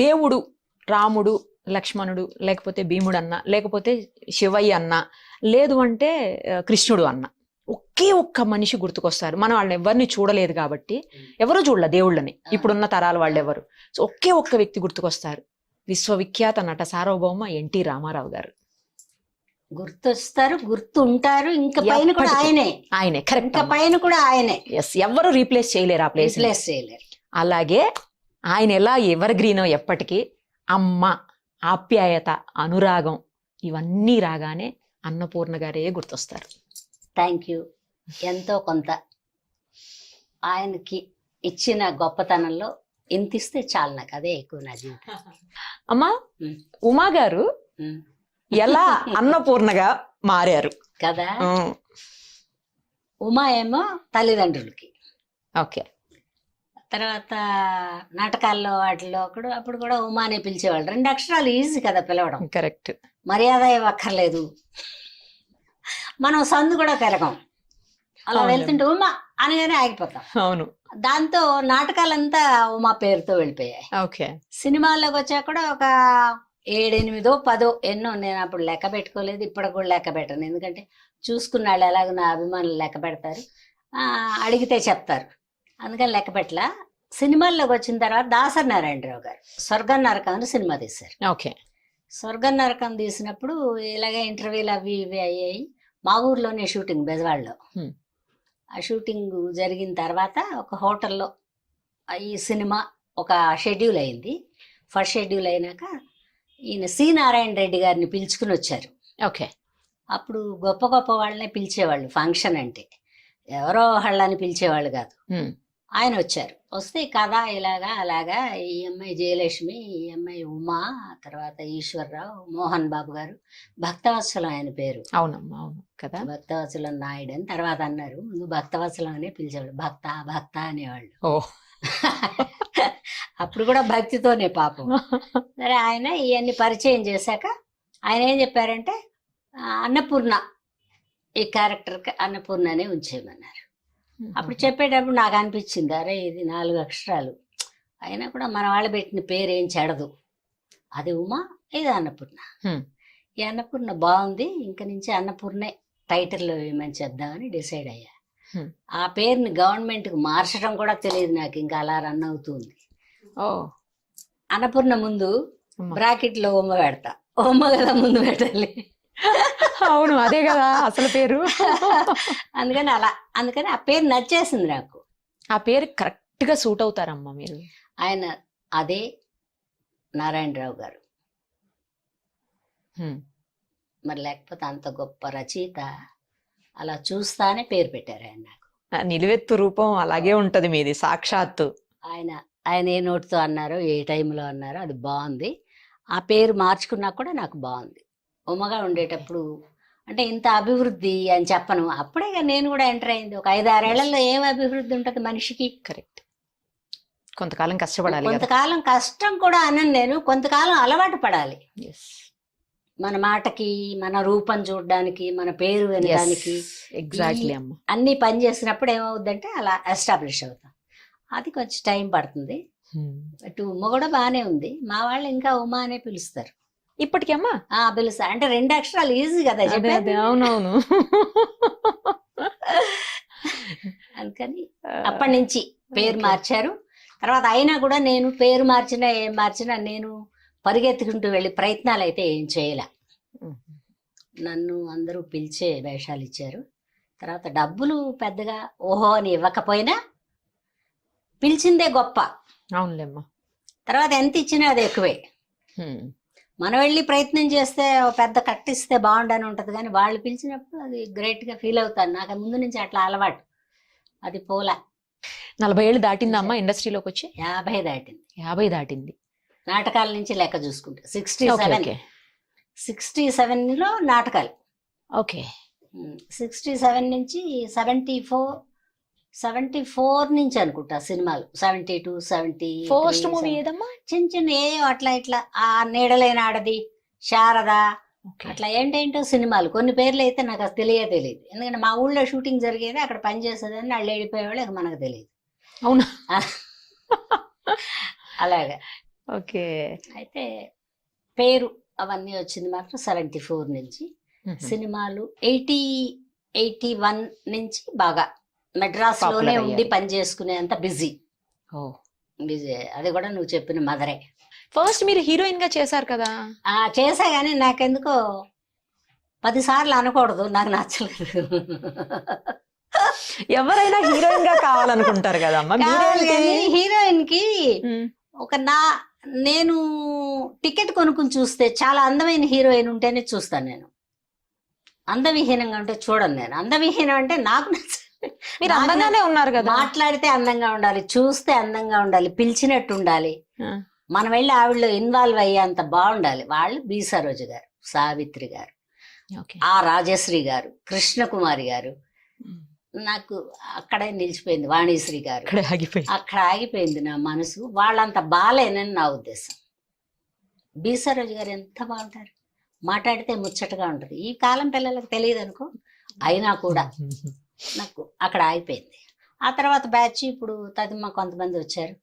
దేవుడు రాముడు, లక్ష్మణుడు, లేకపోతే భీముడు అన్న, లేకపోతే శివయ్య అన్న, లేదు అంటే కృష్ణుడు అన్న, ఒకే ఒక్క మనిషి గుర్తుకొస్తారు. మనం వాళ్ళని ఎవరిని చూడలేదు కాబట్టి, ఎవరు చూడలే దేవుళ్ళని, ఇప్పుడున్న తరాల వాళ్ళు ఎవరు. సో ఒకే ఒక్క వ్యక్తి గుర్తుకొస్తారు, విశ్వవిఖ్యాత నట సార్వభౌమ ఎన్టీ రామారావు గారు. గుర్తొస్తారు, గుర్తుంటారు. ఇంకా పైన కూడా ఆయనే, ఆయనే కరెక్ట్. ఇంకా పైన కూడా ఆయనే. ఎస్, ఎవరు రీప్లేస్ చేయలేరు ఆ ప్లేస్. రీప్లేస్ చేయలేరు. అలాగే ఆయన ఎలా ఎవర్ గ్రీనో ఎప్పటికీ, అమ్మ, ఆప్యాయత, అనురాగం ఇవన్నీ రాగానే అన్నపూర్ణ గారే గుర్తొస్తారు. Thank you. ఎంతో కొంత ఆయనకి ఇచ్చిన గొప్పతనంలో ఇంత ఇస్తే చాలు, నాకు అదే ఎక్కువ నా జీవితం. అమ్మా, ఉమా గారు ఎలా అన్నపూర్ణగా మారారు కదా? ఉమా ఏమో తల్లిదండ్రులకి, ఓకే. తర్వాత నాటకాల్లో వాటిలో కూడా అప్పుడు కూడా ఉమా అనే పిలిచేవాళ్ళు. 2 అక్షరాలు ఈజీ కదా పిలవడం. కరెక్ట్. మర్యాద ఇవ్వక్కర్లేదు, మనం సందు కూడా తిరగం, అలా వెళ్తుంటే ఉమా అనగానే ఆగిపోతాం. అవును. దాంతో నాటకాలంతా ఉమా పేరుతో వెళ్ళిపోయాయి. ఓకే. సినిమాల్లోకి వచ్చాక కూడా ఒక 7, 8, 10 ఎన్నో, నేను అప్పుడు లెక్క పెట్టుకోలేదు, ఇప్పటికి కూడా లెక్క పెట్టను. ఎందుకంటే చూసుకున్న వాళ్ళు ఎలాగో నా అభిమానులు లెక్క పెడతారు, అడిగితే చెప్తారు, అందుకని లెక్క పెట్టలా. సినిమాల్లోకి వచ్చిన తర్వాత దాసరి నారాయణరావు గారు స్వర్గం నరకం అని సినిమా తీశారు. ఓకే. స్వర్గం నరకం తీసినప్పుడు ఇలాగే ఇంటర్వ్యూలు అవి ఇవి అయ్యాయి. మా ఊర్లోనే షూటింగ్, బెజవాడలో. ఆ షూటింగ్ జరిగిన తర్వాత ఒక హోటల్లో ఈ సినిమా ఒక షెడ్యూల్ అయింది. ఫస్ట్ షెడ్యూల్ అయినాక ఈయన సి నారాయణ రెడ్డి గారిని పిలుచుకుని వచ్చారు. ఓకే. అప్పుడు గొప్ప గొప్ప వాళ్ళనే పిలిచేవాళ్ళు, ఫంక్షన్ అంటే ఎవరో వాళ్ళని పిలిచేవాళ్ళు కాదు. ఆయన వచ్చారు. వస్తే కథ ఇలాగా అలాగా, ఈ అమ్మాయి జయలక్ష్మి, ఈ అమ్మాయి ఉమా, తర్వాత ఈశ్వరరావు, మోహన్ బాబు గారు, భక్తవత్సలం ఆయన పేరు. అవునమ్మా, అవును కదా. భక్తవత్సలం నాయుడు అని తర్వాత అన్నారు, ముందు భక్తవత్సలం అనే పిలిచేవాళ్ళు, భక్త భక్త అనేవాళ్ళు. ఓ అప్పుడు కూడా భక్తితోనే పాపం. సరే, ఆయన ఇవన్నీ పరిచయం చేశాక ఆయన ఏం చెప్పారంటే, అన్నపూర్ణ, ఈ క్యారెక్టర్కి అన్నపూర్ణనే ఉంచేయమన్నారు. అప్పుడు చెప్పేటప్పుడు నాకు అనిపించింది, అరే ఇది 4 అక్షరాలు అయినా కూడా మన వాళ్ళు పెట్టిన పేరు ఏం చెడదు, అది ఉమా, ఇది అన్నపూర్ణ. ఈ అన్నపూర్ణ బాగుంది, ఇంక నుంచి అన్నపూర్ణే టైటిల్లో ఏమని చెప్దామని డిసైడ్ అయ్యా. ఆ పేరుని గవర్నమెంట్కి మార్చడం కూడా తెలియదు నాకు, ఇంకా అలా రన్ అవుతుంది. అన్నపూర్ణ ముందు బ్రాకెట్లో ఉమ్మ పెడతా, ఉమ్మ కదా ముందు పెట్టాలి. అవును, అదే కదా అసలు పేరు. అందుకని ఆ పేరు నచ్చేసింది నాకు. ఆ పేరు కరెక్ట్ గా సూట్ అవుతారమ్మా మీరు. ఆయన అదే నారాయణరావు గారు, మరి లేకపోతే అంత గొప్ప రచయిత అలా చూస్తానే పేరు పెట్టారు ఆయన నాకు. నిలువెత్తు రూపం అలాగే ఉంటది మీది, సాక్షాత్తు. ఆయన ఏ నోటితో అన్నారో, ఏ టైంలో అన్నారో అది బాగుంది. ఆ పేరు మార్చుకున్నా కూడా నాకు బాగుంది. ఉమ్మగా ఉండేటప్పుడు అంటే ఇంత అభివృద్ధి అని చెప్పను, అప్పుడే నేను కూడా ఎంటర్ అయింది. ఒక 5-6 ఏళ్లలో ఏం అభివృద్ధి ఉంటుంది మనిషికి? కరెక్ట్. కొంతకాలం కష్టపడాలి, కొంతకాలం కష్టం కూడా అనను నేను, కొంతకాలం అలవాటు పడాలి. మన మాటకి, మన రూపం చూడడానికి, మన పేరు వినడానికి. ఎగ్జాక్ట్లీ అమ్మ. అన్ని పని చేసినప్పుడు ఏమవుద్దంటే అలా ఎస్టాబ్లిష్ అవుతాం. అది కొంచెం టైం పడుతుంది. అటు ఉమ్మ కూడా బాగానే ఉంది, మా వాళ్ళు ఇంకా ఉమా అనే పిలుస్తారు ఇప్పటికమ్మా. పిలుస్తా అంటే 2 అక్షరాలు ఈజీ కదా చెప్పేది. అవునవును. అందుకని అప్పటి నుంచి పేరు మార్చారు. తర్వాత అయినా కూడా నేను పేరు మార్చినా ఏం మార్చినా నేను పరిగెత్తుకుంటూ వెళ్ళి ప్రయత్నాలు అయితే ఏం చేయలే. నన్ను అందరూ పిలిచే వేషాలు ఇచ్చారు. తర్వాత డబ్బులు పెద్దగా ఓహో అని ఇవ్వకపోయినా పిలిచిందే గొప్ప. అవునులేమ్మా. తర్వాత ఎంత ఇచ్చినా అది ఎక్కువే. మనం వెళ్ళి ప్రయత్నం చేస్తే పెద్ద కట్టిస్తే బాగుండని ఉంటుంది, కానీ వాళ్ళు పిలిచినప్పుడు అది గ్రేట్గా ఫీల్ అవుతాను. నాకు ముందు నుంచి అట్లా అలవాటు, అది పోలా. 40 ఏళ్ళు దాటిందమ్మా ఇండస్ట్రీలోకి వచ్చి? 50 దాటింది. 50 దాటింది. నాటకాల నుంచి లెక్క చూసుకుంటే 67లో నాటకాలు. ఓకే. 67 నుంచి 74 నుంచి అనుకుంటా సినిమాలు. 72, 70. ఫస్ట్ మూవీ ఏదమ్మా? చిన్న చిన్న అట్లా ఇట్లా, ఆ నీడలేని ఆడది, శారద, అట్లా ఏంటేంటో సినిమాలు. కొన్ని పేర్లు అయితే నాకు అసలు తెలియదు. ఎందుకంటే మా ఊళ్ళో షూటింగ్ జరిగేది, అక్కడ పని చేసేదని వాళ్ళు వెళ్ళిపోయేవాళ్ళు, మనకు తెలియదు. అవునా? అలాగా ఓకే. అయితే పేరు అవన్నీ వచ్చింది మాత్రం 74 నుంచి. సినిమాలు 81 నుంచి బాగా మెడ్రాస్లోనే Popular ఉండి అయ్యాయి. పని చేసుకునేంత బిజీ. అది కూడా నువ్వు చెప్పిన మదరే. ఫస్ట్ మీరు హీరోయిన్ గా చేశారు కదా. చేసా కానీ నాకెందుకో 10 సార్లు అనకూడదు, నాకు నచ్చలేదు. ఎవరైనా హీరోయిన్ గా కావాలనుకుంటారు కదమ్మా. హీరోయిన్ కి నేను టికెట్ కొనుక్కుని చూస్తే చాలా అందమైన హీరోయిన్ ఉంటేనే చూస్తాను నేను. అందవిహీనంగా ఉంటే చూడను నేను. అందవిహీనం అంటే నాకు మీరు అందంగానే ఉన్నారు కదా. మాట్లాడితే అందంగా ఉండాలి, చూస్తే అందంగా ఉండాలి, పిలిచినట్టు ఉండాలి, మనం వెళ్ళి ఆవిడలో ఇన్వాల్వ్ అయ్యేంత బాగుండాలి. వాళ్ళు బి సరోజ గారు, సావిత్రి గారు, ఆ రాజశ్రీ గారు, కృష్ణకుమారి గారు. నాకు అక్కడే నిలిచిపోయింది. వాణిశ్రీ గారు అక్కడ ఆగిపోయింది నా మనసు. వాళ్ళంత బాలేనని నా ఉద్దేశం. బి సరోజ గారు ఎంత బాగుంటారు, మాట్లాడితే ముచ్చటగా ఉంటుంది. ఈ కాలం పిల్లలకు తెలియదు అనుకో, అయినా కూడా నాకు అక్కడ ఆగిపోయింది. ఆ తర్వాత బ్యాచ్ ఇప్పుడు తదిమ కొంతమంది వచ్చారు,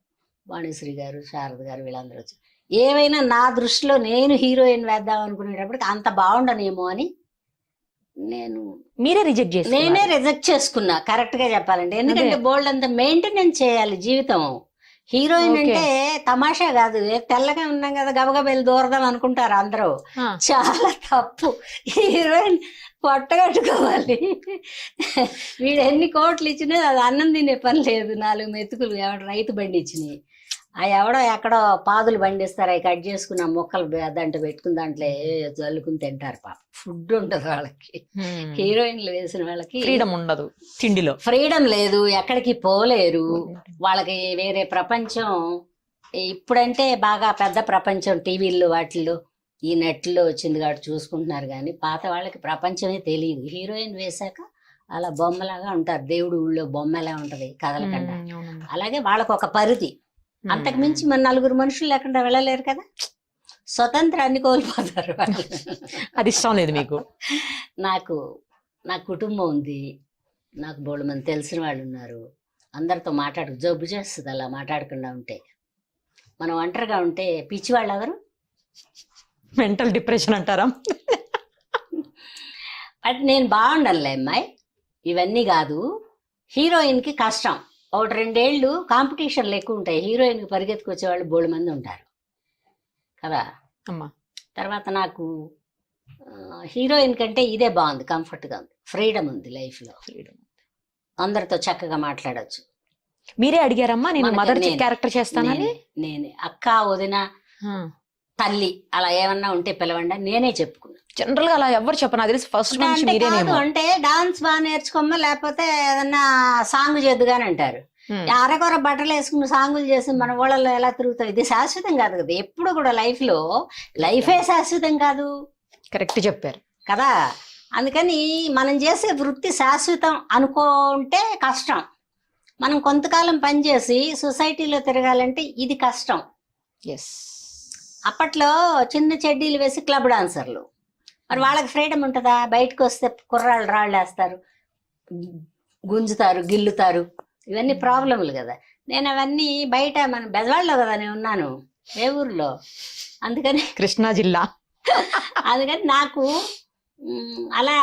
వాణిశ్రీ గారు, శారద గారు, వీళ్ళందరూ వచ్చారు. ఏమైనా నా దృష్టిలో నేను హీరోయిన్ వేద్దాం అనుకునేటప్పటికి అంత బాగుండనేమో అని నేనే రిజెక్ట్ చేసుకున్నా, కరెక్ట్ గా చెప్పాలంటే. ఎందుకంటే బోల్డ్ అంత మెయింటెనెన్స్ చేయాలి జీవితం. హీరోయిన్ అంటే తమాషా కాదు. తెల్లగా ఉన్నాం కదా గబగబా వెళ్ళి దూరదాం అనుకుంటారు అందరూ, చాలా తప్పు. హీరోయిన్ పొట్టగట్టుకోవాలి. వీడు ఎన్ని కోట్లు ఇచ్చినా అది అన్నం తినే పని లేదు. 4 మెతుకులు ఎవడ రైతు బండి ఇచ్చినాయి, ఆ ఎవడో ఎక్కడో పాదులు బండిస్తారు, అవి కట్ చేసుకున్న మొక్కలు దాంట్లో పెట్టుకుని దాంట్లో జల్లుకుని తింటారు. పాప ఫుడ్ ఉండదు వాళ్ళకి. హీరోయిన్లు వేసిన వాళ్ళకి ఫ్రీడమ్ ఉండదు, తిండిలో ఫ్రీడమ్ లేదు, ఎక్కడికి పోలేరు. వాళ్ళకి వేరే ప్రపంచం. ఇప్పుడంటే బాగా పెద్ద ప్రపంచం టీవీల్లో వాటిల్లో ఈ నెట్లో వచ్చింది కాబట్టి చూసుకుంటున్నారు, కానీ పాత వాళ్ళకి ప్రపంచమే తెలియదు. హీరోయిన్ వేశాక అలా బొమ్మలాగా ఉంటారు. దేవుడు ఊళ్ళో బొమ్మ ఎలా ఉంటది కదలకుండా, అలాగే వాళ్ళకు ఒక పరిధి. అంతకు మించి మన 4 మనుషులు లేకుండా వెళ్ళలేరు కదా, స్వతంత్రాన్ని కోల్పోతారు. అది ఇష్టం లేదు మీకు. నాకు కుటుంబం ఉంది, నాకు బోళ్ళు మంది తెలిసిన వాళ్ళు ఉన్నారు, అందరితో జబ్బు చేస్తుంది అలా మాట్లాడకుండా ఉంటే. మనం ఒంటరిగా ఉంటే పిచ్చి వాళ్ళు ఎవరు, మెంటల్ డిప్రెషన్ అంటారా? బట్ నేను బాగుండాలే అమ్మాయి, ఇవన్నీ కాదు. హీరోయిన్కి కష్టం. 1-2 ఏళ్ళు కాంపిటీషన్లు ఎక్కువ ఉంటాయి. హీరోయిన్కి పరిగెత్తుకొచ్చే వాళ్ళు బోళ్ళు మంది ఉంటారు కదా అమ్మా. తర్వాత నాకు హీరోయిన్ కంటే ఇదే బాగుంది, కంఫర్ట్గా ఉంది, ఫ్రీడమ్ ఉంది లైఫ్లో. అందరితో చక్కగా మాట్లాడచ్చు. మీరే అడిగారమ్మా నేను మదర్ క్యారెక్టర్ చేస్తానని? నేనే అక్క, వదిన, తల్లి అలా ఏమన్నా ఉంటే పిలవండి నేనే చెప్పుకున్నా. జనరల్ గా అలా ఎవరు చెప్పను, అది ఫస్ట్ నుంచి మీరేనేమో. అంటే డాన్స్ బాగా నేర్చుకోమ్మా, లేకపోతే ఏదన్నా సాంగ్ చేద్దుగాని అంటారు. అరకొర బట్టలు వేసుకుని సాంగులు చేసి మన ఊళ్ళలో ఎలా తిరుగుతాం? ఇది శాశ్వతం కాదు కదా. ఎప్పుడు కూడా లైఫే శాశ్వతం కాదు. కరెక్ట్ చెప్పారు కదా. అందుకని మనం చేసే వృత్తి శాశ్వతం అనుకుంటే కష్టం. మనం కొంతకాలం పనిచేసి సొసైటీలో తిరగాలంటే ఇది కష్టం. అప్పట్లో చిన్న చెడ్డీలు వేసి క్లబ్ డాన్సర్లు, మరి వాళ్ళకి ఫ్రీడమ్ ఉంటుందా? బయటకు వస్తే కుర్రాళ్ళు రాళ్ళు వేస్తారు, గుంజుతారు, గిల్లుతారు, ఇవన్నీ ప్రాబ్లంలు కదా. నేను అవన్నీ బయట మన బెజవాడలో కదా నేను ఉన్నాను, ఏ ఊర్లో, అందుకని కృష్ణా జిల్లా. అందుకని నాకు అలా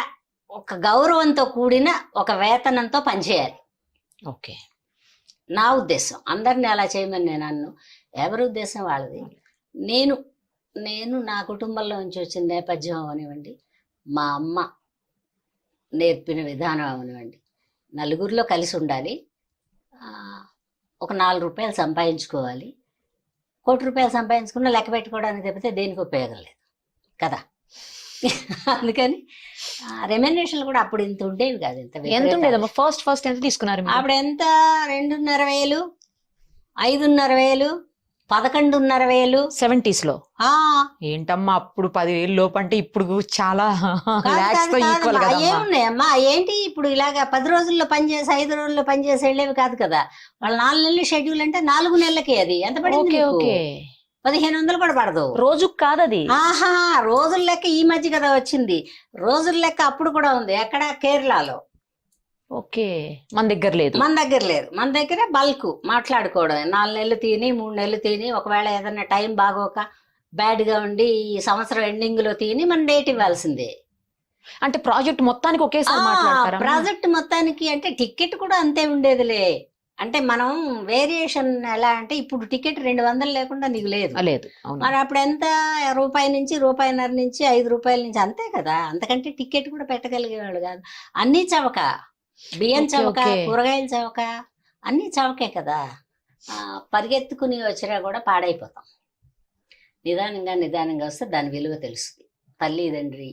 ఒక గౌరవంతో కూడిన ఒక వేతనంతో పనిచేయాలి. ఓకే, నా ఉద్దేశం. అందరినీ అలా చేయమని నేను అన్ను, ఎవరి ఉద్దేశం వాళ్ళది. నేను నా కుటుంబంలో నుంచి వచ్చిన నేపథ్యం అవనివ్వండి, మా అమ్మ నేర్పిన విధానం అవనివ్వండి, నలుగురిలో కలిసి ఉండాలి, ఒక 4 రూపాయలు సంపాదించుకోవాలి. 1 కోటి రూపాయలు సంపాదించుకున్నా లెక్క పెట్టుకోవడానికి తప్పితే దేనికి ఉపయోగం లేదు కదా. అందుకని రెమ్యునరేషన్లు కూడా అప్పుడు ఇంత ఉండేవి కాదు. ఎంత ఫస్ట్ ఎంత తీసుకున్నారు అప్పుడు? ఎంత 2,500, 5,500, 11,500 70s లో. ఏంటమ్మా అప్పుడు 10,000 లోపు అంటే ఇప్పుడు చాలా ఏమున్నాయమ్మా? ఏంటి ఇప్పుడు ఇలాగా 10 రోజుల్లో పనిచేసి 5 రోజుల్లో పనిచేసి వెళ్ళేవి కాదు కదా. వాళ్ళు 4 నెలలు షెడ్యూల్ అంటే 4 నెలలకి అది ఎంత పడింది? 1,500 కూడా పడదు రోజుకు కాదు అది. రోజుల లెక్క ఈ మధ్య కదా వచ్చింది. రోజుల లెక్క అప్పుడు కూడా ఉంది. ఎక్కడ? కేరళలో ఓకే, మన దగ్గర లేదు. మన దగ్గర లేదు. మన దగ్గర బల్క్ మాట్లాడుకోవడం, 4 నెలలు తిని 3 నెలలు తిని, ఒకవేళ ఏదైనా టైం బాగోక బ్యాడ్ గా ఉండి ఈ సంవత్సరం ఎండింగ్ లో తిని మన డేట్ ఇవ్వాల్సిందే. అంటే ప్రాజెక్ట్ మొత్తానికి ఒకేసారి మాట్లాడతారా? ప్రాజెక్ట్ మొత్తానికి అంటే టికెట్ కూడా అంతే ఉండేదిలే. అంటే మనం వేరియేషన్ ఎలా అంటే ఇప్పుడు టికెట్ 200 లేకుండా నీకు లేదు. లేదు, అవును. మరి అప్పుడు ఎంత, రూపాయి నుంచి రూపాయిన్నర నుంచి 5 రూపాయల నుంచి, అంతే కదా. అంతకంటే టికెట్ కూడా పెట్టగలిగేవాళ్ళు కాదు. అన్నీ చవక, బియ్యం ఓకే, చవక, ఓకే. కూరగాయలు చవక, అన్నీ చవకే కదా. పరిగెత్తుకుని వచ్చినా కూడా పాడైపోతాం. నిదానంగా నిదానంగా వస్తే దాని విలువ తెలుస్తుంది. తల్లి తండ్రి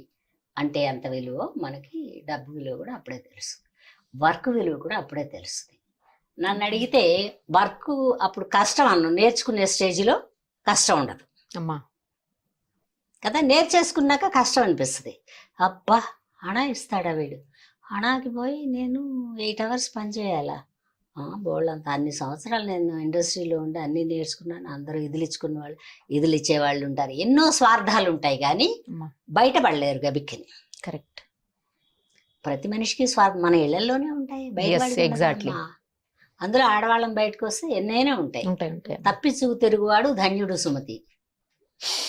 అంటే ఎంత విలువ మనకి, డబ్బు విలువ కూడా అప్పుడే తెలుస్తుంది, వర్క్ విలువ కూడా అప్పుడే తెలుస్తుంది. నన్ను అడిగితే వర్క్ అప్పుడు కష్టం అన్ను, నేర్చుకునే స్టేజ్లో కష్టం ఉండదు అమ్మా కదా. నేర్చేసుకున్నాక కష్టం అనిపిస్తుంది. అబ్బా హణా ఇస్తాడా వీడు, హణాకి పోయి నేను 8 hours పని చేయాలా, బోళ్ళంత అన్ని సంవత్సరాలు నేను ఇండస్ట్రీలో ఉండి అన్నీ నేర్చుకున్నాను. అందరూ ఇదిలు ఇచ్చుకున్న వాళ్ళు, ఇదిలు ఇచ్చేవాళ్ళు ఉంటారు. ఎన్నో స్వార్థాలు ఉంటాయి కానీ బయటపడలేరు గబిక్కిని. కరెక్ట్. ప్రతి మనిషికి స్వార్థం మన ఇళ్లలోనే ఉంటాయి, ఎగ్జాక్ట్లీ. బయట. అందులో ఆడవాళ్ళం బయటకు వస్తే ఎన్నైనా ఉంటాయి. తప్పించు తిరుగువాడు ధన్యుడు సుమతి.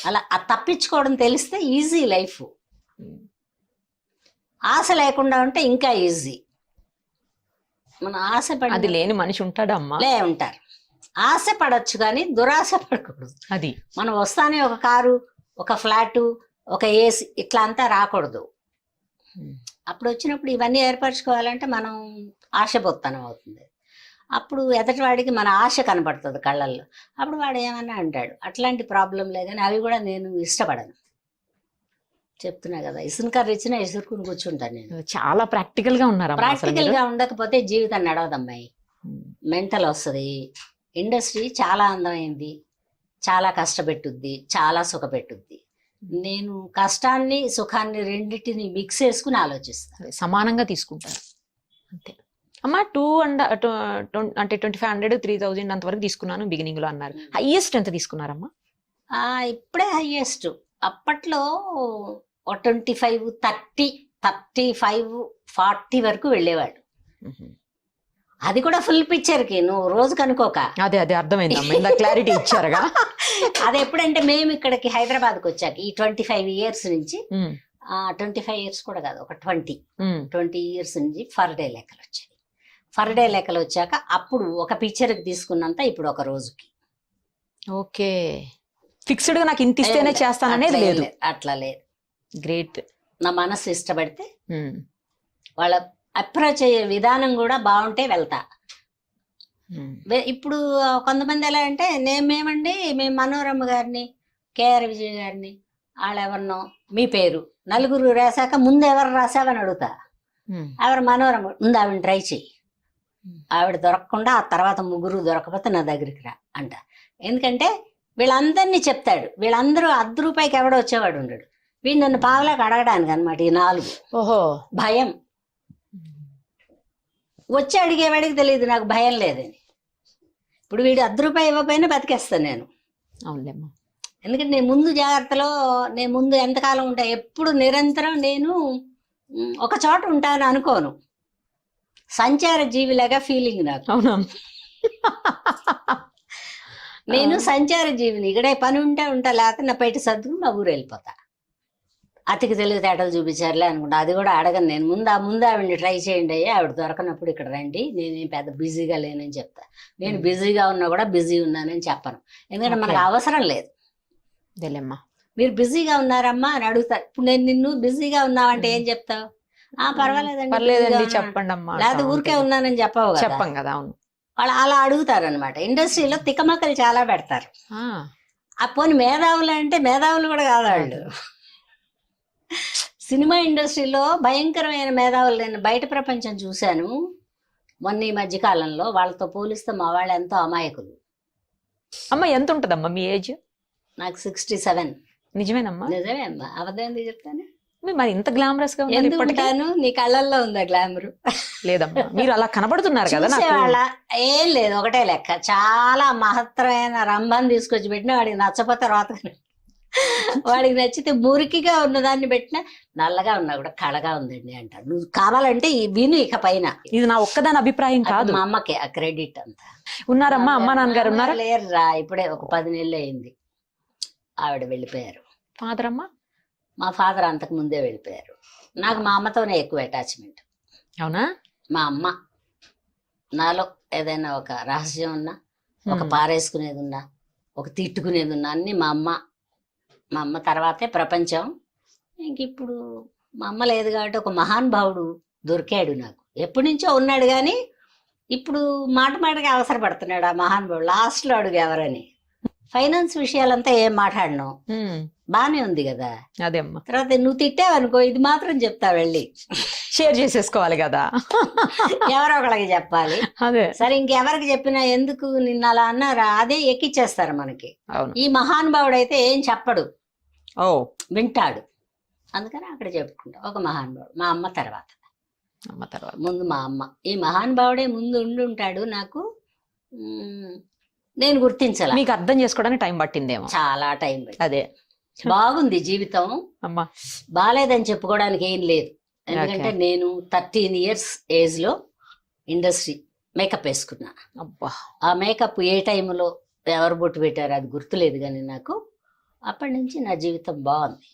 అలా ఆ తప్పించుకోవడం తెలిస్తే ఈజీ లైఫ్. ఆశ లేకుండా ఉంటే ఇంకా ఈజీ. మన ఆశ అది లేని మనిషి ఉంటాడమ్మా? ఉంటారు. ఆశ పడచ్చు కానీ దురాశ పడకూడదు. అది మనం వస్తానే ఒక కారు, ఒక ఫ్లాటు, ఒక ఏసీ ఇట్లా అంతా రాకూడదు. అప్పుడు వచ్చినప్పుడు ఇవన్నీ ఏర్పరచుకోవాలంటే మనం ఆశపోత్తనం అవుతుంది. అప్పుడు ఎదటివాడికి మన ఆశ కనబడుతుంది కళ్ళల్లో. అప్పుడు వాడు ఏమన్నా అంటాడు. అట్లాంటి ప్రాబ్లంలే కానీ అవి కూడా నేను ఇష్టపడను. చెప్తున్నా కదా, ఇసుకర్ర ఇచ్చినా ఇసురుకుని కూర్చుంటాను నేను. చాలా ప్రాక్టికల్ గా ఉన్నారు. ప్రాక్టికల్ గా ఉండకపోతే జీవితం నడవదమ్మాయి, మెంటల్ వస్తుంది. ఇండస్ట్రీ చాలా అందమైంది, చాలా కష్టపెట్టుద్ది, చాలా సుఖపెట్టుద్ది. నేను కష్టాన్ని సుఖాన్ని రెండింటిని మిక్స్ చేసుకుని ఆలోచిస్తాను. సమానంగా తీసుకుంటారు అంతే. అమ్మా 2500 3000 అంతవరకు తీసుకున్నాను బిగినింగ్ లో అన్నారు. హైయెస్ట్ ఎంత తీసుకున్నారమ్మా? ఇప్పుడే హైయెస్ట్. అప్పట్లో 25, 30, 35, 40 వరకు వెళ్ళేవాడు. అది కూడా ఫుల్ పిక్చర్ కి, నువ్వు రోజు కనుకోక. అదే అర్థమైంది అమ్మా, ఇలా క్లారిటీ ఇచ్చారుగా. అది ఎప్పుడంటే మేము ఇక్కడికి హైదరాబాద్కి వచ్చాక ఈ 25 years నుంచి, 25 years కూడా కాదు, ఒక 20 years నుంచి ఫర్ డే లెక్కలు వచ్చాయి. ఫర్ డే లెక్కలు వచ్చాక అప్పుడు ఒక పిక్చర్కి తీసుకున్నంత ఇప్పుడు ఒక రోజుకి. ఓకే, ఫిక్స్డ్ గా నాకు ఇంత ఇస్తేనే చేస్తాననేది లేదు. అట్లా లేదు. గ్రేట్. నా మనసు ఇష్టపడితే వాళ్ళ అప్రోచ్ అయ్యే విధానం కూడా బాగుంటే వెళ్తా. ఇప్పుడు కొంతమంది ఎలా అంటే, మేము మనోరమ్మ గారిని, కేఆర్ విజయ్ గారిని, వాళ్ళెవరినో మీ పేరు నలుగురు రాశాక ముందు ఎవరు రాసావని అడుగుతా. ఎవరు మనోరమ్మ ముందు ఆవిడని ట్రై చెయ్యి, ఆవిడ దొరకకుండా ఆ తర్వాత ముగ్గురు దొరకకపోతే నా దగ్గరికి రా అంట. ఎందుకంటే వీళ్ళందరినీ చెప్తాడు. వీళ్ళందరూ ₹10 ఎవడో వచ్చేవాడు ఉండడు. వీడు నన్ను పావలాకి అడగడానికి అనమాట ఈ 4. ఓహో, భయం. వచ్చి అడిగేవాడికి తెలియదు నాకు భయం లేదని. ఇప్పుడు వీడు ₹10 ఇవ్వకపోయినా బతికేస్తాను నేను. అవునులేమ్మా. ఎందుకంటే నేను ముందు జాగ్రత్తలో, నేను ముందు ఎంతకాలం ఉంటా, ఎప్పుడు నిరంతరం నేను ఒక చోట ఉంటాను అనుకోను. సంచార జీవిలాగా ఫీలింగ్ నాకు. అవునా? నేను సంచార జీవిని. ఇక్కడే పని ఉంటా, లేకపోతే నా బయట సర్దుకుని నా ఊరు వెళ్ళిపోతా. అతికి తెలివితేటలు చూపించారులే అనుకుంటా. అది కూడా అడగను నేను. ముందు ఆవిడని ట్రై చేయండి అయ్యా, ఆవిడ దొరకనప్పుడు ఇక్కడ రండి, నేనేం పెద్ద బిజీగా లేనని చెప్తా. నేను బిజీగా ఉన్నా కూడా బిజీ ఉన్నానని చెప్పను. ఎందుకంటే మనకు అవసరం లేదు. మీరు బిజీగా ఉన్నారమ్మా అని అడుగుతారు. ఇప్పుడు నేను నిన్ను బిజీగా ఉన్నావంటే ఏం చెప్తావు? పర్లేదండి చెప్పండి అమ్మా, లేదా ఊరికే ఉన్నానని చెప్పవు కదా. చెప్పం కదా. అవును, వాళ్ళు అలా అడుగుతారు అనమాట. ఇండస్ట్రీలో తికమకలు చాలా పెడతారు. పోనీ మేధావులు అంటే మేధావులు కూడా కాదు వాళ్ళు. సినిమా ఇండస్ట్రీలో భయంకరమైన మేధావులు నేను బయట ప్రపంచం చూశాను మొన్న ఈ మధ్యకాలంలో. వాళ్ళతో పోలిస్తే మా వాళ్ళు ఎంతో అమాయకులు. అమ్మ ఎంత ఉంటదమ్మా మీ ఏజ్? నాకు 67. నిజమేనమ్మా? నిజమే అమ్మా, అబద్ధం చెప్తాను. మరి ఇంత గ్లామరస్ గా ఎందుకుంటాను? నీ కళ్ళల్లో ఉందా గ్లామర్? లేదమ్మా, మీరు అలా కనబడుతున్నారు కదా. వాళ్ళ ఏం లేదు, ఒకటే లెక్క. చాలా మహత్తరమైన రంభం తీసుకొచ్చి పెట్టిన వాడికి నచ్చపోతే రోత వాడికి నచ్చితే మురికిగా ఉన్నదాన్ని పెట్టినా నల్లగా ఉన్నా కూడా కళగా ఉందండి అంటారు. నువ్వు కావాలంటే ఈ విను ఇక పైన. ఇది నా ఒక్కదాని అభిప్రాయం కాదు. మా అమ్మకి ఆ క్రెడిట్ అంతా. ఉన్నారమ్మా అమ్మా నాన్నగారు ఉన్నారా? లేరురా, ఇప్పుడే ఒక 10 నెలలు అయింది ఆవిడ వెళ్ళిపోయారు. ఫాదర్ అమ్మా? మా ఫాదర్ అంతకు ముందే వెళ్ళిపోయారు. నాకు మా అమ్మతోనే ఎక్కువ అటాచ్మెంట్. అవునా? మా అమ్మ నాలో ఏదైనా ఒక రహస్యం ఉన్నా, ఒక పారేసుకునేది ఉన్నా, ఒక తిట్టుకునేది ఉన్నా అన్ని మా అమ్మ తర్వాతే ప్రపంచం. ఇంక ఇప్పుడు మా అమ్మ లేదు కాబట్టి ఒక మహానుభావుడు దొరికాడు నాకు. ఎప్పటి నుంచో ఉన్నాడు కానీ ఇప్పుడు మాట మాటకి అవసరపడుతున్నాడు ఆ మహానుభావుడు. లాస్ట్లో అడుగు ఎవరని. ఫైనాన్స్ విషయాలంతా ఏం మాట్లాడను, బానే ఉంది కదా. అదే అమ్మా. తర్వాత నువ్వు తిట్టావనుకో ఇది మాత్రం చెప్తా, వెళ్ళి షేర్ చేసేసుకోవాలి కదా, ఎవరో ఒకళ్ళకి చెప్పాలి. అదే సరే ఇంకెవరికి చెప్పినా ఎందుకు నిన్న అలా అన్నారా అదే ఎక్కిచ్చేస్తారు మనకి. అవును. ఈ మహానుభావుడు అయితే ఏం చెప్పడు, ఓ వింటాడు. అందుకని అక్కడ చెప్పుకుంటా ఒక మహానుభావుడు. మా అమ్మ తర్వాత, అమ్మ తర్వాత ముందు మా అమ్మ. ఈ మహానుభావుడే ముందు ఉండి ఉంటాడు నాకు. నేను గుర్తించాల. మీకు అర్థం చేసుకోవడానికి టైం పట్టిందేమో. చాలా టైం పట్టింది. అదే బాగుంది జీవితం, అమ్మా. బాగాలేదని చెప్పుకోవడానికి ఏం లేదు. ఎందుకంటే నేను 13 years ఏజ్ లో ఇండస్ట్రీ మేకప్ వేసుకున్నా. అబ్బా. ఆ మేకప్ ఏ టైంలో ఎవరు బొట్టు పెట్టారు అది గుర్తులేదు కానీ నాకు అప్పటి నుంచి నా జీవితం బాగుంది.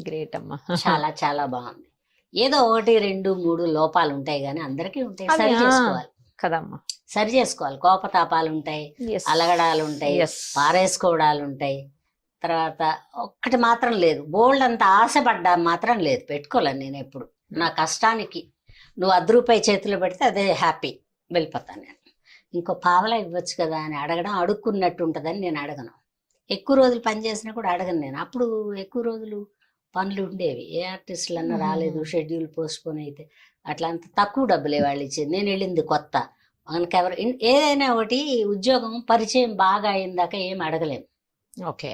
గ్రేట్ అమ్మా. చాలా చాలా బాగుంది. ఏదో 1, 2, 3 లోపాలు ఉంటాయి కానీ అందరికీ ఉంటాయి. అదే, సరి చేసుకోవాలి కదమ్మా. సరి చేసుకోవాలి. కోపతాపాలు ఉంటాయి, Yes. అలగడాలు ఉంటాయి, Yes. పారేసుకోవడాలు ఉంటాయి. తర్వాత ఒక్కటి మాత్రం లేదు, బోల్డ్ అంత ఆశపడ్డా మాత్రం లేదు. పెట్టుకోలేను నేను ఎప్పుడు. నా కష్టానికి నువ్వు 10 రూపాయి చేతిలో పెడితే అదే హ్యాపీ, వెళ్ళిపోతాను నేను. ఇంకో పావలా ఇవ్వచ్చు కదా అని అడగడం అడుక్కున్నట్టు ఉంటుందని నేను అడగను. ఎక్కువ రోజులు పని చేసినా కూడా అడగను నేను. అప్పుడు ఎక్కువ రోజులు పనులు ఉండేవి, ఏ ఆర్టిస్టులు అన్నా రాలేదు, షెడ్యూల్ పోస్ట్పోన్ అయితే అట్లా అంత తక్కువ డబ్బులే వాళ్ళు ఇచ్చేది. నేను వెళ్ళింది కొత్త, మనకెవరు ఏదైనా ఒకటి ఉద్యోగం పరిచయం బాగా అయిందాక ఏం అడగలేము. ఓకే.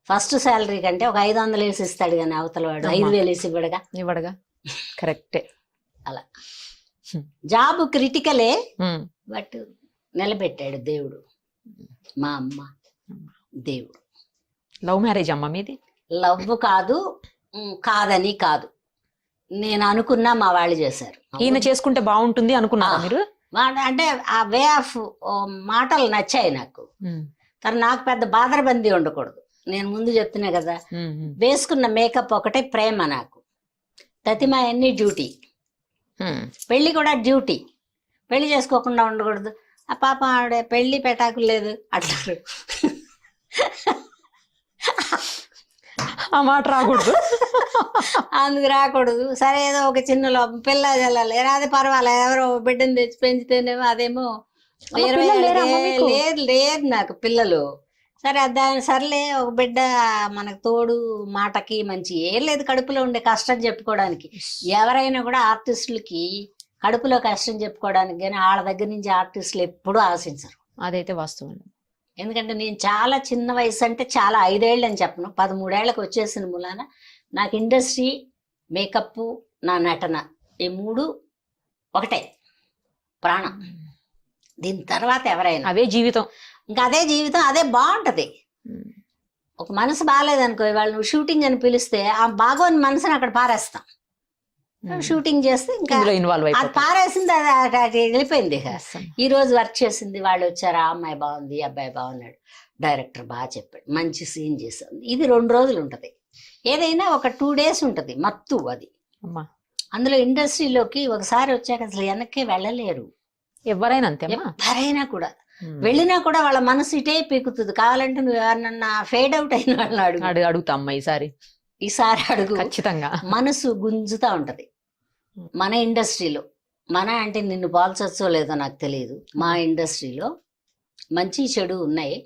ఫస్ట్ శాలరీ కంటే ఒక 500 వేసి ఇస్తాడు కానీ అవతల వాడు 5,000 వేసి ఇవ్వడగా. కరెక్టే. అలా జాబ్ క్రిటికలే, బట్ నిలబెట్టాడు దేవుడు. మా అమ్మ దేవుడు. లవ్ మ్యారేజ్ అమ్మా మీది? లవ్ కాదు, కాదని కాదు, నేను అనుకున్నా మా వాళ్ళు చేశారు. ఈయన చేసుకుంటే బాగుంటుంది అనుకున్నారా మీరు? అంటే ఆ వే ఆఫ్ మాటలు నచ్చాయి నాకు. తను నాకు పెద్ద బాదరబందీ ఉండకూడదు. నేను ముందు చెప్తున్నా కదా, వేసుకున్న మేకప్ ఒకటే ప్రేమ నాకు. తతిమా అన్ని డ్యూటీ, పెళ్లి కూడా డ్యూటీ. పెళ్లి చేసుకోకుండా ఉండకూడదు. ఆ పాప ఆవిడ పెళ్లి పెటాకులు లేదు అంటారు, ఆ మాట రాకూడదు. అందుకు రాకూడదు. సరే ఏదో ఒక చిన్న లోపం, పిల్ల చల్లాలి, అది పర్వాలేదు, ఎవరో బిడ్డను తెచ్చి పెంచితేనేమో అదేమో 20 లేదు లేదు నాకు పిల్లలు. సరే దాని సర్లే, ఒక బిడ్డ మనకు తోడు, మాటకి మంచి ఏం లేదు, కడుపులో ఉండే కష్టం చెప్పుకోవడానికి. ఎవరైనా కూడా ఆర్టిస్టులకి కడుపులో కష్టం చెప్పుకోవడానికి కానీ వాళ్ళ దగ్గర నుంచి ఆర్టిస్టులు ఎప్పుడూ ఆశించరు. అదైతే వాస్తవం. ఎందుకంటే నేను చాలా చిన్న వయసు, అంటే చాలా 5 ఏళ్ళు అని చెప్పను, 13 ఏళ్ళకి వచ్చేసిన మూలాన నాకు ఇండస్ట్రీ, మేకప్, నా నటన, ఈ 3 ఒకటే ప్రాణం. దీని తర్వాత ఎవరైనా అవే జీవితం, ఇంకా అదే జీవితం, అదే బాగుంటది. ఒక మనసు బాగాలేదనుకో, వాళ్ళు నువ్వు షూటింగ్ అని పిలిస్తే ఆ బాగోని మనసుని అక్కడ పారేస్తాం. షూటింగ్ చేస్తే ఇంకా ఇన్వాల్వ్ అది పారేసింది, అది వెళ్ళిపోయింది. ఈ రోజు వర్క్ చేసింది, వాళ్ళు వచ్చారు, ఆ అమ్మాయి బాగుంది, ఈ అబ్బాయి బాగున్నాడు, డైరెక్టర్ బాగా చెప్పాడు, మంచి సీన్ చేసాం. ఇది 2 రోజులు ఉంటది. ఏదైనా ఒక 2 days ఉంటది మత్తు. అది అందులో ఇండస్ట్రీలోకి ఒకసారి వచ్చాక అసలు వెనక్కి వెళ్ళలేరు ఎవరైనా. అంతే, ఎవరైనా కూడా వెళ్ళినా కూడా వాళ్ళ మనసు ఇటే పీకుతుంది. కావాలంటే నువ్వు ఎవరన్నా ఫేడ్ అవుట్ అయిన వాళ్ళని అడుగుతా అమ్మా, ఈసారి అడుగు, ఖచ్చితంగా. మనసు గుంజుతా ఉంటది. మన ఇండస్ట్రీలో, మన అంటే నిన్ను పోల్చొచ్చో లేదో నాకు తెలియదు, మా ఇండస్ట్రీలో మంచి చెడు ఉన్నాయి.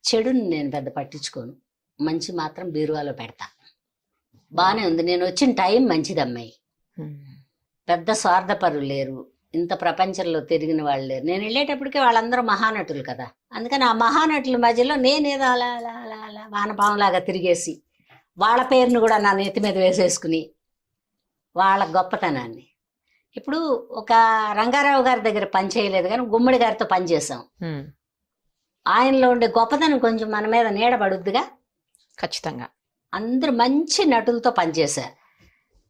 చెడుని నేను పెద్ద పట్టించుకోను, మంచి మాత్రం బీరువాలో పెడతా. బానే ఉంది, నేను వచ్చిన టైం మంచిది అమ్మాయి. పెద్ద స్వార్థపరులు లేరు, ఇంత ప్రపంచంలో తిరిగిన వాళ్ళు లేరు. నేను వెళ్ళేటప్పటికే వాళ్ళందరూ మహానటులు కదా, అందుకని ఆ మహానటుల మధ్యలో నేనేదో అలా అలా అలా అలా వానపాములాగా తిరిగేసి వాళ్ళ పేరును కూడా నా నెత్తి మీద వేసేసుకుని వాళ్ళ గొప్పతనాన్ని. ఇప్పుడు ఒక రంగారావు గారి దగ్గర పని చేయలేదు కానీ గుమ్మడి గారితో పని చేసాం. ఆయనలో ఉండే గొప్పతనం కొంచెం మన మీద నీడబడుద్దిగా. ఖచ్చితంగా. అందరూ మంచి నటులతో పనిచేశారు.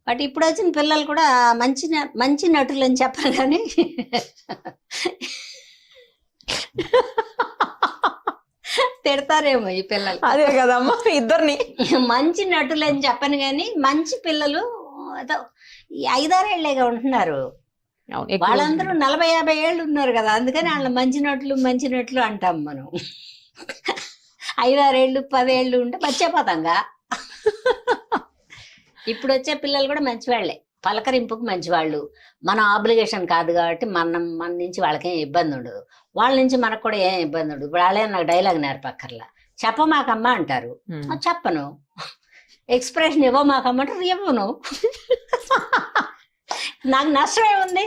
బట్ ఇప్పుడు వచ్చిన పిల్లలు కూడా మంచి నటులు అని చెప్పరు కానీ తిడతారేమో ఈ పిల్లలు. అదే కదమ్మా, ఇద్దరిని మంచి నటులు అని చెప్పను కానీ మంచి పిల్లలు ఏదో 5-6 ఏళ్లేగా ఉంటున్నారు. అవును, ఎక్కువ వాళ్ళందరూ 40-50 ఏళ్ళు ఉన్నారు కదా, అందుకని వాళ్ళ మంచి నటులు అంటాం మనం. 5-6 ఏళ్ళు 10 ఏళ్ళు ఉంటే మర్చిపోతాంగా. ఇప్పుడు వచ్చే పిల్లలు కూడా మంచివాళ్లే, పలకరింపుకు మంచివాళ్ళు. మన ఆబ్లిగేషన్ కాదు కాబట్టి మన నుంచి వాళ్ళకేం ఇబ్బంది ఉండదు, వాళ్ళ నుంచి మనకు కూడా ఏం ఇబ్బంది ఉండదు. ఇప్పుడు వాళ్ళే నాకు డైలాగ్ నేర్పక్కర్లా, చెప్పమాకమ్మా అంటారు, చెప్పను. ఎక్స్ప్రెషన్ ఇవ్వమాకమ్మంటారు, ఇవ్వను. నాకు నష్టమే ఉంది.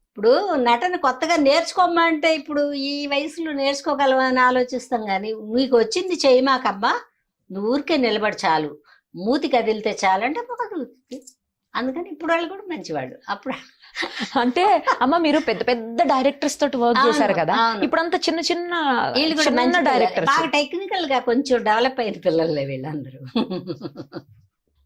ఇప్పుడు నటన కొత్తగా నేర్చుకోమ్మా అంటే ఇప్పుడు ఈ వయసులో నేర్చుకోగలవా అని ఆలోచిస్తాం కానీ, నీకు వచ్చింది చేయమాకమ్మా, నువ్వు ఊరికే నిలబడి చాలు, మూతి కదిలితే చాలంటే పొగదుగుతుంది. అందుకని ఇప్పుడు వాళ్ళు కూడా మంచివాళ్ళు. అప్పుడు అంటే అమ్మ మీరు పెద్ద పెద్ద డైరెక్టర్స్ తోటి వర్క్ చేశారు కదా, ఇప్పుడు అంతా చిన్న చిన్న డైరెక్టర్స్, బాగా టెక్నికల్ గా కొంచెం డెవలప్ అయిన పిల్లలే వీళ్ళందరూ.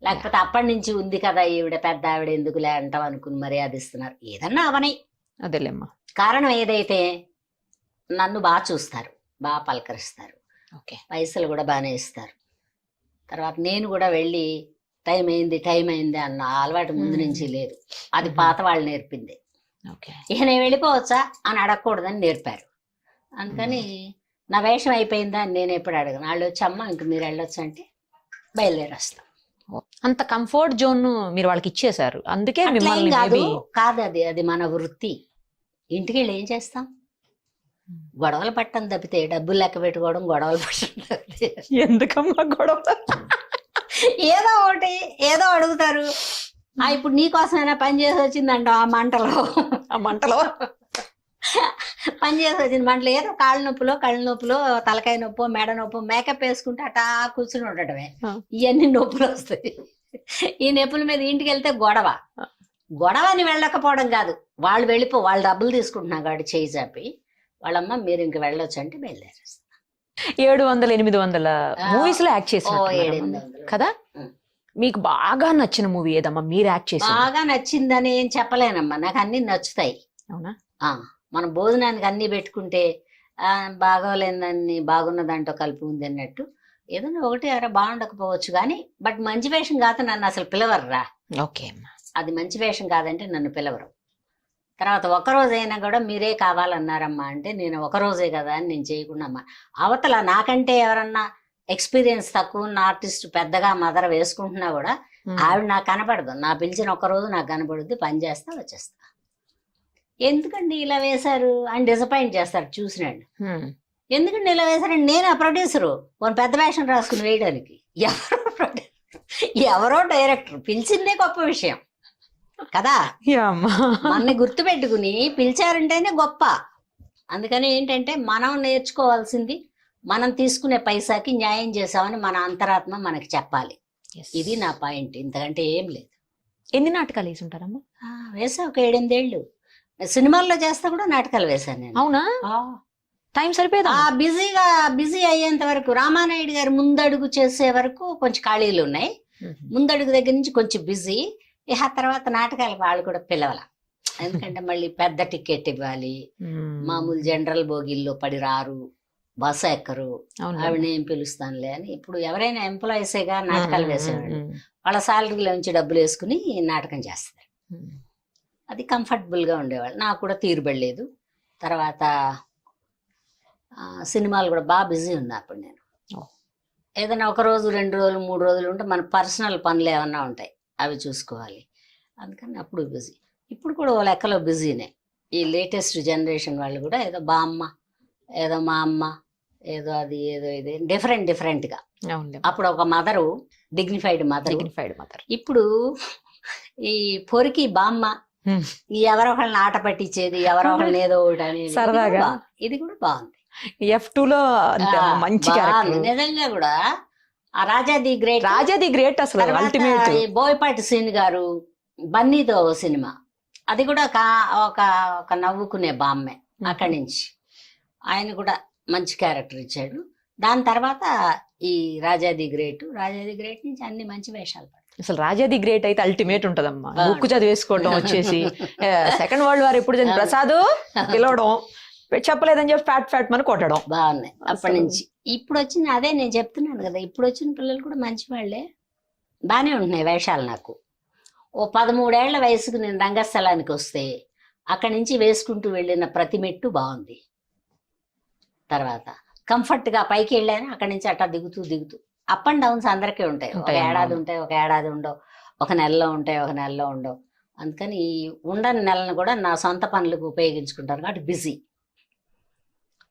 లేకపోతే అప్పటి నుంచి ఉంది కదా ఈవిడ పెద్ద ఆవిడ ఎందుకులే అంటాం అనుకుని మర్యాద ఇస్తున్నారు. ఏదన్నా అవని అదేలేమ్మా కారణం ఏదైతే నన్ను బాగా చూస్తారు, బాగా పలకరిస్తారు, పైసలు కూడా బాగానే ఇస్తారు. తర్వాత నేను కూడా వెళ్ళి టైం అయింది అన్న అలవాటు ముందు నుంచి లేదు, అది పాత వాళ్ళు నేర్పింది. ఇక నేను వెళ్ళిపోవచ్చా అని అడగకూడదని నేర్పారు. అందుకని నా వేషం అయిపోయిందా అని నేను ఎప్పుడు అడగను. వాళ్ళు వచ్చి అమ్మ ఇంక మీరు వెళ్ళొచ్చు అంటే బయలుదేరి వస్తాం. అంత కంఫర్ట్ జోన్ మీరు వాళ్ళకి ఇచ్చేసారు, అందుకే కాదు అది మన వృత్తి. ఇంటికి వెళ్ళి ఏం చేస్తాం, గొడవలు పట్టడం తప్పితే, డబ్బులు లెక్క పెట్టుకోవడం, గొడవలు పట్టడం తప్పితే ఎందుకమ్మా గొడవ? ఏదో ఒకటి ఏదో అడుగుతారు. ఇప్పుడు నీకోసమైనా పని చేసి వచ్చిందంట ఆ మంటలో పని చేసి వచ్చింది మంటలో, ఏదో కళ్ళ నొప్పులో తలకాయ నొప్పో మెడ నొప్పో మేకప్ వేసుకుంటే అటా కూర్చుని ఉండటమే. ఇవన్నీ నొప్పులు వస్తాయి. ఈ నొప్పుల మీద ఇంటికి వెళ్తే గొడవని వెళ్ళకపోవడం కాదు, వాళ్ళు డబ్బులు తీసుకుంటున్నా కాబట్టి చేయి చాపి వాళ్ళమ్మ మీరు ఇంక వెళ్ళొచ్చు అంటే బయలుదేరేస్తారు. 700-800 మూవీస్ లో యాక్ట్ చేసిన కదా. మీకు బాగా నచ్చిన మూవీ ఏదమ్మా మీరు యాక్ట్ చేసి? బాగా నచ్చిందని ఏం చెప్పలేనమ్మా, నాకు అన్ని నచ్చుతాయి. అవునా? మనం భోజనానికి అన్ని పెట్టుకుంటే బాగోలేదని బాగున్నదంటో కలిపి ఉంది అన్నట్టు ఏదైనా ఒకటి అలా బాగుండకపోవచ్చు కానీ, బట్ మంచి వేషం కాదు నన్ను అసలు పిలవర్రా. ఓకే, అది మంచి వేషం కాదంటే నన్ను పిలవరు. తర్వాత ఒకరోజైనా కూడా మీరే కావాలన్నారమ్మా అంటే నేను ఒకరోజే కదా అని నేను చేయకుండా అమ్మా. అవతల నాకంటే ఎవరన్నా ఎక్స్పీరియన్స్ తక్కువ ఉన్న ఆర్టిస్ట్ పెద్దగా మదర వేసుకుంటున్నా కూడా ఆవిడ నాకు కనపడదు. నా పిలిచిన ఒకరోజు నాకు కనపడుద్ది, పని చేస్తా వచ్చేస్తా. ఎందుకండి ఇలా వేశారు అని డిసప్పాయింట్ చేస్తారు చూసినాడు. ఎందుకండి ఇలా వేశారండి, నేను ఆ ప్రొడ్యూసరు కొన్ని పెద్ద వేషం రాసుకుని వేయడానికి. ఎవరో డైరెక్టర్ పిలిచిందే గొప్ప విషయం కదా, మనని గుర్తు పెట్టుకుని పిలిచారంటేనే గొప్ప. అందుకని ఏంటంటే మనం నేర్చుకోవాల్సింది మనం తీసుకునే పైసాకి న్యాయం చేసామని మన అంతరాత్మ మనకి చెప్పాలి. ఇది నా పాయింట్, ఇంతకంటే ఏం లేదు. ఎన్ని నాటకాలు వేసి ఉంటారమ్మా? వేసా ఒక 7-8 ఏళ్ళు. సినిమాల్లో చేస్తా కూడా నాటకాలు వేశాను నేను. అవునా? టైం సరిపోయేదా? బిజీ అయ్యేంత వరకు, రామానాయుడు గారు ముందడుగు చేసే వరకు కొంచెం ఖాళీలు ఉన్నాయి. ముందడుగు దగ్గర నుంచి కొంచెం బిజీ. ఆ తర్వాత నాటకాలకు వాళ్ళు కూడా పిలవాల, ఎందుకంటే మళ్ళీ పెద్ద టికెట్ ఇవ్వాలి. మామూలు జనరల్ బోగిల్లో పడి రారు, బస్సు ఎక్కరు, ఆవిడ ఏం పిలుస్తానులే అని. ఇప్పుడు ఎవరైనా ఎంప్లాయీసేగా నాటకాలు వేసేవాళ్ళు, వాళ్ళ శాలరీలో నుంచి డబ్బులు వేసుకుని నాటకం చేస్తారు. అది కంఫర్టబుల్ గా ఉండేవాళ్ళు. నాకు కూడా తీరుబడలేదు. తర్వాత సినిమాలు కూడా బాగా బిజీ ఉన్నా అప్పుడు నేను. ఏదైనా 1 రోజు 2 రోజులు 3 రోజులు ఉంటే మన పర్సనల్ పనులు ఏమన్నా ఉంటాయి, అవి చూసుకోవాలి. అందుకని అప్పుడు బిజీ. ఇప్పుడు కూడా ఓ లెక్కలో బిజీనే. ఈ లేటెస్ట్ జనరేషన్ వాళ్ళు కూడా ఏదో బామ్మ, ఏదో మా అమ్మ, ఏదో అది ఏదో ఇది డిఫరెంట్గా. అప్పుడు ఒక మదరు, డిగ్నిఫైడ్ మదర్. ఇప్పుడు ఈ పొరికి బామ్మ, ఎవరో ఒకళ్ళని ఆట పట్టించేది, ఎవరో ఒకళ్ళని ఏదో ఒకటి అనేది సరదాగా. ఇది కూడా బాగుంది. F2లో మంచి నిజంగా కూడా. ఆ రాజా ది గ్రేట్ అసలు అల్టిమేట్. బోయపాటి సీని గారు బన్నీతో సినిమా, అది కూడా ఒక నవ్వుకునే బామ్మే. అక్కడి నుంచి ఆయన కూడా మంచి క్యారెక్టర్ ఇచ్చాడు. దాని తర్వాత ఈ రాజాది గ్రేట్ నుంచి అన్ని మంచి వేషాలు పడతాయి. అసలు రాజాది గ్రేట్ అయితే అల్టిమేట్ ఉంటదమ్మా. ఆ. బుక్ చదివేసుకోవటం వచ్చేసి సెకండ్ వరల్డ్ వార్ ఎప్పుడు జరిగింది, ప్రసాద్ పిలవడం, చెప్పలేదని చెప్పి ఫ్యాట్ మన కొట్టడం. బాగున్నాయి అప్పటి అసలు. నుంచి. ఇప్పుడు వచ్చిన అదే నేను చెప్తున్నాను కదా, ఇప్పుడు వచ్చిన పిల్లలు కూడా మంచి వాళ్ళే, బాగానే ఉంటున్నాయి వేషాలు. నాకు ఓ 13 ఏళ్ల వయసుకు నేను రంగస్థలానికి వస్తే అక్కడి నుంచి వేసుకుంటూ వెళ్ళిన ప్రతి మెట్టు బాగుంది. తర్వాత కంఫర్ట్ గా పైకి వెళ్ళాను, అక్కడి నుంచి అట్టా దిగుతూ అప్ అండ్ డౌన్స్ అందరికీ ఉంటాయి. ఒక ఉంటాయి, ఏడాది అవును. ఉంటాయి, ఒక ఏడాది ఉండవు, ఒక నెలలో ఉంటాయి, ఒక నెలలో ఉండవు. అందుకని ఈ ఉండని నెలను కూడా నా సొంత పనులకు ఉపయోగించుకుంటాను కాబట్టి బిజీ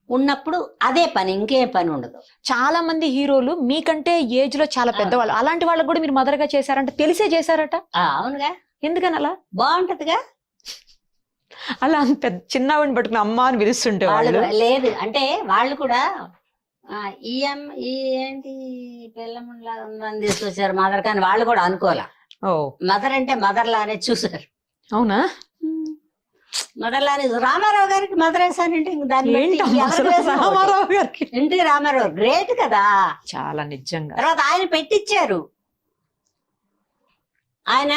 ఉన్నప్పుడు అదే పని, ఇంకేం పని ఉండదు. చాలా మంది హీరోలు మీకంటే ఏజ్ లో చాలా పెద్దవాళ్ళు, అలాంటి వాళ్ళకి కూడా మీరు మదర్ గా చేశారంటే తెలిసే చేశారట. అవునుగా, ఎందుకని అలా? బాగుంటదిగా. అలా అంత పెద్ద చిన్నవాడిని పట్టుకుని అమ్మ అని పిలుస్తుంటే వాళ్ళు వాళ్ళు లేదు అంటే వాళ్ళు కూడా ఈ ఏంటి పిల్లములా ఉందని తీసుకొచ్చారు మదర్, కానీ వాళ్ళు కూడా అనుకోలే. ఓ మదర్ అంటే మదర్ లానే చూసారు. అవునా? మదర్ లానే రామారావు గారికి మదర్ వేసానంటే ఇంక దాన్ని బట్టి ఏంటమ్మా అసలు ఎవరికి వేసినా ఒకటే. రామారావు గారికి ఎన్టీ రామారావు గ్రేట్ కదా. చాలా నిజంగా. తర్వాత ఆయన పెట్టించారు. ఆయన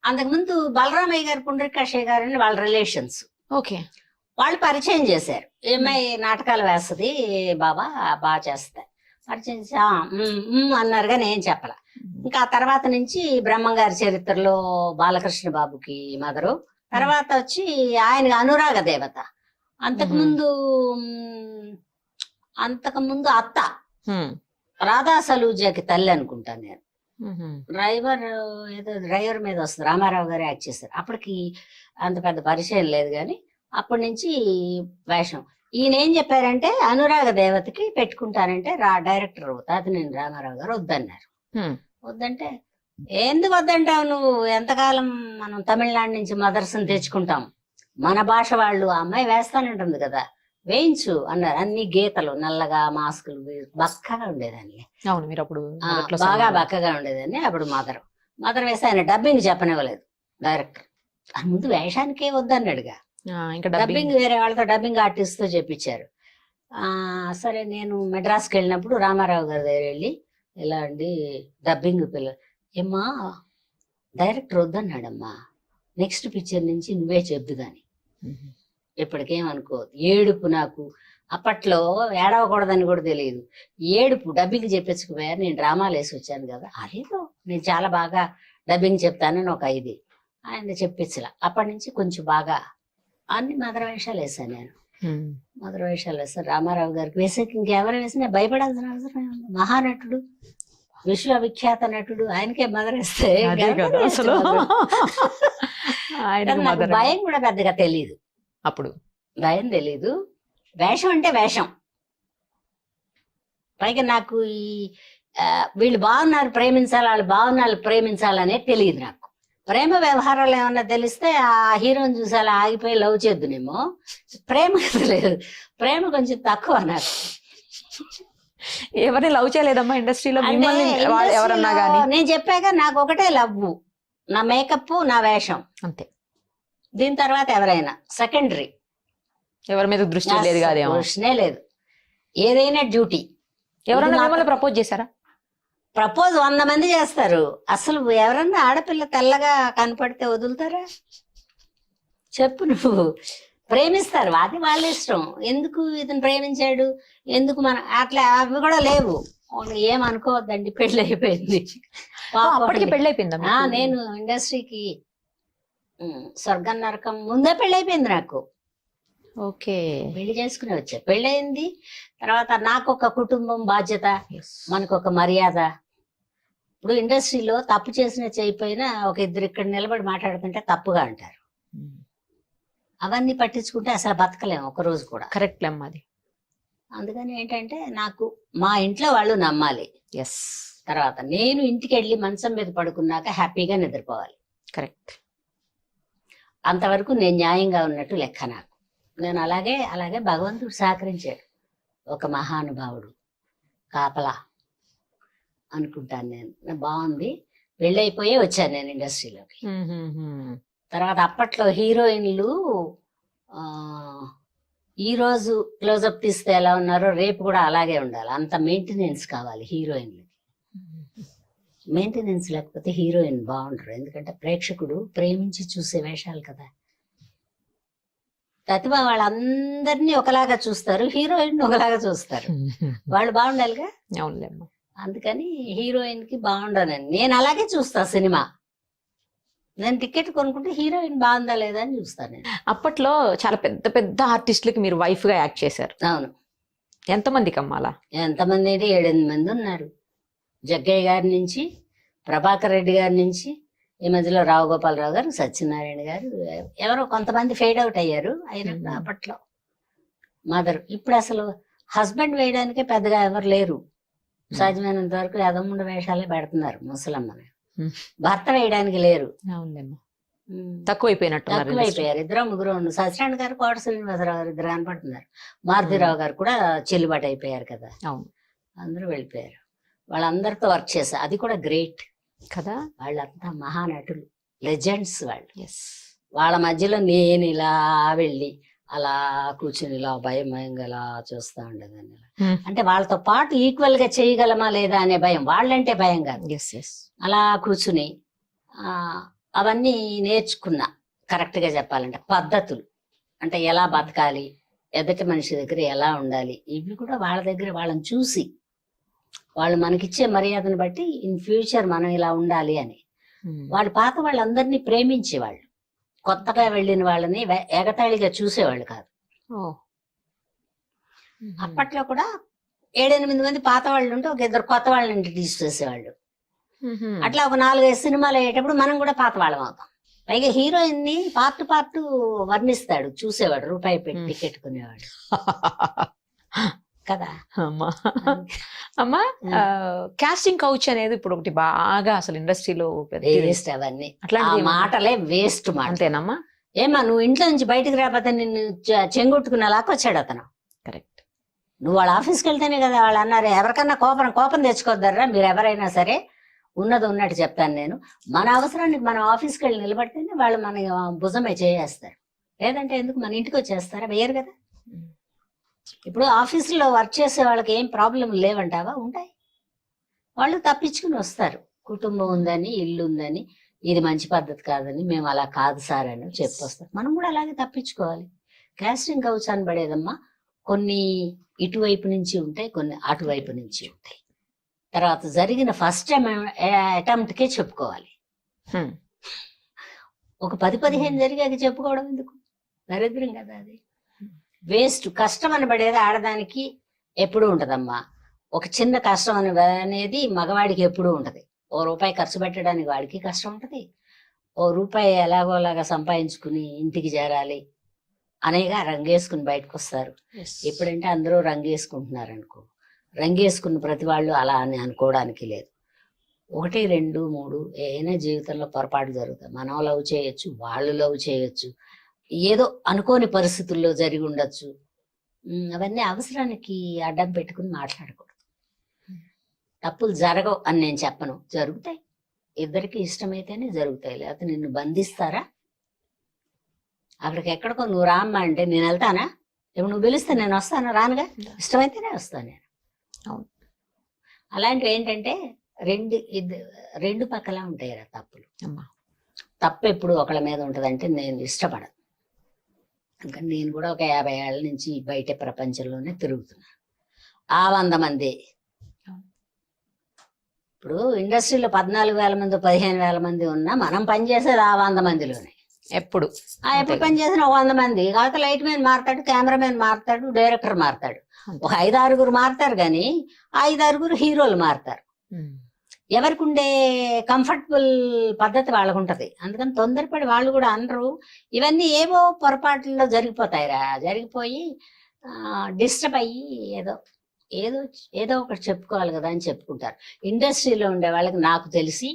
అంతకుముందు బలరామయ్య గారు, పుండ్రికాశయ్య గారు అని వాళ్ళ రిలేషన్స్, ఓకే. వాళ్ళు పరిచయం చేశారు. ఏమై నాటకాలు వేస్తుంది బాబా, బాగా చేస్తా పరిచయం చేసి, అన్నారు కానీ ఏం చెప్పాల. ఇంకా ఆ తర్వాత నుంచి బ్రహ్మంగారి చరిత్రలో బాలకృష్ణ బాబుకి మదరు, తర్వాత వచ్చి ఆయన అనురాగ దేవత, అంతకుముందు అత్త రాధా సలూజాకి తల్లి అనుకుంటాను నేను. డ్రైవర్ మీద వస్తుంది, రామారావు గారు యాక్ట్ చేశారు. అప్పటికి అంత పెద్ద పరిచయం లేదు కానీ అప్పటి నుంచి వేషం. ఈయన ఏం చెప్పారంటే అనురాగ దేవతకి పెట్టుకుంటానంటే డైరెక్టర్ తాతినేని రామారావు గారు వద్దన్నారు. వద్దంటే ఎందుకు వద్దంటావు నువ్వు, ఎంతకాలం మనం తమిళనాడు నుంచి మదర్స్ని తెచ్చుకుంటాం, మన భాష వాళ్ళు ఆ అమ్మాయి వేస్తానంటుంది కదా వేయించు అన్నారు. అన్ని గీతలు నల్లగా మాస్కులు బక్కగా ఉండేదాన్ని. అవును, మీరు అప్పుడు బాగా బక్కగా ఉండేదాన్ని. అప్పుడు మదర్ వేస్తే ఆయన డబ్బింగ్ చెప్పనివ్వలేదు డైరెక్టర్. ఆ ముందు వేషానికే వద్దన్నాడుగా, డబ్బింగ్ వేరే వాళ్ళతో డబ్బింగ్ ఆర్టిస్ట్ తో చెప్పించారు. సరే నేను మెడ్రాస్కి వెళ్ళినప్పుడు రామారావు గారి దగ్గర వెళ్ళి, ఇలా అండి డబ్బింగ్ పిల్లలు, ఏమ్మా డైరెక్టర్ వద్దన్నాడమ్మా, నెక్స్ట్ పిక్చర్ నుంచి నువ్వే చెప్దు గాని, ఇప్పటికేమనుకోవద్దు. ఏడుపు నాకు అప్పట్లో ఏడవకూడదని కూడా తెలియదు. ఏడుపు డబ్బింగ్ చెప్పించుకుపోయారు. నేను డ్రామాలు వేసి వచ్చాను కదా, అదేదో నేను చాలా బాగా డబ్బింగ్ చెప్తానని ఒక ఇది ఆయన చెప్పించలా. అప్పటి నుంచి కొంచెం బాగా అన్ని మదర్ వేషాలు వేసాను నేను. మదర్ వేషాలు వేస్తాను. రామారావు గారికి వేసాక ఇంకెవరు వేసినా భయపడాల్సిన అవసరం ఏముంది. మహానటుడు, విశ్వవిఖ్యాత నటుడు, ఆయనకే మదర్ వేస్తే అసలు నాకు భయం కూడా పెద్దగా తెలీదు. అప్పుడు భయం తెలీదు. వేషం అంటే వేషం. పైగా నాకు ఈ వీళ్ళు బాగున్నారు ప్రేమించాలి, వాళ్ళు బాగున్నారు ప్రేమించాలనే తెలియదు నాకు. ప్రేమ వ్యవహారాలు ఏమన్నా తెలిస్తే ఆ హీరోని చూసి అలా ఆగిపోయి లవ్ చేద్దునేమో. ప్రేమ లేదు, ప్రేమ కొంచెం తక్కువ నాకు. ఎవరిని లవ్ చేయలేదమ్మా ఇండస్ట్రీలో ఎవరన్నా గానీ? నేను చెప్పాక నాకు ఒకటే లవ్, నా మేకప్, నా వేషం, అంతే. దీని తర్వాత ఎవరైనా సెకండరీ. ఎవరి మీద దృష్టి లేదు కాదేమో. దృష్టినే లేదు, ఏదైనా డ్యూటీ. ఎవరన్నా మిమ్మల్ని ప్రపోజ్ చేశారా? ప్రపోజ్ 100 మంది చేస్తారు. అసలు ఎవరన్నా ఆడపిల్ల తెల్లగా కనపడితే వదులుతారా చెప్పు నువ్వు? ప్రేమిస్తారు, అది వాళ్ళ ఇష్టం. ఎందుకు ఇతను ప్రేమించాడు, ఎందుకు మన అట్లా అవి కూడా లేవు. ఏమనుకోవద్దండి, పెళ్లి అయిపోయింది. అప్పటికి పెళ్లి అయిపోయిందా? నేను ఇండస్ట్రీకి స్వర్గం నరకం ముందే పెళ్లి అయిపోయింది నాకు. ఓకే, పెళ్లి చేసుకుని వచ్చా. పెళ్ళయింది తర్వాత నాకు ఒక కుటుంబం బాధ్యత, మనకు ఒక మర్యాద. ఇప్పుడు ఇండస్ట్రీలో తప్పు చేసిన చేయకపోయినా ఒక ఇద్దరు ఇక్కడ నిలబడి మాట్లాడుతుంటే తప్పుగా అంటారు. అవన్నీ పట్టించుకుంటే అసలు బతకలేము ఒక రోజు కూడా. కరెక్ట్ అమ్మా అది. అందుకని ఏంటంటే నాకు మా ఇంట్లో వాళ్ళు నమ్మాలి. ఎస్. తర్వాత నేను ఇంటికి వెళ్ళి మంచం మీద పడుకున్నాక హ్యాపీగా నిద్రపోవాలి. కరెక్ట్. అంతవరకు నేను న్యాయంగా ఉన్నట్టు లెక్క నాకు. నేను అలాగే భగవంతుడు సహకరించాడు. ఒక మహానుభావుడు కాపలా అనుకుంటాను నేను. బాగుంది. పెళ్ళైపోయే వచ్చాను నేను ఇండస్ట్రీలోకి. తర్వాత అప్పట్లో హీరోయిన్లు ఈ రోజు క్లోజప్ తీస్తే ఎలా ఉన్నారో రేపు కూడా అలాగే ఉండాలి. అంత మెయింటెనెన్స్ కావాలి హీరోయిన్లకి. మెయింటెనెన్స్ లేకపోతే హీరోయిన్ బాగుండరు. ఎందుకంటే ప్రేక్షకుడు ప్రేమించి చూసే వేషాలు కదా. ప్రతిభ వాళ్ళందరినీ ఒకలాగా చూస్తారు, హీరోయిన్ ఒకలాగా చూస్తారు. వాళ్ళు బాగుండాలిగా. అవునులేమ్మా. అందుకని హీరోయిన్ కి బాగుండనని నేను అలాగే చూస్తా సినిమా. నేను టికెట్ కొనుక్కుంటే హీరోయిన్ బాగుందా లేదా అని చూస్తాను నేను. అప్పట్లో చాలా పెద్ద పెద్ద ఆర్టిస్టులకి మీరు వైఫ్ గా యాక్ట్ చేశారు. అవును. ఎంతమందికి అమ్మాలా? ఎంతమంది అంటే 7-8 మంది ఉన్నారు. జగ్గయ్య గారి నుంచి, ప్రభాకర్ రెడ్డి గారి నుంచి, ఈ మధ్యలో రావు గోపాలరావు గారు, సత్యనారాయణ గారు, ఎవరో కొంతమంది ఫెయిడ్ అవుట్ అయ్యారు. అయినట్టు అప్పట్లో మదర్. ఇప్పుడు అసలు హస్బెండ్ వేయడానికే పెద్దగా ఎవరు లేరు. సాధ్యమైనంత వరకు ఎదముండ వేషాలే పెడుతున్నారు ముసలమ్మని. భర్త వేయడానికి లేరు. అవునులేమ్మా. తక్కువైపోయారు. 2-3 సత్యనారాయణ గారు, కోట శ్రీనివాసరావు గారు ఇద్దరు కనపడుతున్నారు. మారుతిరావు గారు కూడా చెల్లుబాటు అయిపోయారు కదా. అవును. అందరూ వెళ్ళిపోయారు. వాళ్ళందరితో వర్క్ చేశా. అది కూడా గ్రేట్ కదా. వాళ్ళంతా మహానటులు, లెజెండ్స్ వాళ్ళు. ఎస్. వాళ్ళ మధ్యలో నేను ఇలా వెళ్ళి అలా కూర్చుని ఇలా భయంగా అలా చూస్తా ఉండేదాన్ని. అంటే వాళ్ళతో పాటు ఈక్వల్ గా చేయగలమా లేదా అనే భయం. వాళ్ళంటే భయం కాదు. అలా కూర్చుని అవన్నీ నేర్చుకున్నా. కరెక్ట్ గా చెప్పాలంటే పద్ధతులు, అంటే ఎలా బతకాలి, ఎదుటి మనిషి దగ్గర ఎలా ఉండాలి, ఇవి కూడా వాళ్ళ దగ్గర వాళ్ళని చూసి, వాళ్ళు మనకిచ్చే మర్యాదను బట్టి ఇన్ ఫ్యూచర్ మనం ఇలా ఉండాలి అని. వాళ్ళు పాత వాళ్ళందరినీ ప్రేమించేవాళ్ళు. కొత్తగా వెళ్ళిన వాళ్ళని ఎగతాళిగా చూసేవాళ్ళు కాదు. అప్పట్లో కూడా 7-8 మంది పాత వాళ్ళు ఉంటే ఒక 2 కొత్త వాళ్ళని ఇంట్రడ్యూస్ చేసేవాళ్ళు. అట్లా ఒక 4-5 సినిమాలు అయ్యేటప్పుడు మనం కూడా పాత వాళ్ళం అవుతాం. పైగా హీరోయిన్ ని పార్ట్ వర్ణిస్తాడు చూసేవాడు. రూపాయి పెట్టి టికెట్ కొనేవాడు కదా. అమ్మా, కాస్టింగ్ కౌచ్ అనేది ఇప్పుడు ఒకటి బాగా అసలు ఇండస్ట్రీలో వేస్ట్. అవన్నీ అట్లా మాటలే వేస్ట్ మాట. అంతేనమ్మా. ఏమా నువ్వు ఇంట్లో నుంచి బయటకు రాకపోతే నిన్ను చెంగొట్టుకునేలాగా వచ్చాడు అతను. కరెక్ట్. నువ్వు వాళ్ళ ఆఫీస్కి వెళ్తేనే కదా వాళ్ళు అన్నారు, ఎవరికన్నా కోపం తెచ్చుకోద్దర్రా మీరు ఎవరైనా సరే, ఉన్నది ఉన్నట్టు చెప్తాను నేను. మన అవసరానికి మనం ఆఫీస్కి వెళ్ళి నిలబడితేనే వాళ్ళు మన భుజమే చేయేస్తారు. లేదంటే ఎందుకు మన ఇంటికి వచ్చేస్తారా? వేయరు కదా. ఇప్పుడు ఆఫీసులో వర్క్ చేసే వాళ్ళకి ఏం ప్రాబ్లం లేవంటావా? ఉంటాయి. వాళ్ళు తప్పించుకుని వస్తారు. కుటుంబం ఉందని, ఇల్లు ఉందని, ఇది మంచి పద్ధతి కాదని, మేము అలా కాదు సార్ అని చెప్పొస్తాం. మనం కూడా అలాగే తప్పించుకోవాలి. కాస్టింగ్ కౌచ్ అని పడేదమ్మా. కొన్ని ఇటువైపు నుంచి ఉంటాయి, కొన్ని అటువైపు నుంచి ఉంటాయి. తర్వాత జరిగిన ఫస్ట్ అటెంప్ట్ కే చెప్పుకోవాలి. ఒక 10-15 జరిగాక చెప్పుకోవడం ఎందుకు? దరిద్రం కదా అది. వేస్ట్. కష్టం అని పడేది ఆడదానికి ఎప్పుడూ ఉంటదమ్మా. ఒక చిన్న కష్టం అనేది మగవాడికి ఎప్పుడూ ఉంటది. ₹1 ఖర్చు పెట్టడానికి వాడికి కష్టం ఉంటది. ₹1 ఎలాగోలాగా సంపాదించుకుని ఇంటికి చేరాలి అనేగా రంగేసుకుని బయటకు వస్తారు. ఎప్పుడంటే అందరూ రంగేసుకుంటున్నారు అనుకో. రంగేసుకున్న ప్రతి వాళ్ళు అలా అని అనుకోవడానికి లేదు. 1, 2, 3 ఏదైనా జీవితంలో పొరపాటు జరుగుతాయి. మనం లవ్ చేయొచ్చు, వాళ్ళు లవ్ చేయొచ్చు, ఏదో అనుకోని పరిస్థితుల్లో జరిగి ఉండొచ్చు. అవన్నీ అవసరానికి అడ్డం పెట్టుకుని మాట్లాడకూడదు. తప్పులు జరగవు అని నేను చెప్పను, జరుగుతాయి. ఇద్దరికి ఇష్టమైతేనే జరుగుతాయి. లేకపోతే నిన్ను బంధిస్తారా? అక్కడికి ఎక్కడికో నువ్వు రామ్మా అంటే నేను వెళ్తానా? ఇప్పుడు నువ్వు పిలిస్తే నేను వస్తాను? రానుగా. ఇష్టమైతేనే వస్తాను నేను. అవును. అలాంటివి ఏంటంటే రెండు పక్కల ఉంటాయి రా తప్పులు. తప్పు ఎప్పుడు ఒకళ్ళ మీద ఉంటదంటే నేను ఇష్టపడను. ఇంకా నేను కూడా ఒక 50 ఏళ్ళ నుంచి బయట ప్రపంచంలోనే తిరుగుతున్నా. 100 మంది. ఇప్పుడు ఇండస్ట్రీలో 14,000 మంది 15,000 మంది ఉన్నా మనం పనిచేసేది 100 మందిలోనే. ఎప్పుడు పనిచేసిన 100 మంది. కాకపోతే లైట్ మ్యాన్ మారుతాడు, కెమెరామెన్ మారుతాడు, డైరెక్టర్ మారుతాడు. ఒక 5-6 మారుతారు కానీ 5-6 హీరోలు మారుతారు. ఎవరికి ఉండే కంఫర్టబుల్ పద్ధతి వాళ్ళకు ఉంటది. అందుకని తొందరపడి వాళ్ళు కూడా అనరు. ఇవన్నీ ఏవో పొరపాట్లలో జరిగిపోతాయిరా. జరిగిపోయి డిస్టర్బ్ అయ్యి ఏదో ఒకటి చెప్పుకోవాలి కదా అని చెప్పుకుంటారు. ఇండస్ట్రీలో ఉండే వాళ్ళకి నాకు తెలిసి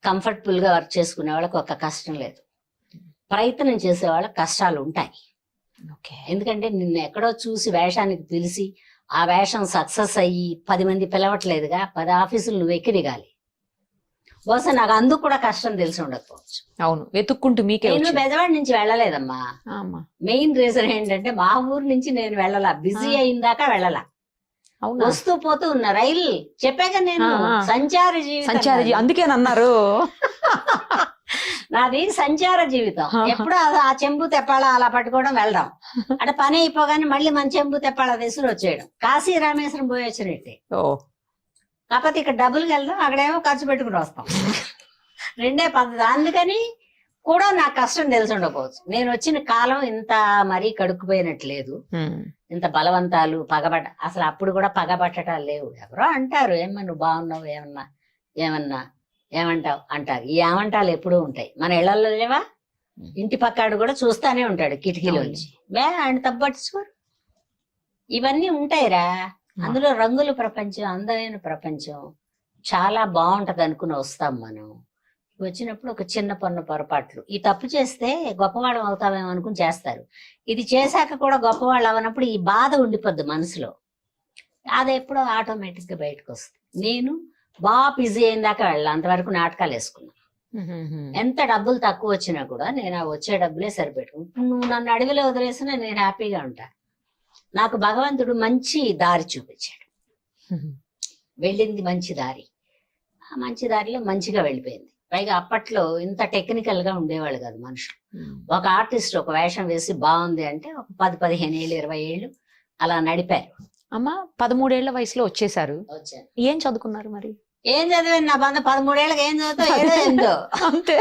కంఫర్టబుల్ గా వర్క్ చేసుకునే వాళ్ళకి ఒక కష్టం లేదు. ప్రయత్నం చేసే వాళ్ళకి కష్టాలు ఉంటాయి. ఎందుకంటే నిన్ను ఎక్కడో చూసి వేషానికి పిలిచి ఆ వేషం సక్సెస్ అయ్యి 10 మంది పిలవట్లేదుగా. 10 ఆఫీసులు నువ్వు ఎక్కి దిగాలి. బహుశా నాకు అందుకు కూడా కష్టం తెలిసి ఉండకపోవచ్చు. అవును, వెతుక్కుంటూ మీకే నేను వచ్చింది. బెజవాడ నుంచి వెళ్ళలేదమ్మా. అమ్మా, మెయిన్ రీజన్ ఏంటంటే మా ఊరు నుంచి నేను వెళ్ళాల, బిజీ అయిందాక వెళ్ళాల, అవునా? వస్తూ పోతూ ఉన్న రైలు. చెప్పాక నేను సంచార జీవితం సంచారి అందుకేనన్నారు. నాది సంచార జీవితం. ఎప్పుడు ఆ చెంబు తెప్పాల అలా పట్టుకోవడం, వెళ్ళడం, అంటే పని అయిపోగానే మళ్ళీ మన చెంబు తెప్పాల తీసుకుని వచ్చేయడం. కాశీ రామేశ్వరం పోయి వచ్చినట్టే. ఓ, కాకపోతే ఇక్కడ డబ్బులకి వెళ్దాం, అక్కడేమో ఖర్చు పెట్టుకుని వస్తాం. రెండే పద్ధతి. అందుకని కూడా నాకు కష్టం తెలిసి ఉండకపోవచ్చు. నేను వచ్చిన కాలం ఇంత మరీ కడుక్కుపోయినట్లేదు, ఇంత బలవంతాలు పగబట్ట, అసలు అప్పుడు కూడా పగబట్టడాలు లేవు. ఎవరో అంటారు, ఏమన్నా నువ్వు బాగున్నావు, ఏమన్నా ఏమంటావు అంటారు. ఈ ఏమంటాలు ఎప్పుడూ ఉంటాయి మన ఇళ్లలో లేవా? ఇంటి పక్కాడు కూడా చూస్తానే ఉంటాడు కిటికీలోంచి, ఆయన తప్పట్టించుకోరు. ఇవన్నీ ఉంటాయిరా. అందులో రంగుల ప్రపంచం, అందమైన ప్రపంచం, చాలా బాగుంటది అనుకుని వస్తాం మనం. వచ్చినప్పుడు ఒక చిన్న పొరపాట్లు, ఈ తప్పు చేస్తే గొప్పవాళ్ళం అవుతామేమో అనుకుని చేస్తారు. ఇది చేశాక కూడా గొప్పవాళ్ళు అవనప్పుడు ఈ బాధ ఉండిపోద్ది మనసులో. అది ఎప్పుడో ఆటోమేటిక్ గా బయటకు వస్తుంది. నేను బాగా బిజీ అయిన దాకా వెళ్ళాలి, అంతవరకు నాటకాలు వేసుకున్నా. ఎంత డబ్బులు తక్కువ వచ్చినా కూడా నేను ఆ వచ్చే డబ్బులే సరిపెట్టుకు. నువ్వు నన్ను అడవిలో వదిలేసినా నేను హ్యాపీగా ఉంటా. నాకు భగవంతుడు మంచి దారి చూపించాడు, వెళ్ళింది మంచి దారి. ఆ మంచి దారిలో మంచిగా వెళ్ళిపోయింది. పైగా అప్పట్లో ఇంత టెక్నికల్ గా ఉండేవాళ్ళు కాదు మనుషులు. ఒక ఆర్టిస్ట్ ఒక వేషం వేసి బాగుంది అంటే ఒక 10-15 ఏళ్ళు 20 ఏళ్ళు అలా నడిపారు. అమ్మా 13 ఏళ్ల వయసులో వచ్చేసారు. వచ్చాను. ఏం చదువుకున్నారు మరి? ఏం చదివాను నా బంధం? 13 ఏళ్ళకి ఏం చదువుతావు? ఏదో ఎంతో అంతే.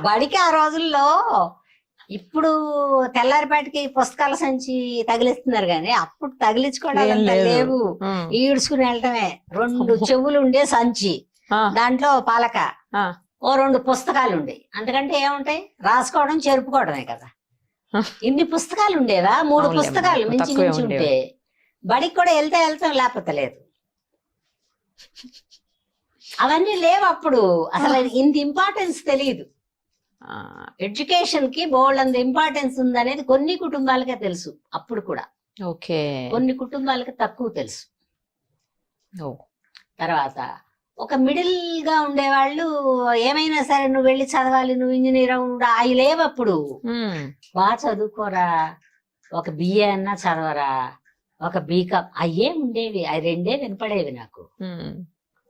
బడికి ఆ రోజుల్లో. ఇప్పుడు తెల్లారిపాటికి పుస్తకాల సంచి తగిలిస్తున్నారు కానీ అప్పుడు తగిలించుకోవడం లేవు. ఈడ్చుకుని వెళ్ళటమే. 2 చెవులు ఉండే సంచి, దాంట్లో పలక, ఓ 2 పుస్తకాలు ఉండే. అందుకంటే ఏముంటాయి, రాసుకోవడం చెరుపుకోవడమే కదా. ఇన్ని పుస్తకాలు ఉండేవా? 3 పుస్తకాలు మించి ఉంటే బడికి కూడా వెళ్తాం, లేకపోతే లేదు. అవన్నీ లేవు అప్పుడు. అసలు ఇంత ఇంపార్టెన్స్ తెలియదు. ఎడ్యుకేషన్ కి బోల్డ్ ఇంపార్టెన్స్ ఉందనేది కొన్ని కుటుంబాలకే తెలుసు అప్పుడు కూడా. ఓకే, కొన్ని కుటుంబాలకి తక్కువ తెలుసు. తర్వాత ఒక మిడిల్ గా ఉండేవాళ్ళు ఏమైనా సరే నువ్వు వెళ్ళి చదవాలి, నువ్వు ఇంజనీర్ అవు, అవి లేవు అప్పుడు. బాగా చదువుకోరా, ఒక బిఏ అన్నా చదవరా, ఒక బీకామ్, అయ్యే ఉండేవి. అవి 2 వినపడేవి నాకు.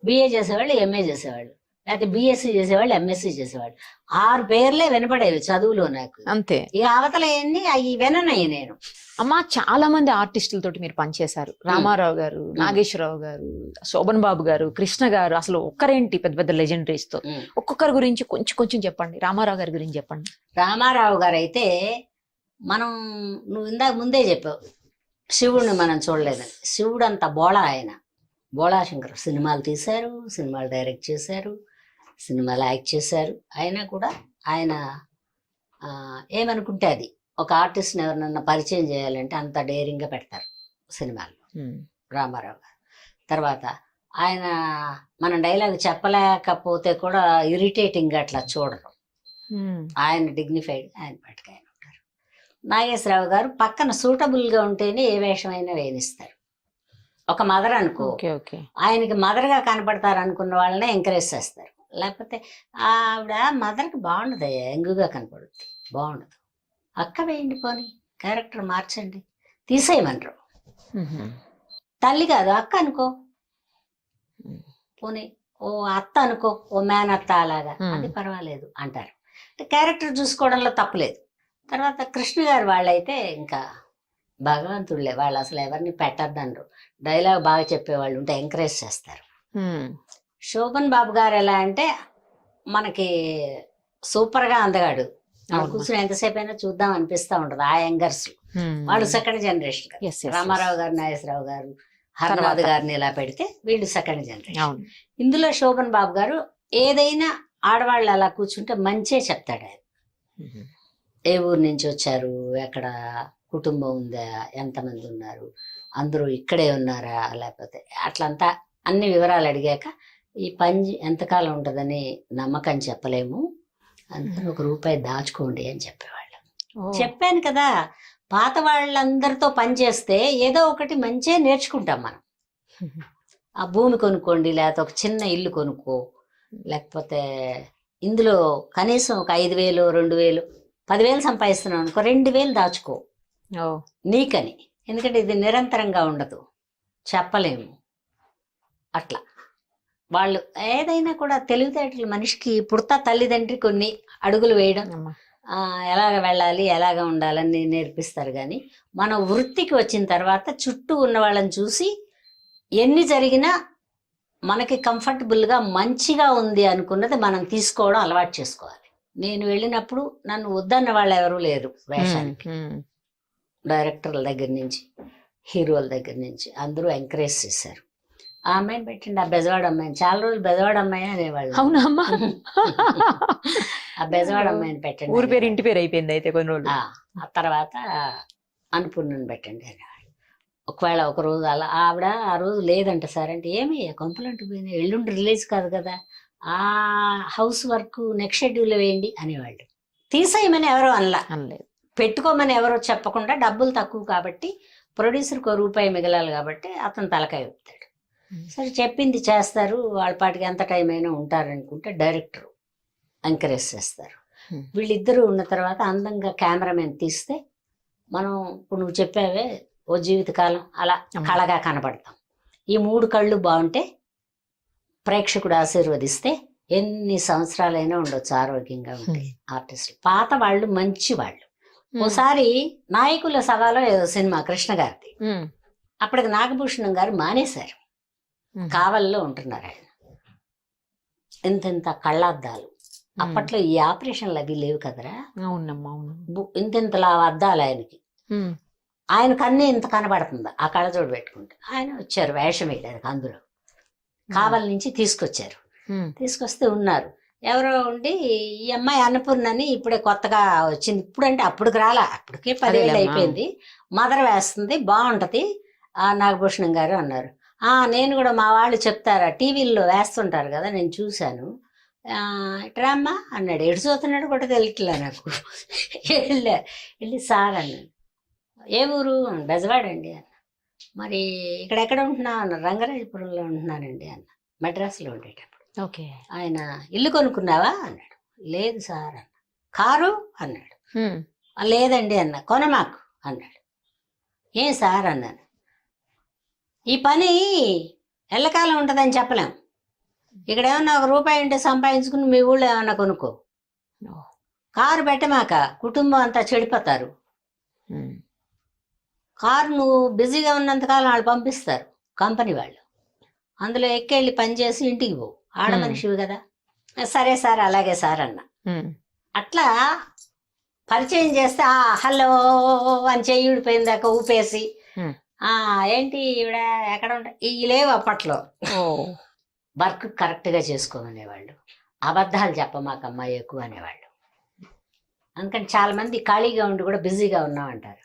బిఏ చేసేవాళ్ళు, ఎంఏ చేసేవాళ్ళు, లేకపోతే బిఎస్సి చేసేవాళ్ళు, ఎంఎస్సి చేసేవాళ్ళు. 6 పేర్లే వినపడేవి చదువులో నాకు. అంతే. ఇక అవతల అవి విననయ్యి నేను. అమ్మా, చాలా మంది ఆర్టిస్టులతోటి మీరు పనిచేశారు. రామారావు గారు, నాగేశ్వరరావు గారు, శోభన్ బాబు గారు, కృష్ణ గారు, అసలు ఒక్కరేంటి పెద్ద పెద్ద లెజెండరీస్ తో. ఒక్కొక్కరి గురించి కొంచెం చెప్పండి. రామారావు గారి గురించి చెప్పండి. రామారావు గారు అయితే నువ్వు ఇందాక ముందే చెప్పావు, శివుడిని మనం చూడలేదని. శివుడు అంత బోళా. ఆయన బోళా శంకర్. సినిమాలు తీశారు, సినిమాలు డైరెక్ట్ చేశారు, సినిమాలు యాక్ట్ చేశారు. అయినా కూడా ఆయన ఏమనుకుంటే అది. ఒక ఆర్టిస్ట్ని ఎవరినన్నా పరిచయం చేయాలంటే అంత డేరింగ్గా పెడతారు సినిమాలు రామారావు గారు. తర్వాత ఆయన మనం డైలాగ్ చెప్పలేకపోతే కూడా ఇరిటేటింగ్ అట్లా చూడరు. ఆయన డిగ్నిఫైడ్, ఆయన పట్టుకు ఆయన ఉంటారు. నాగేశ్వరరావు గారు పక్కన సూటబుల్ గా ఉంటేనే ఏ వేషమైనా వేయిస్తారు. ఒక మదర్ అనుకో, ఆయనకి మదర్ గా కనపడతారు అనుకున్న వాళ్ళనే ఎంకరేజ్ చేస్తారు. లేకపోతే ఆవిడ మదర్కి బాగుండదు, యంగ్గా కనపడుద్ది, బాగుండదు, అక్క వేయండి, పోనీ క్యారెక్టర్ మార్చండి, తీసేయమనరు. తల్లి కాదు అక్క అనుకో, పోనీ ఓ అత్త అనుకో, ఓ మేనత్త అలాగా, అది పర్వాలేదు అంటారు. క్యారెక్టర్ చూసుకోవడంలో తప్పులేదు. తర్వాత కృష్ణ గారు వాళ్ళైతే ఇంకా భగవంతుళ్ళే. వాళ్ళు అసలు ఎవరిని పెట్టద్దండ్రు. డైలాగ్ బాగా చెప్పేవాళ్ళు ఉంటే ఎంకరేజ్ చేస్తారు. శోభన్ బాబు గారు ఎలా అంటే మనకి సూపర్ గా అందగాడు. కూర్చుని ఎంతసేపు అయినా చూద్దాం అనిపిస్తా ఉంటది. ఆ యంగర్స్ వాళ్ళు సెకండ్ జనరేషన్. రామారావు గారు, నాగేశ్వరరావు గారు, హర్నాథ్ గారిని ఇలా పెడితే వీళ్ళు సెకండ్ జనరేషన్. ఇందులో శోభన్ బాబు గారు ఏదైనా ఆడవాళ్ళు అలా కూర్చుంటే మంచే చెప్తాడు. ఆయన ఏ ఊరు నుంచి వచ్చారు, ఎక్కడ కుటుంబం ఉందా, ఎంతమంది ఉన్నారు, అందరూ ఇక్కడే ఉన్నారా, లేకపోతే అట్లంతా అన్ని వివరాలు అడిగాక ఈ పని ఎంతకాలం ఉంటుందని నమ్మకం చెప్పలేము, అంత ₹1 దాచుకోండి అని చెప్పేవాళ్ళు. చెప్పాను కదా, పాత వాళ్ళందరితో పనిచేస్తే ఏదో ఒకటి మంచిగా నేర్చుకుంటాం మనం. ఆ భూమి కొనుక్కోండి, లేకపోతే ఒక చిన్న ఇల్లు కొనుక్కో, లేకపోతే ఇందులో కనీసం ఒక 5,000 2,000 10,000 సంపాదిస్తున్నావు అనుకో 2,000 దాచుకో ఓ నీకని. ఎందుకంటే ఇది నిరంతరంగా ఉండదు, చెప్పలేము. అట్లా వాళ్ళు ఏదైనా కూడా తెలివితేటలు మనిషికి పుడతా తల్లిదండ్రి కొన్ని అడుగులు వేయడం, అమ్మా. ఎలాగ వెళ్ళాలి ఎలాగ ఉండాలని నేర్పిస్తారు. కానీ మన వృత్తికి వచ్చిన తర్వాత చుట్టూ ఉన్న వాళ్ళని చూసి ఎన్ని జరిగినా మనకి కంఫర్టబుల్గా మంచిగా ఉంది అనుకున్నది మనం తీసుకోవడం అలవాటు చేసుకోవాలి. నేను వెళ్ళినప్పుడు నన్ను వద్దన్న వాళ్ళు ఎవరూ లేరు వేషానికి. డైరెక్టర్ల దగ్గర నుంచి హీరోల దగ్గర నుంచి అందరూ ఎంకరేజ్ చేశారు. ఆ అమ్మాయిని పెట్టండి, ఆ బెజవాడ అమ్మాయిని. చాలా రోజులు బెజవాడ అమ్మాయి అనేవాళ్ళు. అవునా అమ్మా? ఆ బెజవాడ అమ్మాయిని పెట్టండి, ఊరి పేరు ఇంటి పేరు అయిపోయింది అయితే కొన్ని రోజులు. ఆ తర్వాత అన్నపూర్ణని పెట్టండి అనేవాళ్ళు. ఒకవేళ ఒక రోజు అలా ఆవిడ ఆ రోజు లేదంట సార్ అంటే, ఏమి కొంపలంటూ పోయింది, ఎల్లుండి రిలీజ్ కాదు కదా, ఆ హౌస్ వర్క్ నెక్స్ట్ షెడ్యూల్ వేయండి అనేవాళ్ళు. తీసేయమని ఎవరో అనలేదు, పెట్టుకోమని ఎవరో చెప్పకుండా, డబ్బులు తక్కువ కాబట్టి ప్రొడ్యూసర్కి ₹1 మిగలాలి కాబట్టి అతను తలకాయ ఊపుతాడు. సరే చెప్పింది చేస్తారు, వాళ్ళ పాటికి ఎంత టైం అయినా ఉంటారనుకుంటే డైరెక్టర్ ఎంకరేజ్ చేస్తారు. వీళ్ళిద్దరూ ఉన్న తర్వాత అందంగా కెమెరామెన్ తీస్తే మనం ఇప్పుడు నువ్వు చెప్పావే ఓ జీవితకాలం అలా కళగా కనబడతాం. ఈ 3 కళ్ళు బాగుంటే ప్రేక్షకుడు ఆశీర్వదిస్తే ఎన్ని సంవత్సరాలైనా ఉండొచ్చు, ఆరోగ్యంగా ఉంటాయి ఆర్టిస్టులు. పాత వాళ్ళు మంచి వాళ్ళు. ఓసారి నాయకుల సభలో ఏదో సినిమా కృష్ణ గారిది, అప్పటికి నాగభూషణం గారు మానేశారు, కావల్లో ఉంటున్నారు ఆయన. ఇంత కళ్ళద్దాలు, అప్పట్లో ఈ ఆపరేషన్లు అవి లేవు కదరా, ఇంతలా అద్దాలు ఆయనకి. ఆయనకు అన్నీ ఇంత కనబడుతుంది ఆ కళ్ళజోడు పెట్టుకుంటే. ఆయన వచ్చారు వేషం వేయడానికి, అందులో కావల నుంచి తీసుకొచ్చారు. తీసుకొస్తే ఉన్నారు ఎవరో ఉండి, ఈ అమ్మాయి అన్నపూర్ణని ఇప్పుడే కొత్తగా వచ్చింది, ఇప్పుడంటే అప్పటికి రాలా, అప్పటికే 10 ఏళ్ళు అయిపోయింది, మదర్ వేస్తుంది బాగుంటది నాగభూషణం గారు అన్నారు. నేను కూడా మా వాళ్ళు చెప్తారా, టీవీల్లో వేస్తుంటారు కదా నేను చూశాను, ఇట్రామ్మా అన్నాడు. ఎడు చూస్తున్నాడు కూడా తెలియట్లే నాకు. వెళ్ళి సార్ అన్నాడు. ఏ ఊరు? బెజవాడండి అన్న. మరి ఇక్కడ ఎక్కడ ఉంటున్నా అన్న. రంగరాజపురంలో ఉంటున్నానండి అన్న, మెడ్రాస్లో ఉండేటప్పుడు. ఓకే. ఆయన ఇల్లు కొనుక్కున్నావా అన్నాడు. లేదు సార్ అన్న. కారు అన్నాడు. లేదండి అన్న. కొనమాకు అన్నాడు. ఏం సార్ అన్నాను. ఈ పని ఎల్లకాలం ఉంటుందని చెప్పలేం, ఇక్కడ ఏమన్నా ₹1 ఉంటే సంపాదించుకుని మీ ఊళ్ళో ఏమన్నా కొనుక్కో, కారు పెట్టమాక కుటుంబం అంతా చెడిపోతారు. కారు నువ్వు బిజీగా ఉన్నంతకాలం వాళ్ళు పంపిస్తారు కంపెనీ వాళ్ళు, అందులో ఎక్కెళ్ళి పనిచేసి ఇంటికి పోవు, ఆడ మనిషివి కదా. సరే సార్ అలాగే సార్ అన్న. అట్లా పరిచయం చేస్తే హలో అని చెయ్యి ఊడిపోయిందాక ఊపేసి ఏంటి ఈవిడ ఎక్కడ ఉంటా ఇవి లేవు అప్పట్లో. వర్క్ కరెక్ట్గా చేసుకోమనేవాళ్ళు, అబద్ధాలు చెప్పమాకమ్మా ఎక్కువ అనేవాళ్ళు. అందుకని చాలా మంది ఖాళీగా ఉండి కూడా బిజీగా ఉన్నామంటారు.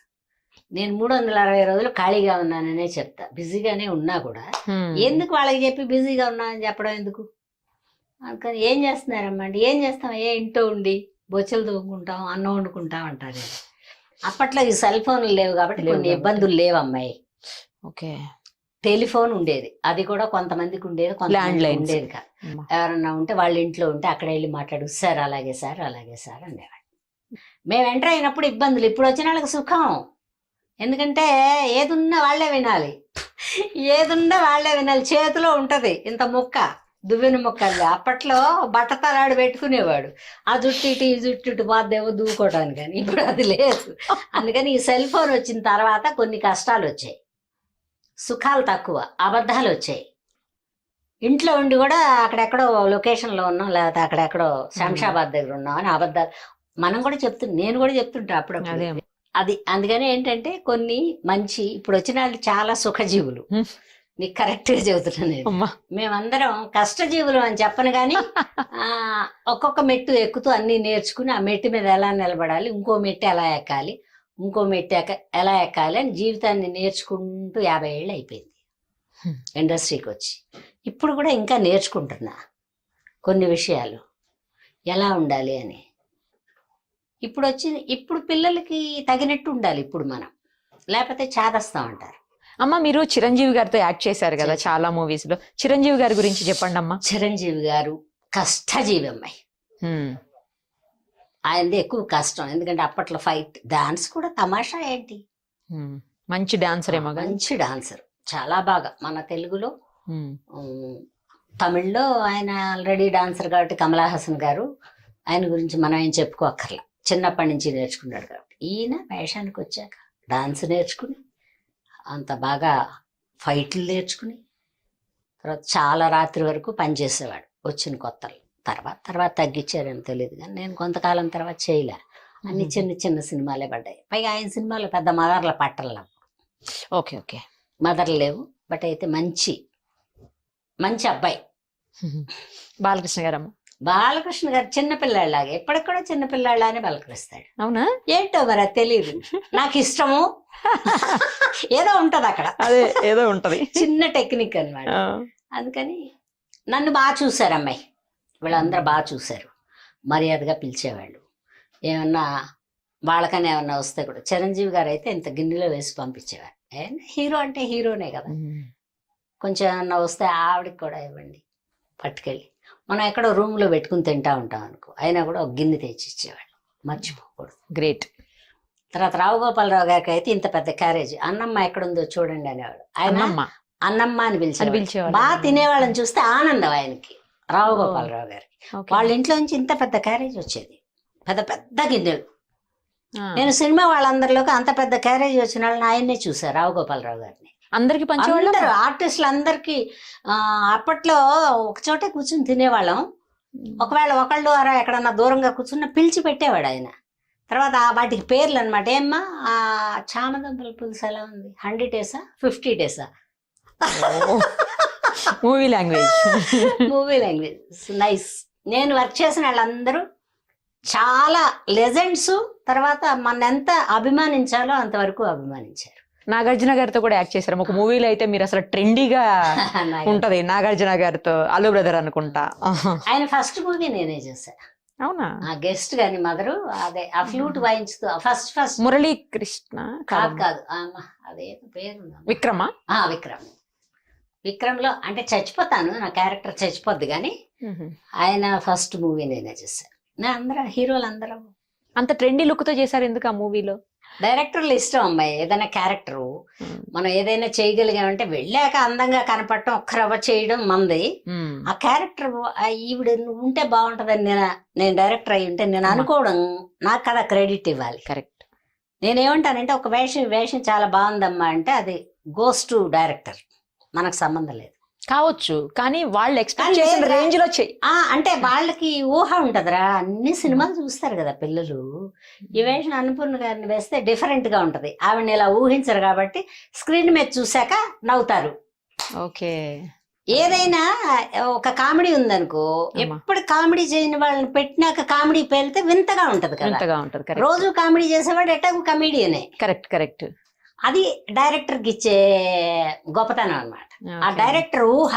నేను 360 రోజులు ఖాళీగా ఉన్నాననే చెప్తా. బిజీగానే ఉన్నా కూడా ఎందుకు వాళ్ళకి చెప్పి బిజీగా ఉన్నానని చెప్పడం ఎందుకు. అందుకని ఏం చేస్తున్నారమ్మా అంటే, ఏం చేస్తాం, ఇంట్లో ఉండి బొచ్చలు తోముకుంటాం, అన్నం వండుకుంటాం అంటారు. అప్పట్లో ఈ సెల్ ఫోన్లు లేవు కాబట్టి కొన్ని ఇబ్బందులు లేవు అమ్మాయి. ఓకే. టెలిఫోన్ ఉండేది, అది కూడా కొంతమందికి ఉండేది, కొంతమందికి ఉండేది కాదు. ఎవరన్నా ఉంటే వాళ్ళ ఇంట్లో ఉంటే అక్కడ వెళ్ళి మాట్లాడు, సార్ అలాగే సార్ అలాగే సార్ అనేవాడు. మేము ఎంటర్ అయినప్పుడు ఇబ్బందులు, ఇప్పుడు వచ్చిన వాళ్ళకి సుఖం. ఎందుకంటే ఏదున్నా వాళ్ళే వినాలి, ఏదున్నా వాళ్ళే వినాలి. చేతిలో ఉంటది ఇంత ముక్క, దువ్వెన ముక్కల్ని. అప్పట్లో బట్టతలాడు పెట్టుకునేవాడు, ఆ జుట్టు ఇటు ఈ జుట్టు ఇటు బాధేమో దూకోవడానికి, కానీ ఇప్పుడు అది లేదు. అందుకని ఈ సెల్ ఫోన్ వచ్చిన తర్వాత కొన్ని కష్టాలు వచ్చాయి, సుఖాలు తక్కువ, అబద్ధాలు వచ్చాయి. ఇంట్లో ఉండి కూడా అక్కడెక్కడో లొకేషన్లో ఉన్నాం, లేకపోతే అక్కడెక్కడో శంషాబాద్ దగ్గర ఉన్నాం అని అబద్ధాలు మనం కూడా నేను కూడా చెప్తుంటా అప్పుడప్పుడు. అది అందుకని ఏంటంటే కొన్ని మంచి, ఇప్పుడు వచ్చిన వాళ్ళు చాలా సుఖజీవులు. నీకు కరెక్ట్ గా చెబుతున్నాను నేను. మేమందరం కష్టజీవులు అని చెప్పను కానీ ఒక్కొక్క మెట్టు ఎక్కుతూ అన్ని నేర్చుకుని ఆ మెట్టు మీద ఎలా నిలబడాలి, ఇంకో మెట్టు ఎలా ఎక్కాలి, ఇంకో మెట్టు ఎలా ఎక్కాలి అని జీవితాన్ని నేర్చుకుంటూ 50 ఏళ్ళు అయిపోయింది ఇండస్ట్రీకి వచ్చి. ఇప్పుడు కూడా ఇంకా నేర్చుకుంటున్నా కొన్ని విషయాలు ఎలా ఉండాలి అని. ఇప్పుడు పిల్లలకి తగినట్టు ఉండాలి ఇప్పుడు మనం, లేకపోతే చేదస్తాం అంటారు. అమ్మ మీరు చిరంజీవి గారితో యాక్ట్ చేశారు కదా చాలా మూవీస్ లో, చిరంజీవి గారి గురించి చెప్పండి అమ్మా. చిరంజీవి గారు కష్టజీవి అమ్మాయి. ఉమ్. ఆయనది ఎక్కువ కష్టం, ఎందుకంటే అప్పట్లో ఫైట్, డాన్స్ కూడా తమాషా ఏంటి, ఉమ్. మంచి డాన్సర్ ఏమో కదా. మంచి డాన్సర్, చాలా బాగా. మన తెలుగులో ఉమ్. తమిళ్లో ఆయన ఆల్రెడీ డాన్సర్ కాబట్టి కమలా హాసన్ గారు, ఆయన గురించి మనం ఏం చెప్పుకోక్కర్లా, చిన్నప్పటి నుంచి నేర్చుకున్నాడు కాబట్టి. ఈయన వేషానికి వచ్చాక డాన్స్ నేర్చుకుని అంత బాగా ఫైట్లు నేర్చుకుని తర్వాత చాలా రాత్రి వరకు పనిచేసేవాడు వచ్చిన కొత్తలు. తర్వాత తగ్గించారేమో తెలియదు, కానీ నేను కొంతకాలం తర్వాత చేయలే. అన్ని చిన్న చిన్న సినిమాలే పడ్డాయి. పైగా ఆయన సినిమాలో పెద్ద మదర్ల పట్టలు, ఓకే ఓకే, మదర్లు లేవు. బట్ అయితే మంచి అబ్బాయి బాలకృష్ణ గారమ్మ. బాలకృష్ణ గారు చిన్నపిల్లాడిలాగా ఎప్పటికి కూడా చిన్నపిల్లాడిలానే పలకరిస్తాడు. అవునా? ఏంటో మరి అది తెలియదు, నాకు ఇష్టము ఏదో ఉంటది అక్కడ, అదే ఏదో ఉంటది, చిన్న టెక్నిక్ అన్నమాట. అందుకని నన్ను బాగా చూశారు అమ్మాయి, వీళ్ళందరూ బాగా చూశారు, మర్యాదగా పిలిచేవాళ్ళు. ఏమన్నా వాళ్ళకని ఏమన్నా వస్తే కూడా చిరంజీవి గారు అయితే ఇంత గిన్నెలో వేసి పంపించేవారు. హీరో అంటే హీరోనే కదా, కొంచెం ఏమన్నా వస్తే ఆవిడకి కూడా ఇవ్వండి పట్టుకెళ్ళి. మనం ఎక్కడో రూమ్లో పెట్టుకుని తింటా ఉంటాం అనుకో, అయినా కూడా ఒక గిన్నె తెచ్చి ఇచ్చేవాళ్ళు, మర్చిపోకూడదు. గ్రేట్. తర్వాత రావు గోపాలరావు గారికి అయితే ఇంత పెద్ద క్యారేజ్, అన్నమ్మ ఎక్కడుందో చూడండి అనేవాడు. ఆయన అన్నమ్మ అని పిలిచేవాడు. బాగా తినేవాళ్ళని చూస్తే ఆనందం ఆయనకి, రావు గోపాలరావు గారికి. వాళ్ళ ఇంట్లో నుంచి ఇంత పెద్ద క్యారేజ్ వచ్చేది, పెద్ద పెద్ద గిన్నెలు. నేను సినిమా వాళ్ళందరిలోకి అంత పెద్ద క్యారేజ్ వచ్చిన వాళ్ళని ఆయన్నే చూసాను, రావు గోపాలరావు గారిని. అందరికి పంచేవాళ్ళు, ఆర్టిస్టులు అందరికి. అప్పట్లో ఒక చోటే కూర్చుని తినేవాళ్ళం. ఒకవేళ ఒకళ్ళు అరా ఎక్కడన్నా దూరంగా కూర్చున్నా పిలిచి పెట్టేవాడు ఆయన. తర్వాత వాటికి పేర్లు అనమాట. ఏమ్మా ఆ చామదుంపల పులుసు ఎలా ఉంది, 100 డేసా 50 డేసా? Movie language. Movie language nice. నేను వర్క్ చేసిన వాళ్ళందరూ చాలా లెజెండ్స్. తర్వాత మన ఎంత అభిమానించాలో అంతవరకు అభిమానించారు. నాగార్జున గారితో కూడా యాక్ట్ చేశారు ఒక మూవీలో. అయితే మీరు అసలు ట్రెండీగా ఉంటది నాగార్జున గారితో, అల్లు బ్రదర్ అనుకుంటా. ఆయన ఫస్ట్ మూవీ నేనే చేశాను. అవునా? ఆ గెస్ట్ గాని మదరు, అదే ఆ ఫ్లూట్ వాయించుతూ ఫస్ట్ మురళీ కృష్ణ కాదు అదే పేరు విక్రమ్ లో అంటే చచ్చిపోతాను, నా క్యారెక్టర్ చచ్చిపోద్ది, కానీ ఆయన ఫస్ట్ మూవీ నేనే చేశాను. అందరం హీరోలు అందరం అంత ట్రెండీ లుక్ తో చేశారు. ఎందుకు ఆ మూవీలో? డైరెక్టర్లు ఇష్టం అమ్మాయి, ఏదైనా క్యారెక్టర్ మనం ఏదైనా చేయగలిగామంటే వెళ్ళాక అందంగా కనపడటం, ఒక్క రవ్వ చేయడం మంది. ఆ క్యారెక్టర్ ఈవిడ ఉంటే బాగుంటదని నేను డైరెక్టర్ అయి ఉంటే నేను అనుకోవడం, నాకు కదా క్రెడిట్ ఇవ్వాలి. కరెక్ట్. నేనేమంటానంటే ఒక వేషం చాలా బాగుందమ్మా అంటే అది గోస్ టు డైరెక్టర్, మనకు సంబంధం లేదు. కావచ్చు, కానీ వాళ్ళు ఎక్స్పెక్ట్ చేసిన రేంజ్ లో అంటే వాళ్ళకి ఊహ ఉంటదిరా, అన్ని సినిమాలు చూస్తారు కదా పిల్లలు. ఈ వేషం అన్నపూర్ణ గారిని వేస్తే డిఫరెంట్ గా ఉంటది, ఆవిడని ఇలా ఊహించరు కాబట్టి స్క్రీన్ మీద చూసాక నవ్వుతారు. ఓకే. ఏదైనా ఒక కామెడీ ఉందనుకో, ఎప్పుడు కామెడీ చేయని వాళ్ళని పెట్టినాక కామెడీ పేలితే వింతగా ఉంటది కదా. రోజు కామెడీ చేసేవాడు ఎట్టాగు కమెడియనే. కరెక్ట్. అది డైరెక్టర్కి ఇచ్చే గొప్పతనం అన్నమాట. ఆ డైరెక్టర్ ఊహ.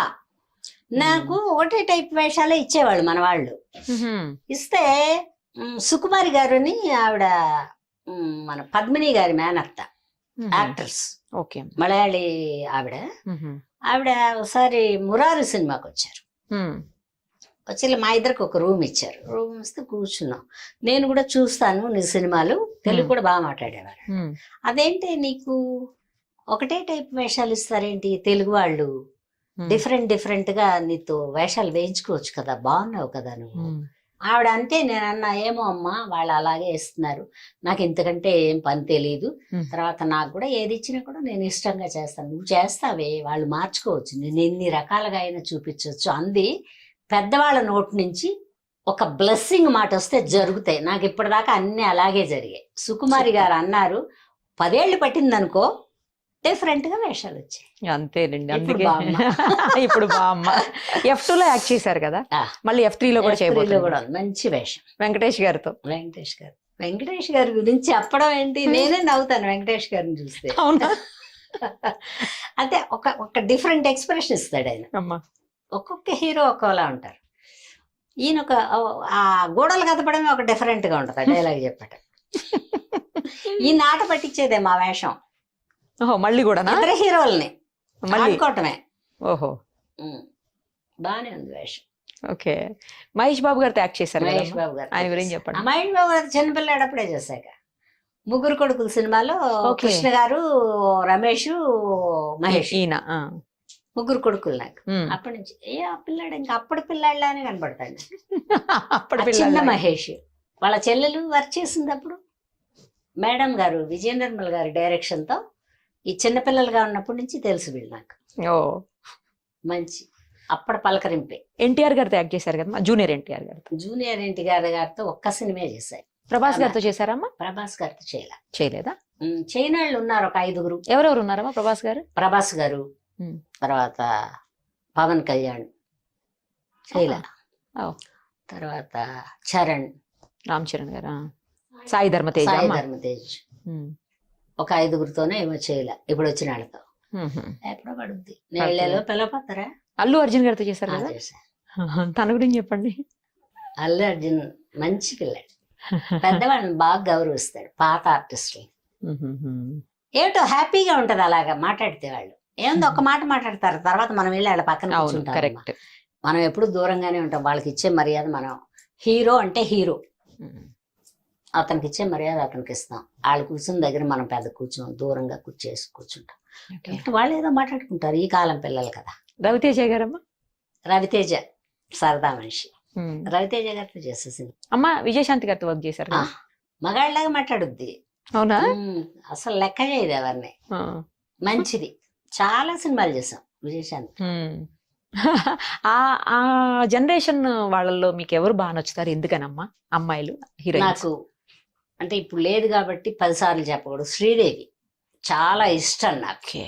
నాకు ఒకటే టైప్ వేషాలే ఇచ్చేవాళ్ళు మన వాళ్ళు. ఇస్తే సుకుమారి గారుని ఆవిడ మన పద్మిని గారి మేనత్త యాక్టర్స్, మలయాళీ ఆవిడ ఒకసారి మురారి సినిమాకి వచ్చారు. వచ్చి మా ఇద్దరికి ఒక రూమ్ ఇచ్చారు. రూమ్ ఇస్తే కూర్చున్నాం. నేను కూడా చూస్తాను నీ సినిమాలు, తెలుగు కూడా బాగా మాట్లాడేవారు. అదేంటి నీకు ఒకటే టైప్ వేషాలు ఇస్తారేంటి, తెలుగు వాళ్ళు డిఫరెంట్ గా నీతో వేషాలు వేయించుకోవచ్చు కదా, బాగున్నావు కదా నువ్వు. ఆవిడ అంటే నేను అన్నా, ఏమో అమ్మా వాళ్ళు అలాగే ఇస్తున్నారు, నాకు ఇంతకంటే ఏం పని తెలియదు. తర్వాత నాకు కూడా ఏది ఇచ్చినా కూడా నేను ఇష్టంగా చేస్తాను, నువ్వు చేస్తావే, వాళ్ళు మార్చుకోవచ్చు, నేను ఎన్ని రకాలుగా అయినా చూపించవచ్చు అంది. పెద్దవాళ్ళ నోటి నుంచి ఒక బ్లెస్సింగ్ మాట వస్తే జరుగుతాయి. నాకు ఇప్పటిదాకా అన్ని అలాగే జరిగాయి. సుకుమారి గారు అన్నారు, 10 ఏళ్ళు పట్టింది అనుకో, డిఫరెంట్ గా వేషాలు వచ్చాయి. అంతేనండి. ఇప్పుడు బామ్మ F2 లో యాక్ట్ చేశారు కదా, మళ్ళీ F3 లో కూడా చేయబోతున్నారు. మంచి వేషం వెంకటేష్ గారి గురించి చెప్పడం ఏంటి, నేనే నవ్వుతాను వెంకటేష్ గారిని చూస్తే. అవునా? అంటే ఒక డిఫరెంట్ ఎక్స్ప్రెషన్ ఇస్తాడు ఆయన. ఒక్కొక్క హీరో ఒక్కోలా ఉంటారు. ఈయన ఆ గోడలు కదపడమే ఒక డిఫరెంట్ గా ఉంటది డైలాగ్ చెప్పట. ఈ నాట పట్టించేదే మా వేషం. మళ్ళీ కూడా ఇద్దరు హీరోల్ని అనుకోవటమే. ఓహో, బానే ఉంది వేషం. ఓకే. మహేష్ బాబు గారితో యాక్ట్ చేశారు మహేష్ కదమ్మా? బాబు గారు ఆయన గురించి చెప్పండి. మహేష్ బాబు గారు చిన్నపిల్లాడప్పుడే చేశాక ముగ్గురు కొడుకుల సినిమాలో ఓకే. కృష్ణ గారు, రమేష్, మహేష్ ఈయన ముగ్గురు కొడుకులు నాకు. అప్పటి నుంచి ఆ పిల్లాడు ఇంకా అప్పటి పిల్లాడిలానే కనబడతాడు. అప్పుడు ఆ చిన్న మహేష్ వాళ్ళ చెల్లెలు వర్క్ చేసింది అప్పుడు మేడం గారు విజయ నిర్మల్ గారి డైరెక్షన్ తో. ఈ చిన్నపిల్లలుగా ఉన్నప్పటి నుంచి తెలుసు వీళ్ళు నాకు. ఓ మంచి అప్పటి పలకరింపే. ఎన్టీఆర్ గారితో యాక్ట్ చేశారు కదమ్మా, జూనియర్ ఎన్టీఆర్ గారితో. జూనియర్ ఎన్టీఆర్ గారితో ఒక్క సినిమా చేశాయి. ప్రభాస్ గారితో చేశారమ్మా? ప్రభాస్ గారితో చేయలేదా? చేయని వాళ్ళు ఉన్నారు ఒక 5గురు. ఎవరెవరు ఉన్నారమ్మా ప్రభాస్ గారు? ప్రభాస్ గారు, తర్వాత పవన్ కళ్యాణ్ చేయలే, తర్వాత చరణ్, రామ్ చరణ్ గారు, సాయి ధర్మతేజ్. ఒక 5గురితోనే ఏమో చేయలే ఇప్పుడు వచ్చిన వాళ్ళతో. ఎప్పుడో పడుద్ది నేళ్ళలో పిలవపోతారా. అల్లు అర్జున్ గారితో చేశారు కదా? తన గురించి చెప్పండి. అల్లు అర్జున్ మంచి పిల్లాడు, పెద్దవాళ్ళని బాగా గౌరవిస్తాడు. పాత ఆర్టిస్టులు ఏమిటో హ్యాపీగా ఉంటది అలాగా మాట్లాడితే. వాళ్ళు ఏముంది ఒక్క మాట మాట్లాడతారు, తర్వాత మనం వెళ్ళి వాళ్ళ పక్కన కూర్చుంటాం. మనం ఎప్పుడు దూరంగానే ఉంటాం. వాళ్ళకి ఇచ్చే మర్యాద మనం, హీరో అంటే హీరో, అతనికి ఇచ్చే మర్యాద అతనికి ఇస్తాం. వాళ్ళు కూర్చున్న దగ్గర మనం పెద్ద దూరంగా కూర్చుంటాం. వాళ్ళు ఏదో మాట్లాడుకుంటారు, ఈ కాలం పిల్లలు కదా. రవితేజ గారమ్మా? రవితేజ సరదా మనిషి, రవితేజ గారితో చేసేసింది. అమ్మ విజయశాంతి గారితో వర్క్ చేశారు. మగాళ్ళలాగా మాట్లాడుద్ది. అవునా? అసలు లెక్క చేయదు ఎవరిని. మంచిది. చాలా సినిమాలు చేసాం విజయశాంతి. ఆ జనరేషన్ వాళ్ళల్లో మీకు ఎవరు బాగా నచ్చుతారు? ఎందుకనమ్మా అమ్మాయిలు హీరోయిన్స్? నాకు అంటే ఇప్పుడు లేదు కాబట్టి 10 సార్లు చెప్పకూడదు. శ్రీదేవి చాలా ఇష్టం నాకు.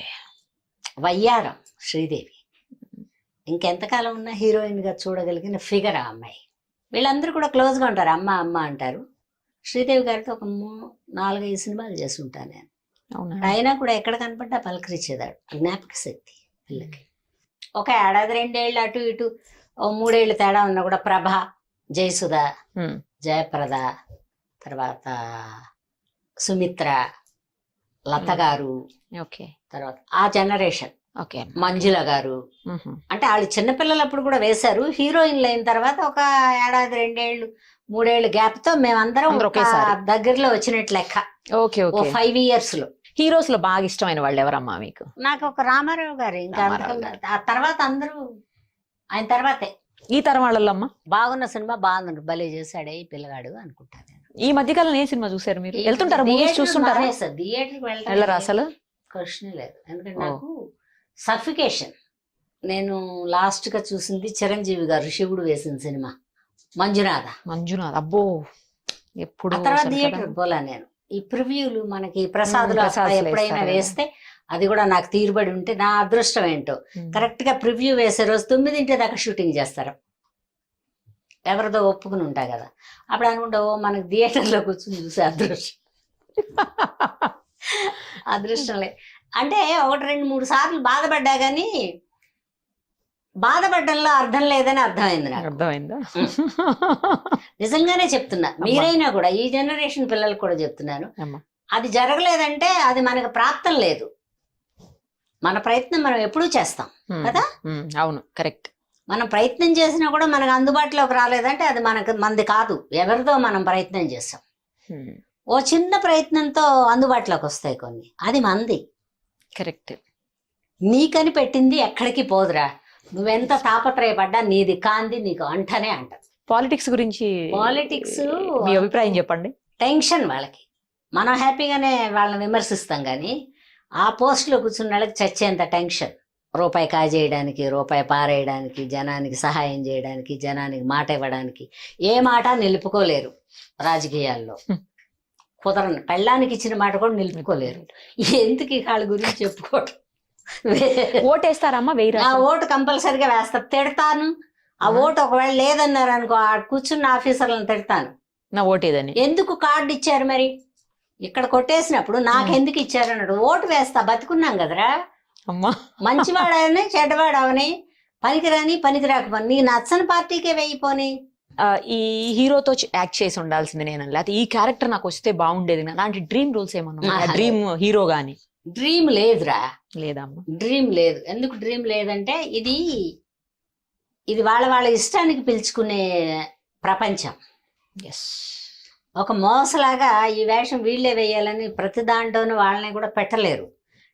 వయ్యారం శ్రీదేవి. ఇంకెంతకాలం ఉన్నా హీరోయిన్ గా చూడగలిగిన ఫిగర్ ఆ అమ్మాయి. వీళ్ళందరూ కూడా క్లోజ్ గా ఉంటారు, అమ్మ అమ్మ అంటారు. శ్రీదేవి గారితో ఒక 4-5 సినిమాలు చేసి ఉంటాను నేను. అయినా కూడా ఎక్కడ కనపడ్డా పలకరించేదాడు. జ్ఞాపక శక్తి పిల్లకి. ఒక 1-2 ఏళ్ళు అటు ఇటు, 3 ఏళ్ళు తేడా ఉన్నా కూడా ప్రభ, జయసుధ, జయప్రద, తర్వాత సుమిత్ర, లత గారు, తర్వాత ఆ జనరేషన్ మంజుల గారు. అంటే వాళ్ళు చిన్నపిల్లలప్పుడు కూడా వేశారు. హీరోయిన్లు అయిన తర్వాత ఒక 1-2 ఏళ్ళు 3 ఏళ్ళు గ్యాప్ తో మేమందరం దగ్గరలో వచ్చినట్టు లెక్క. 5 years లో. హీరోస్ లో బాగా ఇష్టమైన వాళ్ళు ఎవరమ్మా మీకు? నాకు ఒక రామారావు గారు. ఇంకా ఆ తర్వాత అందరూ ఆయన తర్వాతే. ఈ తరం వాళ్ళల్లో అమ్మా బాగున్న సినిమా బాగుంది, భలే చేశాడే ఈ పిల్లగాడు అనుకుంటాను. ఈ మధ్యకాలం ఏ సినిమా చూసారు మీరు? వెళ్తుంటారా, మూవీస్ చూస్తుంటారా? థియేటర్కి వెళ్ళరా అసలు? క్వశ్చన్ లేదు. ఎందుకంటే నాకు సఫికేషన్. నేను లాస్ట్ గా చూసింది చిరంజీవి గారు శివుడు వేసిన సినిమా మంజునాథ. అబ్బో ఎప్పుడు. తర్వాత థియేటర్ పోలా నేను. ఈ ప్రివ్యూలు మనకి ప్రసాదులు ఎప్పుడైనా వేస్తే అది కూడా నాకు తీరుబడి ఉంటే నా అదృష్టం ఏంటో. కరెక్ట్ గా ప్రివ్యూ వేసే రోజు 9 దాకా షూటింగ్ చేస్తారు. ఎవరిదో ఒప్పుకుని ఉంటా కదా. అప్పుడు అనుకుంటా మనకి థియేటర్లో కూర్చొని చూసే అదృష్టం లేదు. అంటే 1-2-3 సార్లు బాధపడ్డా గానీ బాధపడ్డంలో అర్థం లేదని అర్థమైంది నాకు. అర్థమైందా? నిజంగానే చెప్తున్నా. మీరైనా కూడా ఈ జనరేషన్ పిల్లలకు కూడా చెప్తున్నాను, అది జరగలేదంటే అది మనకు ప్రాప్తం లేదు. మన ప్రయత్నం మనం ఎప్పుడూ చేస్తాం కదా. అవును, కరెక్ట్. మనం ప్రయత్నం చేసినా కూడా మనకు అందుబాటులోకి రాలేదంటే అది మంది కాదు, ఎవరితో మనం ప్రయత్నం చేస్తాం. ఓ చిన్న ప్రయత్నంతో అందుబాటులోకి వస్తాయి కొన్ని, అది మంది. కరెక్ట్. నీకని పెట్టింది ఎక్కడికి పోదురా, నువ్వెంత తాపత్రయపడ్డా నీది కాంది నీకు అంటనే అంటది. పాలిటిక్స్ గురించి మీ అభిప్రాయం చెప్పండి. టెన్షన్ వాళ్ళకి. మనం హ్యాపీగానే వాళ్ళని విమర్శిస్తాం కానీ ఆ పోస్టులో కూర్చున్న వాళ్ళకి చచ్చేంత టెన్షన్. రూపాయి కాజేయడానికి, రూపాయి పారేయడానికి, జనానికి సహాయం చేయడానికి, జనానికి మాట ఇవ్వడానికి ఏ మాట నిలుపుకోలేరు రాజకీయాల్లో. కుదరని పెళ్ళానికి ఇచ్చిన మాట కూడా నిలుపుకోలేరు. ఎందుకు వాళ్ళ గురించి చెప్పుకోవటం. ఓటేస్తారమ్మా? ఆ ఓటు కంపల్సరిగా వేస్తా. తిడతాను. ఆ ఓటు ఒకవేళ లేదన్నారు అనుకో, కూర్చున్న ఆఫీసర్లను తిడతాను. నా ఓటేదని. ఎందుకు కార్డు ఇచ్చారు మరి? ఇక్కడ కొట్టేసినప్పుడు నాకెందుకు ఇచ్చారు అన్నాడు. ఓటు వేస్తా, బతుకున్నాం కదరా. అమ్మా మంచివాడని చెడ్డవాడవని, పనికిరాని పనికిరాకపోని, నీ నచ్చని పార్టీకే వేయిపోని. ఈ హీరోతో యాక్ట్ చేసి ఉండాల్సింది నేను, లేకపోతే ఈ క్యారెక్టర్ నాకు వస్తే బాగుండేది అలాంటి డ్రీమ్ రోల్స్ ఏమన్నా? డ్రీమ్ హీరో గాని. డ్రీమ్ లేదురా. లేదమ్మా? డ్రీమ్ లేదు. ఎందుకు డ్రీమ్ లేదంటే ఇది ఇది వాళ్ళ వాళ్ళ ఇష్టానికి పిలుచుకునే ప్రపంచం. ఎస్. ఒక మోసలాగా ఈ వేషం వీళ్ళే వేయాలని ప్రతి దాంట్లోనూ వాళ్ళని కూడా పెట్టలేరు.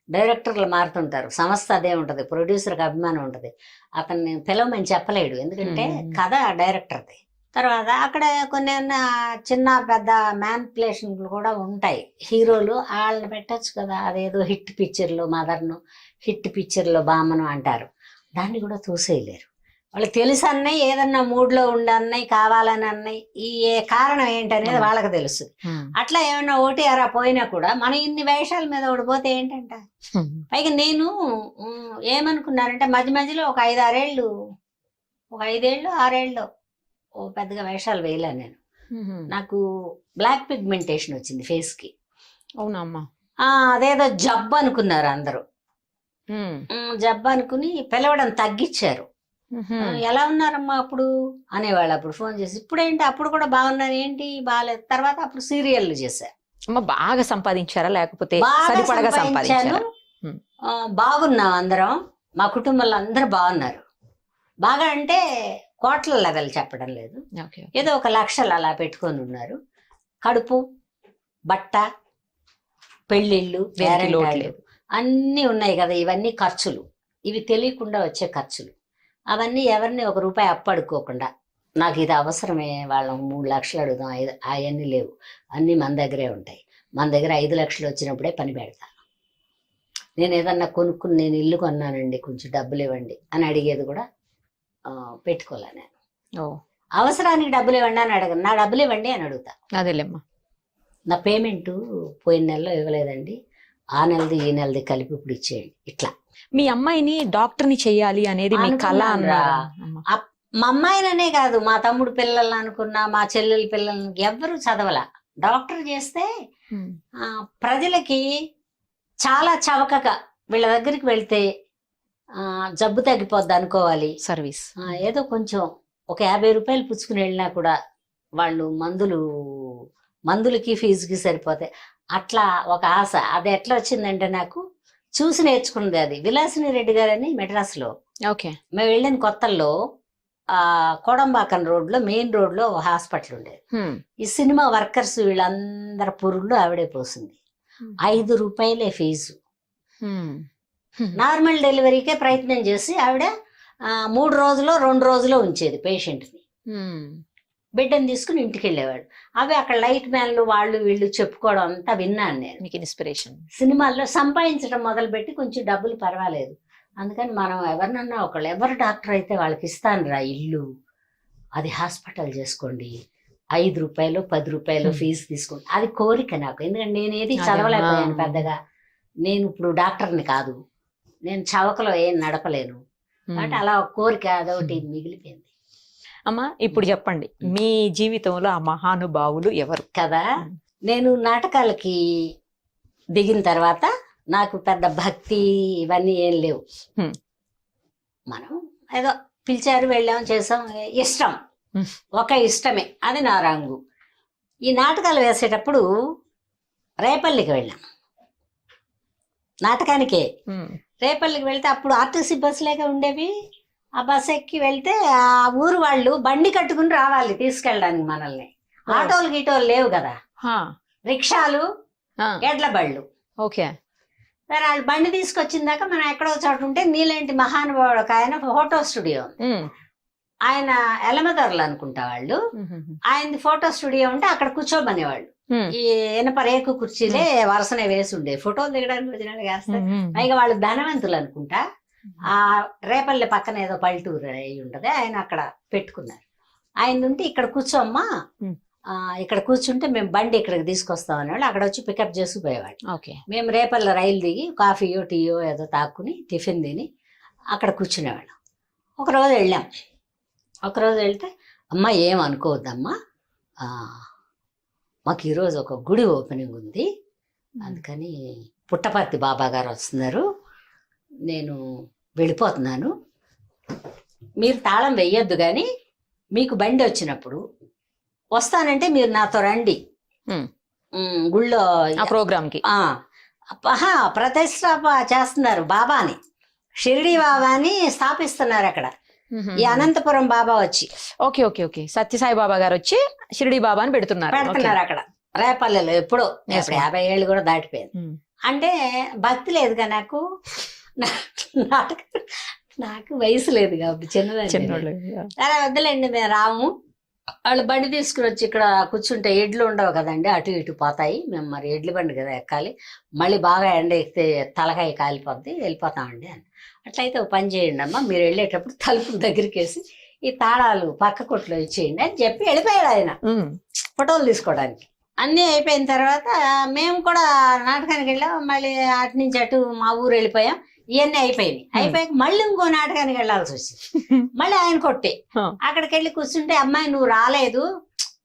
డైరెక్టర్లు మారుతుంటారు, సంస్థ అదే ఉంటుంది, ప్రొడ్యూసర్కి అభిమానం ఉంటుంది, అతన్ని పిలవమని చెప్పలేడు, ఎందుకంటే కథ డైరెక్టర్ది. తర్వాత అక్కడ కొన్ని చిన్న పెద్ద మ్యానిపులేషన్లు కూడా ఉంటాయి. హీరోలు వాళ్ళని పెట్టచ్చు కదా, అదేదో హిట్ పిక్చర్లో మదర్ను, హిట్ పిక్చర్లో బామ్మను అంటారు, దాన్ని కూడా చూసేయలేరు. వాళ్ళకి తెలుసు అన్నయ్య, ఏదన్నా మూడ్లో ఉండి అన్నయ్య కావాలని అన్నయ్య, ఈ కారణం ఏంటనేది వాళ్ళకి తెలుసు. అట్లా ఏమన్నా ఒకటి అరా పోయినా కూడా మన ఇన్ని వేషాల మీద ఓడిపోతే ఏంటంట. పైగా నేను ఏమనుకున్నానంటే మధ్య మధ్యలో ఒక 5-6 ఏళ్ళు 6 ఏళ్ళు ఓ పెద్దగా వేషాలు వేయలే నేను. నాకు బ్లాక్ పిగ్మెంటేషన్ వచ్చింది ఫేస్ కి. అవునమ్మా. అదేదో జబ్బు అనుకున్నారు అందరూ. జబ్బు అనుకుని పిలవడం తగ్గించారు. ఎలా ఉన్నారమ్మా అప్పుడు అనేవాళ్ళు. అప్పుడు ఫోన్ చేసి ఇప్పుడేంటి, అప్పుడు కూడా బాగున్నారు ఏంటి, బాగాలేదు. తర్వాత అప్పుడు సీరియల్లు చేశారు. అమ్మ బాగా సంపాదించారా లేకపోతే బాగా సంపాదించాను. బాగున్నాం అందరం, మా కుటుంబంలో అందరూ బాగున్నారు. బాగా అంటే కోట్ల లెవెల్ చెప్పడం లేదు, ఏదో 1 లక్షలు అలా పెట్టుకొని ఉన్నారు. కడుపు, బట్ట, పెళ్ళిళ్ళు, అన్నీ ఉన్నాయి కదా. ఇవన్నీ ఖర్చులు, ఇవి తెలియకుండా వచ్చే ఖర్చులు. అవన్నీ ఎవరిని ₹1 అప్పడుకోకుండా, నాకు ఇది అవసరమే, వాళ్ళం 3 లక్షలు అడుగుదాం, అవన్నీ లేవు, అన్నీ మన దగ్గరే ఉంటాయి. మన దగ్గర 5 లక్షలు వచ్చినప్పుడే పని పెడతాను. నేను ఏదన్నా కొనుక్కుని, నేను ఇల్లు కొన్నానండి కొంచెం డబ్బులు ఇవ్వండి అని అడిగేది కూడా పెట్టుకోలే నేను. అవసరానికి డబ్బులు ఇవ్వండి అని అడగను, నా డబ్బులు ఇవ్వండి అని అడుగుతా. అదేలేమ్మా. నా పేమెంట్ పోయిన నెలలో ఇవ్వలేదండి, ఆ నెలది ఈ నెలది కలిపి ఇప్పుడు ఇచ్చేయండి. ఇట్లా మీ అమ్మాయిని డాక్టర్ని చెయ్యాలి అనేది మీ కళ అన్నారా? మా అమ్మాయిననే కాదు, మా తమ్ముడు పిల్లల్ని అనుకున్నా, మా చెల్లెల పిల్లల్ని, ఎవ్వరూ చదవలా. డాక్టర్ చేస్తే ప్రజలకి చాలా చవకగా వీళ్ళ దగ్గరికి వెళ్తే జబ్బు తగ్గిపోద్ది అనుకోవాలి. సర్వీస్ ఏదో కొంచెం ఒక ₹50 పుచ్చుకుని వెళ్ళినా కూడా వాళ్ళు మందులకి ఫీజుకి సరిపోతాయి. అట్లా ఒక ఆశ. అది ఎట్లా వచ్చిందంటే నాకు చూసి నేర్చుకున్నది. అది విలాసిని రెడ్డి గారని మెడ్రాస్లో. ఓకే. మేము వెళ్ళిన కొత్తల్లో కోడంబాకం రోడ్లో, మెయిన్ రోడ్లో హాస్పిటల్ ఉండేది. ఈ సినిమా వర్కర్స్ వీళ్ళందరి పురుళ్ళు ఆవిడే పోసింది. ₹5 ఫీజు. నార్మల్ డెలివరీకే ప్రయత్నం చేసి ఆవిడ 3 రోజులో 2 రోజులో ఉంచేది పేషెంట్ని. బిడ్డను తీసుకుని ఇంటికి వెళ్ళేవాడు. అవి అక్కడ లైట్ మ్యాన్లు వాళ్ళు వీళ్ళు చెప్పుకోవడం అంతా విన్నాను నేను. మీకు ఇన్స్పిరేషన్. సినిమాల్లో సంపాదించడం మొదలుపెట్టి కొంచెం డబ్బులు పర్వాలేదు, అందుకని మనం ఎవరినన్నా ఒకళ్ళు, ఎవరు డాక్టర్ అయితే వాళ్ళకి ఇస్తాను రా ఇల్లు, అది హాస్పిటల్ చేసుకోండి, ₹5 ₹10 ఫీజు తీసుకోండి. అది కోరిక నాకు. ఎందుకంటే నేను ఏది చదవలేకపోయాను పెద్దగా. నేను ఇప్పుడు డాక్టర్ని కాదు, నేను చవకలో ఏం నడపలేను, కాబట్టి అలా ఒక కోరిక అదొకటి మిగిలిపోయింది. అమ్మా ఇప్పుడు చెప్పండి, మీ జీవితంలో ఆ మహానుభావులు ఎవరు? కదా, నేను నాటకాలకి దిగిన తర్వాత నాకు పెద్ద భక్తి ఇవన్నీ ఏం లేవు. మనం ఏదో పిలిచారు, వెళ్ళాం, చేసాం, ఇష్టం, ఒక ఇష్టమే, అది నా రంగు. ఈ నాటకాలు వేసేటప్పుడు రేపల్లికి వెళ్ళాం నాటకానికే. రేపల్లికి వెళ్తే అప్పుడు ఆర్టీసీ బస్సులేగా ఉండేవి. ఆ బస్ ఎక్కి వెళ్తే ఆ ఊరు వాళ్ళు బండి కట్టుకుని రావాలి తీసుకెళ్ళడానికి మనల్ని. ఆటోలు గీటోలు లేవు కదా, రిక్షాలు, ఎడ్ల బళ్ళు. ఓకే. సరే వాళ్ళు బండి తీసుకొచ్చిందాక మనం ఎక్కడో చోటు ఉంటే నీలాంటి మహానుభావుడు ఒక ఆయన ఫోటో స్టూడియో, ఆయన ఎలమదర్లు అనుకుంటా వాళ్ళు, ఆయనది ఫోటో స్టూడియో ఉంటే అక్కడ కూర్చోమనేవాళ్ళు. ఈ ఇనప రేకు కుర్చీలే వరుసనే వేసి ఉండే, ఫోటోలు దిగడానికి వచ్చినట్టు వేస్తారు. పైగా వాళ్ళు ధనవంతులు అనుకుంటా. ఆ రేపల్లి పక్కన ఏదో పల్లెటూరు అయి ఉంటది, ఆయన అక్కడ పెట్టుకున్నారు. ఆయన ఉంటే ఇక్కడ కూర్చోమ్మా, ఇక్కడ కూర్చుంటే మేము బండి ఇక్కడికి తీసుకొస్తాం అనేవాళ్ళు. అక్కడ వచ్చి పికప్ చేసుకుపోయేవాళ్ళు. మేము రేపల్ల రైలు దిగి కాఫీయో టీయో ఏదో తాక్కుని టిఫిన్ తిని అక్కడ కూర్చునేవాళ్ళం. ఒకరోజు వెళ్ళాం. ఒకరోజు వెళ్తే అమ్మ ఏం అనుకోవద్దమ్మా, మాకు ఈరోజు ఒక గుడి ఓపెనింగ్ ఉంది, అందుకని పుట్టపర్తి బాబా గారు వస్తున్నారు, నేను వెళ్ళిపోతున్నాను, మీరు తాళం వెయ్యొద్దు, కానీ మీకు బండి వచ్చినప్పుడు వస్తానంటే మీరు నాతో రండి గుళ్ళో ప్రోగ్రామ్కి. ప్రతిష్టాప చేస్తున్నారు బాబాని, షిరిడి బాబాని స్థాపిస్తున్నారు అక్కడ. ఈ అనంతపురం బాబా వచ్చి ఓకే ఓకే ఓకే సత్యసాయి బాబా గారు వచ్చి షిరిడి బాబాని పెడుతున్నారు. పెడుతున్నారు అక్కడ రేపల్లెలో. ఎప్పుడో Yes, ఇప్పుడు ma'am. 50 ఏళ్ళు కూడా దాటిపోయింది. Hmm. అంటే భక్తి లేదుగా నాకు, నాటక నాకు వయసు లేదు కాబట్టి చిన్నదాన్ని. చిన్నోళ్ళు. సరే వద్దులేండి మేము రాము. వాళ్ళు బండి తీసుకుని వచ్చి ఇక్కడ కూర్చుంటే ఎడ్లు ఉండవు కదండి, అటు ఇటు పోతాయి. మేము మరి ఎడ్ల బండి కదా ఎక్కాలి, మళ్ళీ బాగా ఎండ ఎక్కితే తలకాయ కాలిపోద్ది, వెళ్ళిపోతామండి అని. అట్లయితే ఒక పని చేయండి అమ్మా, మీరు వెళ్ళేటప్పుడు తలుపుల దగ్గరికి వేసి ఈ తాళాలు పక్క కొట్లో ఇచ్చేయండి అని చెప్పి వెళ్ళిపోయాడు ఆయన ఫోటోలు తీసుకోవడానికి. అన్నీ అయిపోయిన తర్వాత మేము కూడా నాటకానికి వెళ్ళాం. మళ్ళీ అటు నుంచి అటు మా ఊరు వెళ్ళిపోయాం. ఇవన్నీ అయిపోయినాయి. అయిపోయాక మళ్ళీ ఇంకో నాటకానికి వెళ్ళాల్సి వచ్చింది. మళ్ళీ ఆయన కొట్టే అక్కడికి వెళ్ళి కూర్చుంటే, అమ్మాయి నువ్వు రాలేదు,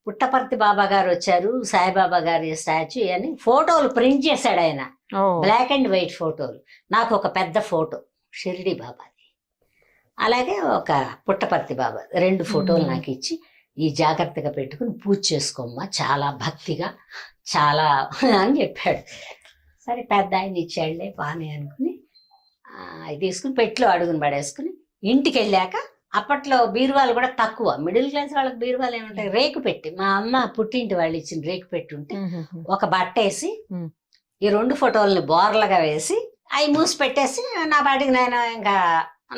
పుట్టపర్తి బాబా గారు వచ్చారు, సాయిబాబా గారి స్టాచ్యూ అని ఫోటోలు ప్రింట్ చేశాడు ఆయన, బ్లాక్ అండ్ వైట్ ఫోటోలు. నాకు ఒక పెద్ద ఫోటో షిరిడి బాబాది, అలాగే ఒక పుట్టపర్తి బాబా, 2 ఫోటోలు నాకు ఇచ్చి ఈ జాగ్రత్తగా పెట్టుకుని పూజ చేసుకోమ్మా, చాలా భక్తిగా చాలా అని చెప్పాడు. సరే పెద్ద ఆయన ఇచ్చాడులే బానే అనుకుని అది తీసుకుని పెట్లో అడుగుని పడేసుకుని ఇంటికి వెళ్ళాక, అప్పట్లో బీరువాలు కూడా తక్కువ, మిడిల్ క్లాస్ వాళ్ళకి బీరువాలు ఏమంటాయి, రేకు పెట్టి, మా అమ్మ పుట్టింటి వాళ్ళు ఇచ్చిన రేకు పెట్టి ఉంటే ఒక బట్ట వేసి ఈ 2 ఫోటోలని బోర్లుగా వేసి అవి మూసి పెట్టేసి నా బాటికి నేను ఇంకా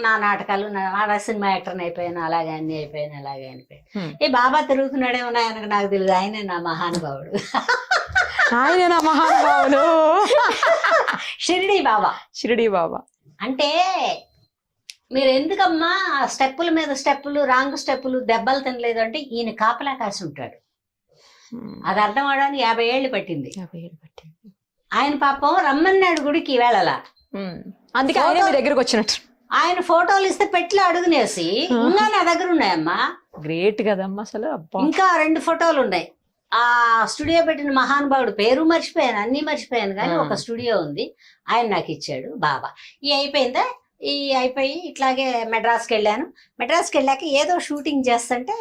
నా నాటకాలు, నా సినిమా యాక్టర్ని అయిపోయాను, అలాగే అన్ని అయిపోయాను, అలాగే అయిపోయాను. ఈ బాబా తిరుగుతున్నాడేమో ఆయనకు నాకు తెలియదు, ఆయనే నా మహానుభావుడు. ఆయన నా మహానుభావుడు షిరిడి బాబా. షిరిడి బాబా అంటే మీరు ఎందుకమ్మా స్టెప్పుల మీద స్టెప్పులు, రాంగ్ స్టెప్పులు, దెబ్బలు తినలేదు అంటే ఈయన కాపలా కాసి ఉంటాడు. అది అర్థం అవడానికి 50 ఏళ్ళు పట్టింది. ఆయన పాపం రమ్మన్నాడు గుడికి వేళలా, అందుకే ఆయన మీ దగ్గరకు వచ్చినట్టు. ఆయన ఫోటోలు ఇస్తే పెట్లో అడుగునేసి ఇంకా నా దగ్గర ఉన్నాయమ్మా. గ్రేట్ కదమ్మా అసలు. ఇంకా 2 ఫోటోలు ఉన్నాయి. ఆ స్టూడియో పెట్టిన మహానుభావుడు పేరు మర్చిపోయాను, అన్ని మర్చిపోయాను, కానీ ఒక స్టూడియో ఉంది, ఆయన నాకు ఇచ్చాడు బాబా. ఈ అయిపోయిందా, ఈ అయిపోయి ఇట్లాగే మెడ్రాస్కి వెళ్ళాను. మెడ్రాస్కి వెళ్ళాక ఏదో షూటింగ్ చేస్తుంటే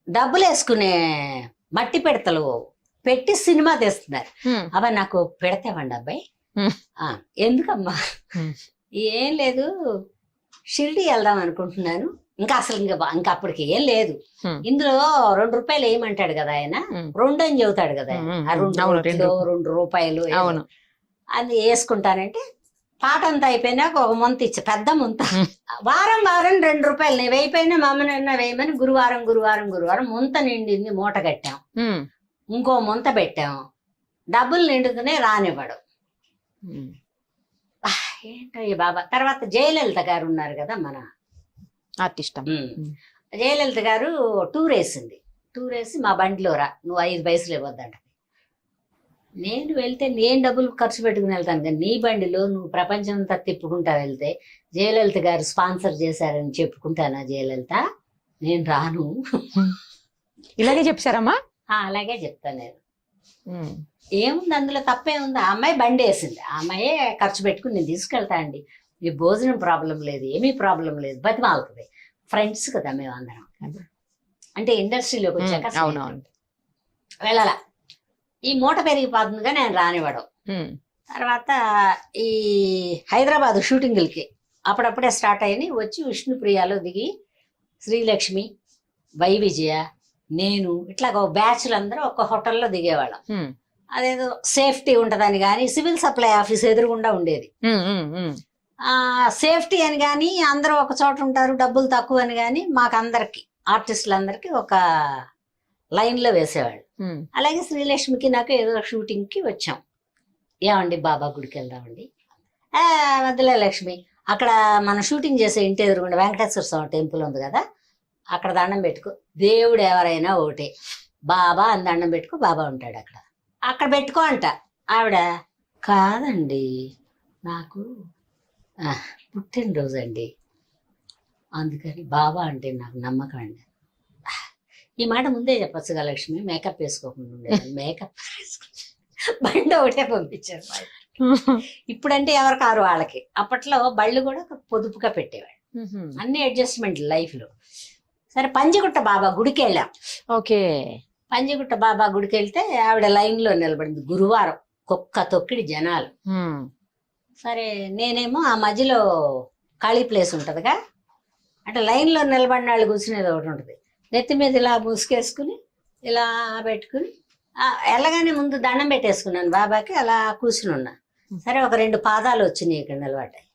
డబ్బులు వేసుకునే మట్టి పిడతలు పెట్టి సినిమా తీస్తున్నారు. అబ్బాయి నాకు పెడతామండి అబ్బాయి. ఎందుకమ్మా? ఏం లేదు, షిరిడి వెళ్దాం అనుకుంటున్నాను. ఇంకా అసలు ఇంకా అప్పటికి ఏం లేదు. ఇందులో 2 రూపాయలు వేయమంటాడు కదా ఆయన, 2 అని చెబుతాడు కదా ఆయన, 2 రూపాయలు అది వేసుకుంటానంటే, పాట అంతా అయిపోయినాక ఒక ముంత ఇచ్చా, పెద్ద ముంత. వారం 2 రూపాయలు నేను వేయిపోయినా మా అమ్మనన్నా వేయమని గురువారం ముంత నిండింది, మూట కట్టాం. ఇంకో ముంత పెట్టాం, డబ్బులు నిండుకునే రానివ్వడు. ఏంటో ఈ బాబా. తర్వాత జయలలిత గారు ఉన్నారు కదా మన ఆర్టిస్ట్, జయలలిత గారు టూర్ వేసి మా బండిలో రా, నువ్వు 5 పైసలు ఇవ్వద్దంట. నేను వెళ్తే నేను డబ్బులు ఖర్చు పెట్టుకుని వెళ్తాను, కానీ నీ బండిలో నువ్వు ప్రపంచం అంతా తిప్పుకుంటా వెళ్తే జయలలిత గారు స్పాన్సర్ చేశారని చెప్పుకుంటానా జయలలిత, నేను రాను. ఇలాగే చెప్పారమ్మా? అలాగే చెప్తాను నేను. ఏముంది అందులో, తప్పే ఉంది. ఆ అమ్మాయి బండి వేసింది, ఆ అమ్మాయే ఖర్చు పెట్టుకుని నేను తీసుకెళ్తా అండి, ఈ భోజనం ప్రాబ్లం లేదు, ఏమీ ప్రాబ్లం లేదు, బతిమాలుతుంది. ఫ్రెండ్స్ కదా మేము అందరం, అంటే ఇండస్ట్రీలోకి వచ్చాక వెళ్ళాల. ఈ మూట పెరిగిపోతుందిగా నేను రానివ్వడం. తర్వాత ఈ హైదరాబాద్ షూటింగులకి అప్పుడప్పుడే స్టార్ట్ అయ్యి వచ్చి విష్ణుప్రియాలో దిగి శ్రీలక్ష్మి, వై విజయ, నేను ఇట్లా ఒక బ్యాచ్లు అందరూ ఒక హోటల్లో దిగేవాళ్ళం. అదేదో సేఫ్టీ ఉంటదని కానీ సివిల్ సప్లై ఆఫీస్ ఎదురుగుండా ఉండేది. సేఫ్టీ అని కానీ అందరూ ఒక చోట ఉంటారు, డబ్బులు తక్కువ అని కానీ మాకు అందరికి ఆర్టిస్టులందరికీ ఒక లైన్లో వేసేవాళ్ళు. అలాగే శ్రీలక్ష్మికి నాకు ఏదో షూటింగ్కి వచ్చాం. ఏమండి బాబా గుడికి వెళ్దామండి. వద్దులే లక్ష్మి, అక్కడ మనం షూటింగ్ చేసే ఇంటి ఎదురుగుండా వెంకటేశ్వర స్వామి టెంపుల్ ఉంది కదా, అక్కడ దండం పెట్టుకో, దేవుడు ఎవరైనా ఒకటే, బాబా అని దండం పెట్టుకో, బాబా ఉంటాడు అక్కడ పెట్టుకో అంట. ఆవిడ కాదండి నాకు పుట్టినరోజు అండి, అందుకని బాబా అంటే నాకు నమ్మకం అండి. ఈ మాట ముందే చెప్పచ్చుగా లక్ష్మి, మేకప్ వేసుకోకుండా ఉండేది. మేకప్ బండి ఒకటే పంపించారు. ఇప్పుడంటే ఎవరు కారు వాళ్ళకి, అప్పట్లో బళ్ళు కూడా పొదుపుగా పెట్టేవాడు, అన్ని అడ్జస్ట్మెంట్ లైఫ్ లో. సరే పంజగుట్ట బాబా గుడికి వెళ్ళాం. ఓకే, పంజగుట్ట బాబా గుడికి వెళ్తే ఆవిడ లైన్ లో నిలబడింది, గురువారం, కుక్క తొక్కిడి జనాలు. సరే నేనేమో ఆ మధ్యలో ఖాళీ ప్లేస్ ఉంటదిగా, అంటే లైన్లో నిలబడిన వాళ్ళు కూర్చునేది ఒకటి ఉంటుంది. నెత్తి మీద ఇలా ముసుకేసుకుని ఇలా పెట్టుకుని వెళ్ళగానే ముందు దండం పెట్టేసుకున్నాను బాబాకి, అలా కూర్చుని ఉన్నా. సరే ఒక 2 పాదాలు వచ్చినాయి ఇక్కడ నిలబడ్డాయి.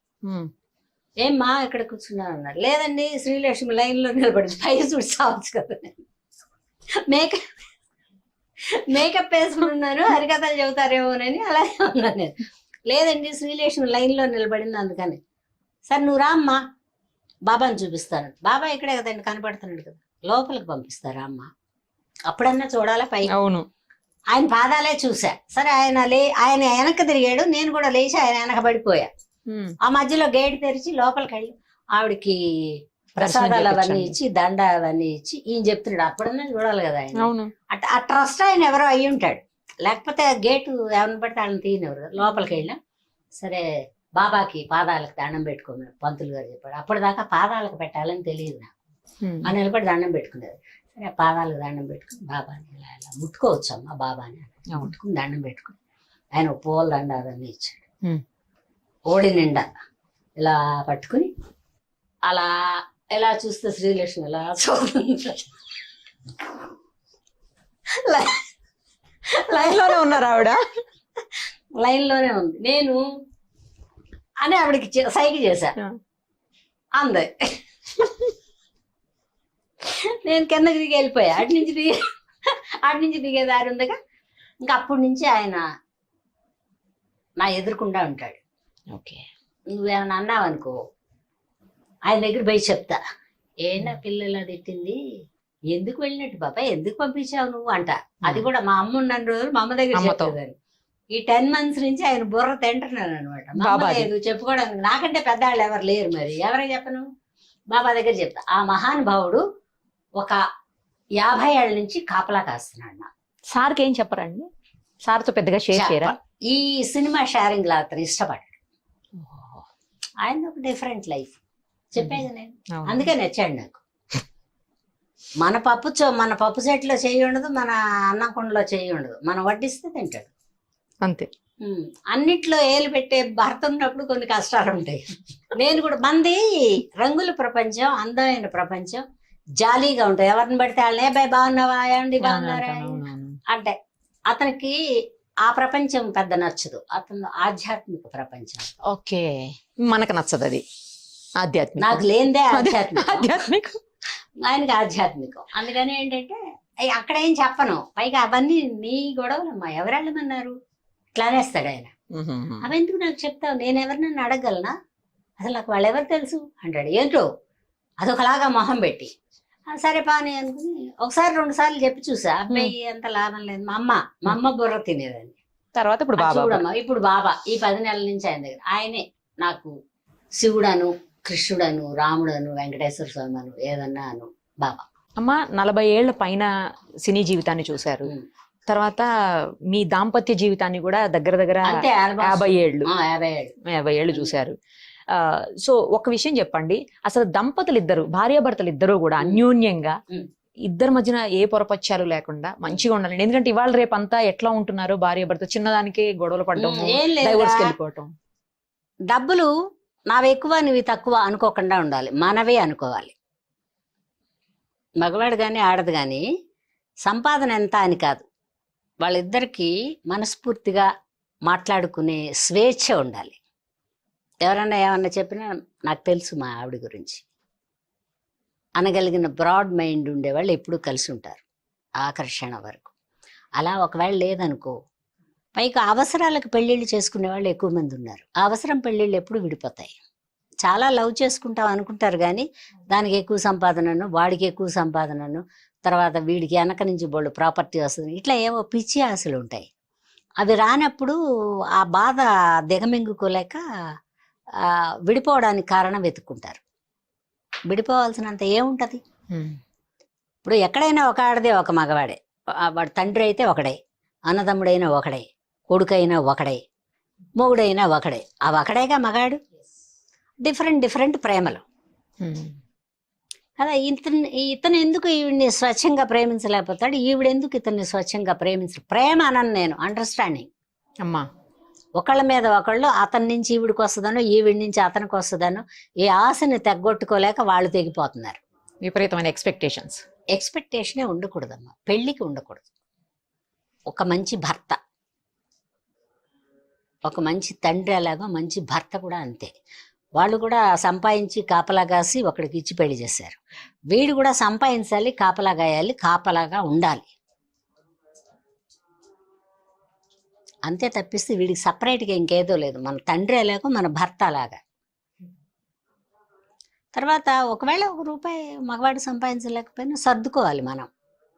ఏమ్మా ఇక్కడ కూర్చున్నా అన్నారు. లేదండి శ్రీలక్ష్మి లైన్లో నిలబడి పై చూసి సావచ్చు కదా. మేకప్ వేసుకున్నాను, హరికథలు చెబుతారేమోనని అలాగే ఉన్నాను నేను. లేదండి శ్రీలక్ష్మి లైన్లో నిలబడింది అందుకని. సరే నువ్వు రామ్మా బాబాని చూపిస్తాను. బాబా ఇక్కడే కదండి కనపడుతున్నాడు కదా, లోపలికి పంపిస్తారా అమ్మ, అప్పుడన్నా చూడాలా పై. అవును, ఆయన పాదాలే చూసా. సరే ఆయన వెనక్కి తిరిగాడు, నేను కూడా లేచి ఆయన వెనక పడిపోయా. ఆ మధ్యలో గేట్ తెరిచి లోపలికి వెళ్ళి ఆవిడకి ప్రసాదాలు అవన్నీ ఇచ్చి దండ అవన్నీ ఇచ్చి ఈయన చెప్తున్నాడు. అప్పుడన్నా చూడాలి కదా ఆయన. ఆ ట్రస్ట్ ఆయన ఎవరో అయ్యి ఉంటాడు, లేకపోతే గేటు ఎవరిని పడితే వాళ్ళని తీయనివ్వరు. లోపలికి వెళ్ళాం. సరే బాబాకి పాదాలకు దండం పెట్టుకోమని పంతులు గారు చెప్పాడు. అప్పటిదాకా పాదాలకు పెట్టాలని తెలియదు నాకు. ఆ నిలబడి దండం పెట్టుకునేది. సరే పాదాలకు దండం పెట్టుకుని బాబాని ఇలా ఇలా ముట్టుకోవచ్చు అమ్మ బాబాని ముట్టుకుని దండం పెట్టుకుని ఆయన పూల దండ అవన్నీ ఇచ్చాడు. ఓడి నిండా ఇలా పట్టుకుని అలా ఎలా చూస్తే శ్రీలక్ష్మి ఎలా లైన్లోనే ఉన్నారు ఆవిడ, లైన్లోనే ఉంది. నేను అని ఆవిడకి సైకి చేశా, అందే. నేను కిందకి దిగి వెళ్ళిపోయా. అటు నుంచి దిగే దారి ఉందిగా. ఇంకా అప్పటి నుంచి ఆయన నా ఎదురుకుండా ఉంటాడు. ఓకే, నువ్వేమన్నా అన్నావు అనుకో ఆయన దగ్గర పోయి చెప్తా, ఏనా పిల్లలు తిట్టింది, ఎందుకు వెళ్ళినట్టు బాబా, ఎందుకు పంపించావు నువ్వు అంట. అది కూడా మా అమ్మ ఉన్న రోజులు మా అమ్మ దగ్గర చెప్పేదాన్ని. ఈ 10 months నుంచి ఆయన బుర్ర తింటున్నాను అనమాట. లేదు చెప్పుకోవడానికి, నాకంటే పెద్దవాళ్ళు ఎవరు లేరు, మరి ఎవరికి చెప్పను, బాబా దగ్గర చెప్తా. ఆ మహానుభావుడు ఒక 50 ఏళ్ళ నుంచి కాపలా కాస్తున్నాడు. నా సార్కి ఏం చెప్పరండి? సార్తో పెద్దగా షేర్ చేయరా? ఈ సినిమా షేరింగ్ లా అతను ఇష్టపడ్డాడు. ఆయన ఒక డిఫరెంట్ లైఫ్ చెప్పేది నేను, అందుకే నచ్చాడు నాకు. మన పప్పు సెట్లో చేయి ఉండదు, మన అన్నం కుండలో చేయి ఉండదు, మనం వడ్డిస్తే తింటాడు అంతే. అన్నిట్లో ఏలు పెట్టే భర్త ఉన్నప్పుడు కొన్ని కష్టాలు ఉంటాయి. నేను కూడా, మంది రంగుల ప్రపంచం, అందమైన ప్రపంచం, జాలీగా ఉంటాయి. ఎవరిని పడితే వాళ్ళని బాయ్ బాగున్నావా, ఏమండి బాగున్నారా అంటే, అతనికి ఆ ప్రపంచం పెద్ద నచ్చదు. అతను ఆధ్యాత్మిక ప్రపంచం. ఓకే, మనకు నచ్చదు అది ఆధ్యాత్మిక. నాకు లేనిదే ఆధ్యాత్మికం, ఆయనకి ఆధ్యాత్మికం. అందుకని ఏంటంటే అక్కడ ఏం చెప్పను, పైగా అవన్నీ నీ గొడవలమ్మా, ఎవరు వెళ్ళమన్నారు ఇట్లా అనేస్తాడు ఆయన. అవెందుకు నాకు చెప్తావు, నేను ఎవరినన్నా అడగలనా, అసలు నాకు వాళ్ళు ఎవరు తెలుసు అంటాడు. ఏంటో అదొకలాగా మొహం పెట్టి, సరే పాని అనుకుని ఒకసారి 2 సార్లు చెప్పి చూసా. అబ్బాయి అంత లాభం లేదు. మా అమ్మ బుర్ర తినేదండి. తర్వాత ఇప్పుడు బాబా ఈ 10 నెలల నుంచి ఆయన దగ్గర. ఆయనే నాకు శివుడను, కృష్ణుడను, రాముడను, వెంకటేశ్వర స్వామి అను, ఏదన్నా అను బాబా. అమ్మ 40 ఏళ్ల పైన సినీ జీవితాన్ని చూశారు. తర్వాత మీ దాంపత్య జీవితాన్ని కూడా దగ్గర 50 ఏళ్ళు చూశారు. సో ఒక విషయం చెప్పండి, అసలు దంపతులు ఇద్దరు, భార్యాభర్తలు ఇద్దరు కూడా అన్యోన్యంగా ఇద్దరి మధ్యన ఏ పొరపచ్చాలు లేకుండా మంచిగా ఉండాలి. ఎందుకంటే ఇవాళ రేపు అంతా ఎట్లా ఉంటున్నారు, భార్యాభర్త చిన్నదానికి గొడవలు పడడం, డైవర్స్కి వెళ్ళిపోవటం. డబ్బులు నావి ఎక్కువ నువ్వు తక్కువ అనుకోకుండా ఉండాలి, మనవే అనుకోవాలి. మగవాడు కానీ ఆడదు కానీ సంపాదన ఎంత అని కాదు, వాళ్ళిద్దరికీ మనస్ఫూర్తిగా మాట్లాడుకునే స్వేచ్ఛ ఉండాలి. ఎవరన్నా ఏమన్నా చెప్పినా నాకు తెలుసు మా ఆవిడ గురించి అనగలిగిన బ్రాడ్ మైండ్ ఉండేవాళ్ళు ఎప్పుడూ కలిసి ఉంటారు ఆకర్షణ వరకు. అలా ఒకవేళ లేదనుకో, పైగా అవసరాలకు పెళ్ళిళ్ళు చేసుకునే వాళ్ళు ఎక్కువ మంది ఉన్నారు. అవసరం పెళ్ళిళ్ళు ఎప్పుడు విడిపోతాయి. చాలా లవ్ చేసుకుంటాం అనుకుంటారు కానీ దానికి ఎక్కువ సంపాదనను, వాడికి ఎక్కువ సంపాదనను, తర్వాత వీడికి వెనక నుంచి బోళ్ళు ప్రాపర్టీ వస్తుంది, ఇట్లా ఏవో పిచ్చి ఆశలు ఉంటాయి. అవి రానప్పుడు ఆ బాధ దిగమింగుకోలేక విడిపోవడానికి కారణం వెతుక్కుంటారు. విడిపోవాల్సినంత ఏముంటుంది? ఇప్పుడు ఎక్కడైనా ఒక ఆడదే ఒక మగవాడే, వాడు తండ్రి అయితే ఒకడే, అన్నదమ్ముడైనా ఒకడే, కొడుకైనా ఒకడే, మొగుడైనా ఒకడే. ఆ ఒకడేగా మగాడు. డిఫరెంట్ ప్రేమలు కదా. ఇతను ఎందుకు ఈవిడ్ని స్వచ్ఛంగా ప్రేమించలేకపోతాడు, ఈవిడెందుకు ఇతన్ని స్వచ్ఛంగా ప్రేమ అనను నేను, అండర్స్టాండింగ్. అమ్మా ఒకళ్ళ మీద ఒకళ్ళు అతని నుంచి ఈవిడికి వస్తుందనో ఈవిడి నుంచి అతనికి వస్తుందనో ఈ ఆశని తగ్గొట్టుకోలేక వాళ్ళు తెగిపోతున్నారు. విపరీతమైన ఎక్స్పెక్టేషన్స్. ఎక్స్పెక్టేషనే ఉండకూడదమ్మా, పెళ్ళికి ఉండకూడదు. ఒక మంచి భర్త, ఒక మంచి తండ్రి అలాగా మంచి భర్త కూడా అంతే. వాళ్ళు కూడా సంపాదించి కాపలా కాసి ఒకడికి ఇచ్చి పెళ్లి చేశారు. వీడు కూడా సంపాదించాలి, కాపలా గాయాలి, కాపలాగా ఉండాలి అంతే తప్పిస్తే వీడికి సపరేట్గా ఇంకేదో లేదు. మన తండ్రి అలాగో మన భర్త అలాగా. తర్వాత ఒకవేళ ₹1 మగవాడు సంపాదించలేకపోయినా సర్దుకోవాలి మనం.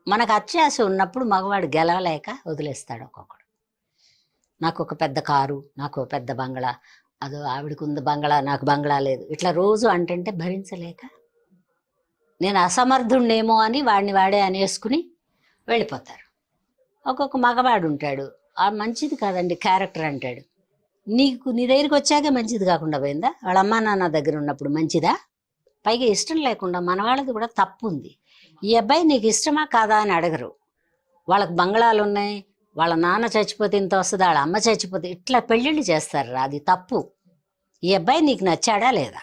మనకు అత్యాశ ఉన్నప్పుడు మగవాడు గెలవలేక వదిలేస్తాడు ఒక్కొక్కడు. నాకు ఒక పెద్ద కారు, నాకు ఒక పెద్ద బంగ్లా, అదో ఆవిడకు ఉంది బంగ్లా, నాకు బంగ్లా లేదు, ఇట్లా రోజు అంటే భరించలేక నేను అసమర్థుణ్ణేమో అని వాడిని వాడే అనేసుకుని వెళ్ళిపోతారు. ఒక్కొక్క మగవాడు ఉంటాడు, ఆ మంచిది కాదండి క్యారెక్టర్ అంటాడు. నీకు నీ దగ్గరికి వచ్చాకే మంచిది కాకుండా పోయిందా? వాళ్ళ అమ్మా నాన్న దగ్గర ఉన్నప్పుడు మంచిదా? పైగా ఇష్టం లేకుండా మన వాళ్ళది కూడా తప్పు ఉంది. ఈ అబ్బాయి నీకు ఇష్టమా కాదా అని అడగరు. వాళ్ళకి బంగ్లాలు ఉన్నాయి, వాళ్ళ నాన్న చచ్చిపోతే ఇంత వస్తుంది, వాళ్ళ అమ్మ చచ్చిపోతే ఇట్లా పెళ్ళిళ్ళు చేస్తారు. అది తప్పు. ఈ అబ్బాయి నీకు నచ్చాడా లేదా?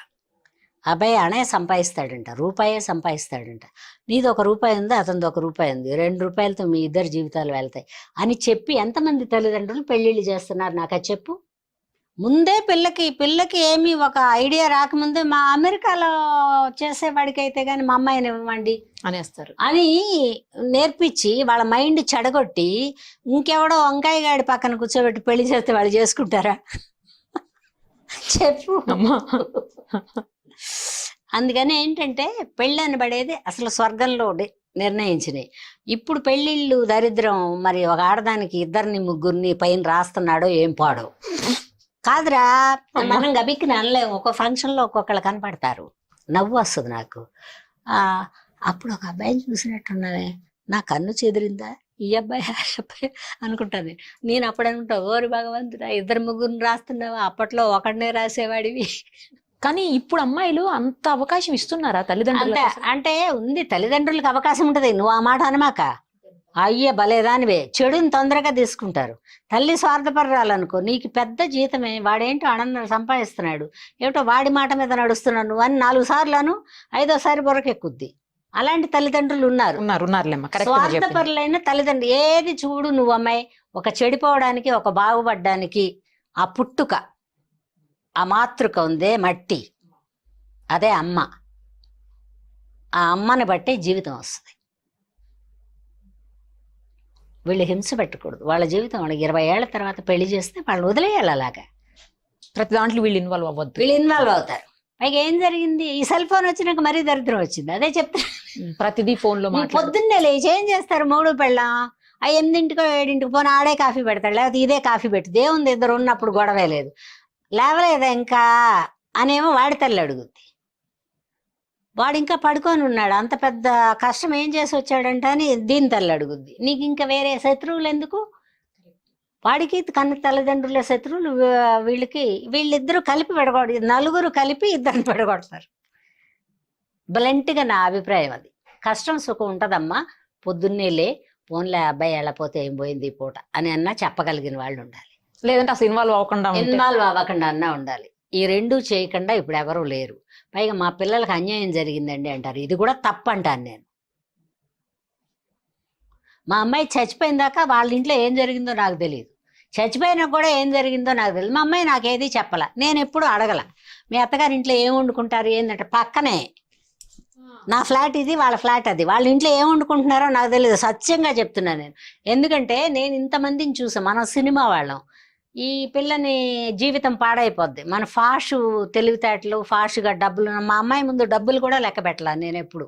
అబ్బాయి అనే సంపాదిస్తాడంట, రూపాయే సంపాదిస్తాడంట. నీది ₹1 ఉంది, అతనిది ₹1 ఉంది, ₹2తో మీ ఇద్దరు జీవితాలు వెళ్తాయి అని చెప్పి ఎంతమంది తల్లిదండ్రులు పెళ్ళిళ్ళు చేస్తున్నారు నాకు అది చెప్పు. ముందే పిల్లకి ఏమి ఒక ఐడియా రాకముందే మా అమెరికాలో చేసేవాడికి అయితే కానీ మా అమ్మాయిని ఇవ్వండి అనేస్తారు అని నేర్పించి వాళ్ళ మైండ్ చెడగొట్టి ఇంకెవడో వంకాయ గాడి పక్కన కూర్చోబెట్టి పెళ్లి చేస్తే వాళ్ళు చేసుకుంటారా? చెప్పు. అందుకని ఏంటంటే పెళ్ళి అనబడేది అసలు స్వర్గంలో నిర్ణయించినాయి. ఇప్పుడు పెళ్ళిళ్ళు దరిద్రం. మరి ఒక ఆడదానికి 2 3 పైన రాస్తున్నాడో ఏం పాడో కాదురా. మనం గబిక్కిని అనలేము. ఒక ఫంక్షన్లో ఒక్కొక్కళ్ళు కనపడతారు, నవ్వు వస్తుంది నాకు. అప్పుడు ఒక అబ్బాయిని చూసినట్టున్నానే, నా కన్ను చెదిరిందా, ఈ అబ్బాయి ఆ అబ్బాయి అనుకుంటాను నేను. అప్పుడు అనుకుంటా, ఓరి భగవంతుడా 2 3 రాస్తున్నావా? అప్పట్లో ఒకడినే రాసేవాడివి. కానీ ఇప్పుడు అమ్మాయిలు అంత అవకాశం ఇస్తున్నారా తల్లిదండ్రులు? అంటే ఉంది, తల్లిదండ్రులకు అవకాశం ఉంటుంది. నువ్వు ఆ మాట అనమాక. అయ్యే భలేదానివే, చెడుని తొందరగా తీసుకుంటారు. తల్లి స్వార్థపరాలనుకో, నీకు పెద్ద జీతమే, వాడేంటో ఆనందం సంపాదిస్తున్నాడు, ఏమిటో వాడి మాట మీద నడుస్తున్నాడు నువ్వు అని 4 సార్లను 5వ బుర్రకెక్కుద్ది. అలాంటి తల్లిదండ్రులు ఉన్నారు. స్వార్థపరులైన తల్లిదండ్రులు ఏది చూడు నువ్వు అమ్మాయి, ఒక చెడిపోవడానికి ఒక బాగుపడ్డానికి ఆ పుట్టుక, ఆ మాతృక ఉందే మట్టి, అదే అమ్మ. ఆ అమ్మని బట్టే జీవితం వస్తుంది. వీళ్ళు హింస పెట్టకూడదు. వాళ్ళ జీవితం వాళ్ళకి 20 ఏళ్ల తర్వాత పెళ్లి చేస్తే వాళ్ళని వదిలేయాలి. అలాగా ప్రతి దాంట్లో వీళ్ళు ఇన్వాల్వ్ అవ్వద్దు. వీళ్ళు ఇన్వాల్వ్ అవుతారు. పైగా ఏం జరిగింది, ఈ సెల్ ఫోన్ వచ్చినాక మరీ దరిద్రం వచ్చింది. అదే చెప్తారు, ప్రతిదీ ఫోన్ లో. పొద్దున్నే లేచి ఏం చేస్తారు, 3 పెళ్ళాం 8ంటికో 7ంటికి పోనీ ఆడే కాఫీ పెడతాడు, లేకపోతే ఇదే కాఫీ పెట్టి దేవుంది. 2 ఉన్నప్పుడు గొడవే లేదు. లేవలేదా ఇంకా అనేమో వాడి తల్లి అడుగుద్ది. వాడు ఇంకా పడుకొని ఉన్నాడు, అంత పెద్ద కష్టం ఏం చేసి వచ్చాడంట అని దీని తల్లి అడుగుద్ది. నీకు ఇంకా వేరే శత్రువులు ఎందుకు? వాడికి కన్న తల్లిదండ్రుల శత్రువులు వీళ్ళకి. వీళ్ళిద్దరూ కలిపి పెడగొడు, 4 కలిపి 2 పెడగొడతారు. బ్లంట్గా నా అభిప్రాయం అది. కష్టం సుఖం ఉంటుందమ్మా, పొద్దున్నేలే ఫోన్లే అబ్బాయి వెళ్ళపోతే ఏం పోయింది ఈ పూట అని అన్నా చెప్పగలిగిన వాళ్ళు ఉండాలి. లేదంటే అసలు ఇన్వాల్వ్ అవ్వకుండా అన్నా ఉండాలి. ఈ 2 చేయకుండా ఇప్పుడు ఎవరూ లేరు. పైగా మా పిల్లలకు అన్యాయం జరిగిందండి అంటారు, ఇది కూడా తప్పు అంటాను నేను. మా అమ్మాయి చచ్చిపోయిన దాకా వాళ్ళ ఇంట్లో ఏం జరిగిందో నాకు తెలియదు, చచ్చిపోయినా కూడా ఏం జరిగిందో నాకు తెలియదు. మా అమ్మాయి నాకేది చెప్పాల, నేను ఎప్పుడు అడగల. మీ అత్తగారి ఇంట్లో ఏం వండుకుంటారు ఏంటంటే, పక్కనే నా ఫ్లాట్ ఇది, వాళ్ళ ఫ్లాట్ అది, వాళ్ళ ఇంట్లో ఏం వండుకుంటున్నారో నాకు తెలియదు. సత్యంగా చెప్తున్నా నేను. ఎందుకంటే నేను ఇంతమందిని చూసాను. మనం సినిమా వాళ్ళం, ఈ పిల్లని జీవితం పాడైపోద్ది. మన ఫాషు తెలివితేటలు, ఫాషుగా డబ్బులు. మా అమ్మాయి ముందు డబ్బులు కూడా లెక్క పెట్టాల నేను ఎప్పుడు.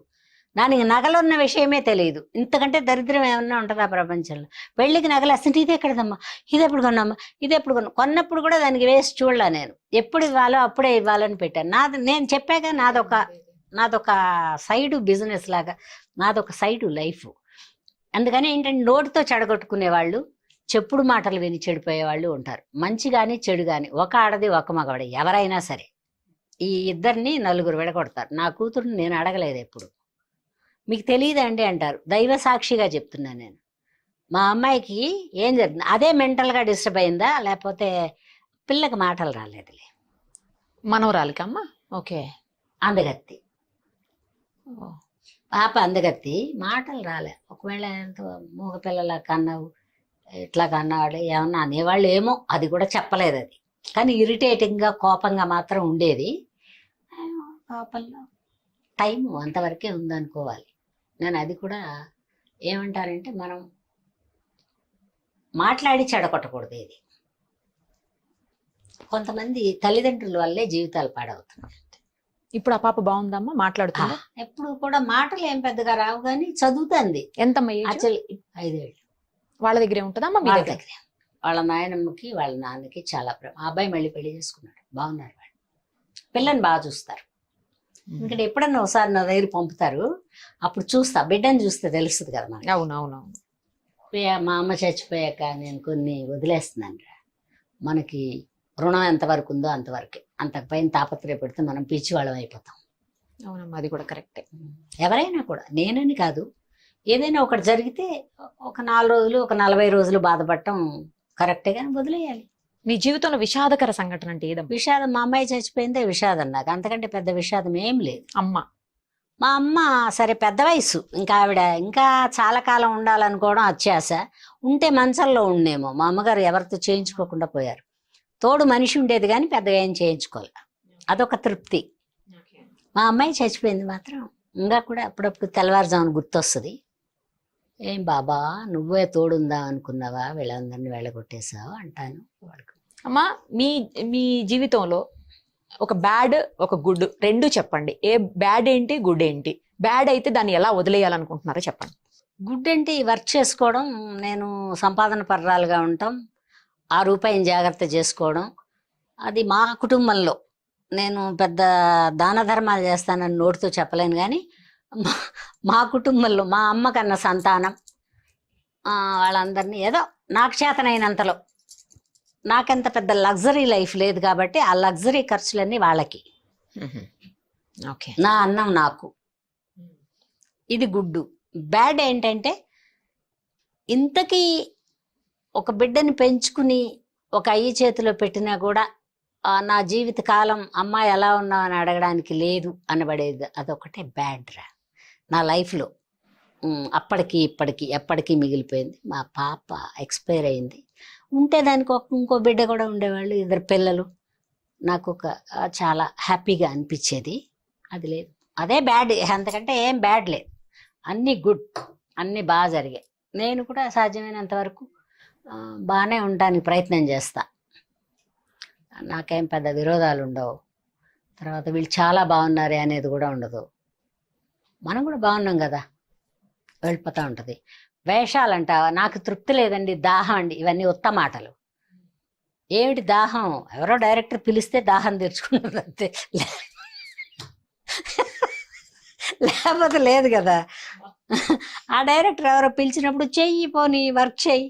దానికి నగలున్న విషయమే తెలియదు. ఇంతకంటే దరిద్రం ఏమన్నా ఉంటుందా ప్రపంచంలో? పెళ్ళికి నగలు అసలు ఇది ఎక్కడదమ్మా, ఇది ఎప్పుడు కొన్నామ్మా, ఇది ఎప్పుడు కొన్నప్పుడు కూడా దానికి వేసి చూడలే నేను. ఎప్పుడు ఇవ్వాలో అప్పుడే ఇవ్వాలని పెట్టాను. నేను చెప్పాక నాదొక సైడు బిజినెస్ లాగా, నాదొక సైడు లైఫ్. అందుకని ఏంటంటే నోటితో చెడగొట్టుకునే వాళ్ళు, చెప్పుడు మాటలు విని చెడిపోయేవాళ్ళు ఉంటారు. మంచి కానీ చెడు కానీ, ఒక ఆడది ఒక మగవాడు ఎవరైనా సరే ఈ ఇద్దరిని 4 విడగొడతారు. నా కూతురుని నేను అడగలేదు ఎప్పుడు. మీకు తెలియదండి అంటారు, దైవ సాక్షిగా చెప్తున్నాను నేను. మా అమ్మాయికి ఏం జరిగింది, అదే మెంటల్గా డిస్టర్బ్ అయిందా, లేకపోతే పిల్లకి మాటలు రాలేదులే. మనవరాలికి అమ్మ. ఓకే. అందగత్తి ఓ. పాప అందగత్తి, మాటలు రాలే. ఒకవేళ మూగ పిల్లల కన్నావు ఇట్లా కన్నాడు ఏమన్నా అనేవాళ్ళు ఏమో, అది కూడా చెప్పలేదు. అది కానీ ఇరిటేటింగ్గా కోపంగా మాత్రం ఉండేది. కోపంలో టైము అంతవరకే ఉందనుకోవాలి. నేను అది కూడా ఏమంటారంటే మనం మాట్లాడి చెడగొట్టకూడదు. ఇది కొంతమంది తల్లిదండ్రుల వల్లే జీవితాలు పాడవుతున్నాయి. ఇప్పుడు ఆ పాప బాగుందమ్మా, మాట్లాడుతుందా? ఎప్పుడు కూడా మాటలు ఏం పెద్దగా రావు కానీ చదువుతుంది. ఎంతమ్మా ఏజ్? యాక్చువల్లీ 5 ఏళ్ళు. వాళ్ళ దగ్గరే ఉంటుందమ్మా మీ వాళ్ళ దగ్గర? దగ్గరే. వాళ్ళ నాయనమ్మకి వాళ్ళ నాన్నకి చాలా ప్రేమ. ఆ అబ్బాయి మళ్ళీ పెళ్లి చేసుకున్నాడు, బాగున్నారు వాళ్ళు. పిల్లని బాగా చూస్తారు. ఎందుకంటే ఎప్పుడన్నా ఒకసారి నా దగ్గర పంపుతారు, అప్పుడు చూస్తా. బిడ్డని చూస్తే తెలుస్తుంది కదా మనకి. అవునవునవును. మా అమ్మ చచ్చిపోయాక నేను కొన్ని వదిలేస్తున్నాను రా. మనకి రుణం ఎంతవరకు ఉందో అంతవరకే, అంతకుపైన తాపత్రయపడితే మనం పిచ్చివాళ్ళం అయిపోతాం. అవునమ్మా, అది కూడా కరెక్టే. ఎవరైనా కూడా, నేనని కాదు, ఏదైనా ఒకటి జరిగితే ఒక 4 రోజులు ఒక 40 రోజులు బాధపడటం కరెక్టే, కానీ వదిలేయాలి. మీ జీవితంలో విషాదకర సంఘటన అంటే ఏదమ్మా? విషాదం, మా అమ్మాయి చచ్చిపోయిందే విషాదం నాకు. అంతకంటే పెద్ద విషాదం ఏం లేదు. అమ్మ. మా అమ్మ సరే పెద్ద వయసు, ఇంకా ఆవిడ ఇంకా చాలా కాలం ఉండాలనుకోవడం అత్యాశ. ఉంటే మంచంలో ఉండేమో. మా అమ్మగారు ఎవరితో చేయించుకోకుండా పోయారు. తోడు మనిషి ఉండేది కానీ పెద్దగా ఏం చేయించుకోవాలి, అదొక తృప్తి. మా అమ్మాయి చచ్చిపోయింది మాత్రం ఇంకా కూడా అప్పుడప్పుడు తెల్లవారుజామున గుర్తొస్తుంది. ఏం బాబా నువ్వే తోడుందా అనుకున్నావా, వీళ్ళందరినీ వెళ్ళగొట్టేసావు అంటాను వాడికి. అమ్మా, మీ మీ జీవితంలో ఒక బ్యాడ్ ఒక గుడ్ రెండు చెప్పండి. ఏ బ్యాడ్ ఏంటి, గుడ్ ఏంటి? బ్యాడ్ అయితే దాన్ని ఎలా వదిలేయాలనుకుంటున్నారో చెప్పండి. గుడ్ అంటే వర్క్ చేసుకోవడం, నేను సంపాదన పర్రాలుగా ఉండటం, ఆ రూపాయిని జాగ్రత్త చేసుకోవడం. అది మా కుటుంబంలో నేను పెద్ద దాన ధర్మాలు చేస్తానని నోటితో చెప్పలేను కానీ మా కుటుంబంలో మా అమ్మ కన్నా సంతానం వాళ్ళందరినీ ఏదో నాకు చేతనైనంతలో, నాకెంత పెద్ద లగ్జరీ లైఫ్ లేదు కాబట్టి ఆ లగ్జరీ ఖర్చులన్నీ వాళ్ళకి, ఓకే, నా అన్నం నాకు. ఇది గుడ్డు. బ్యాడ్ ఏంటంటే ఇంతకీ ఒక బిడ్డని పెంచుకుని ఒక అయ్యి చేతిలో పెట్టినా కూడా నా జీవిత కాలం అమ్మాయి ఎలా ఉన్నావు అని అడగడానికి లేదు అనబడేది. అదొకటే బ్యాడ్ రా నా లైఫ్లో. అప్పటికి ఇప్పటికి ఎప్పటికీ మిగిలిపోయింది. మా పాప ఎక్స్పైర్ అయింది. ఉంటే దానికి ఇంకో బిడ్డ కూడా ఉండేవాళ్ళు, 2 పిల్లలు. నాకు ఒక చాలా హ్యాపీగా అనిపించేది. అది లేదు, అదే బ్యాడ్. అంతకంటే ఏం బ్యాడ్ లేదు, అన్నీ గుడ్, అన్నీ బాగా జరిగాయి. నేను కూడా సాధ్యమైనంత వరకు బాగానే ఉండడానికి ప్రయత్నం చేస్తా. నాకేం పెద్ద విరోధాలు ఉండవు. తర్వాత వీళ్ళు చాలా బాగున్నారే అనేది కూడా ఉండదు. మనం కూడా బాగున్నాం కదా, వెళ్ళిపోతూ ఉంటుంది. వేషాలంటావా, నాకు తృప్తి లేదండి, దాహం అండి, ఇవన్నీ ఉత్త మాటలు. ఏమిటి దాహం? ఎవరో డైరెక్టర్ పిలిస్తే దాహం తెచ్చుకుంటుంది అంతే, లేకపోతే లేదు కదా. ఆ డైరెక్టర్ ఎవరో పిలిచినప్పుడు చెయ్యి, పోనీ వర్క్ చెయ్యి.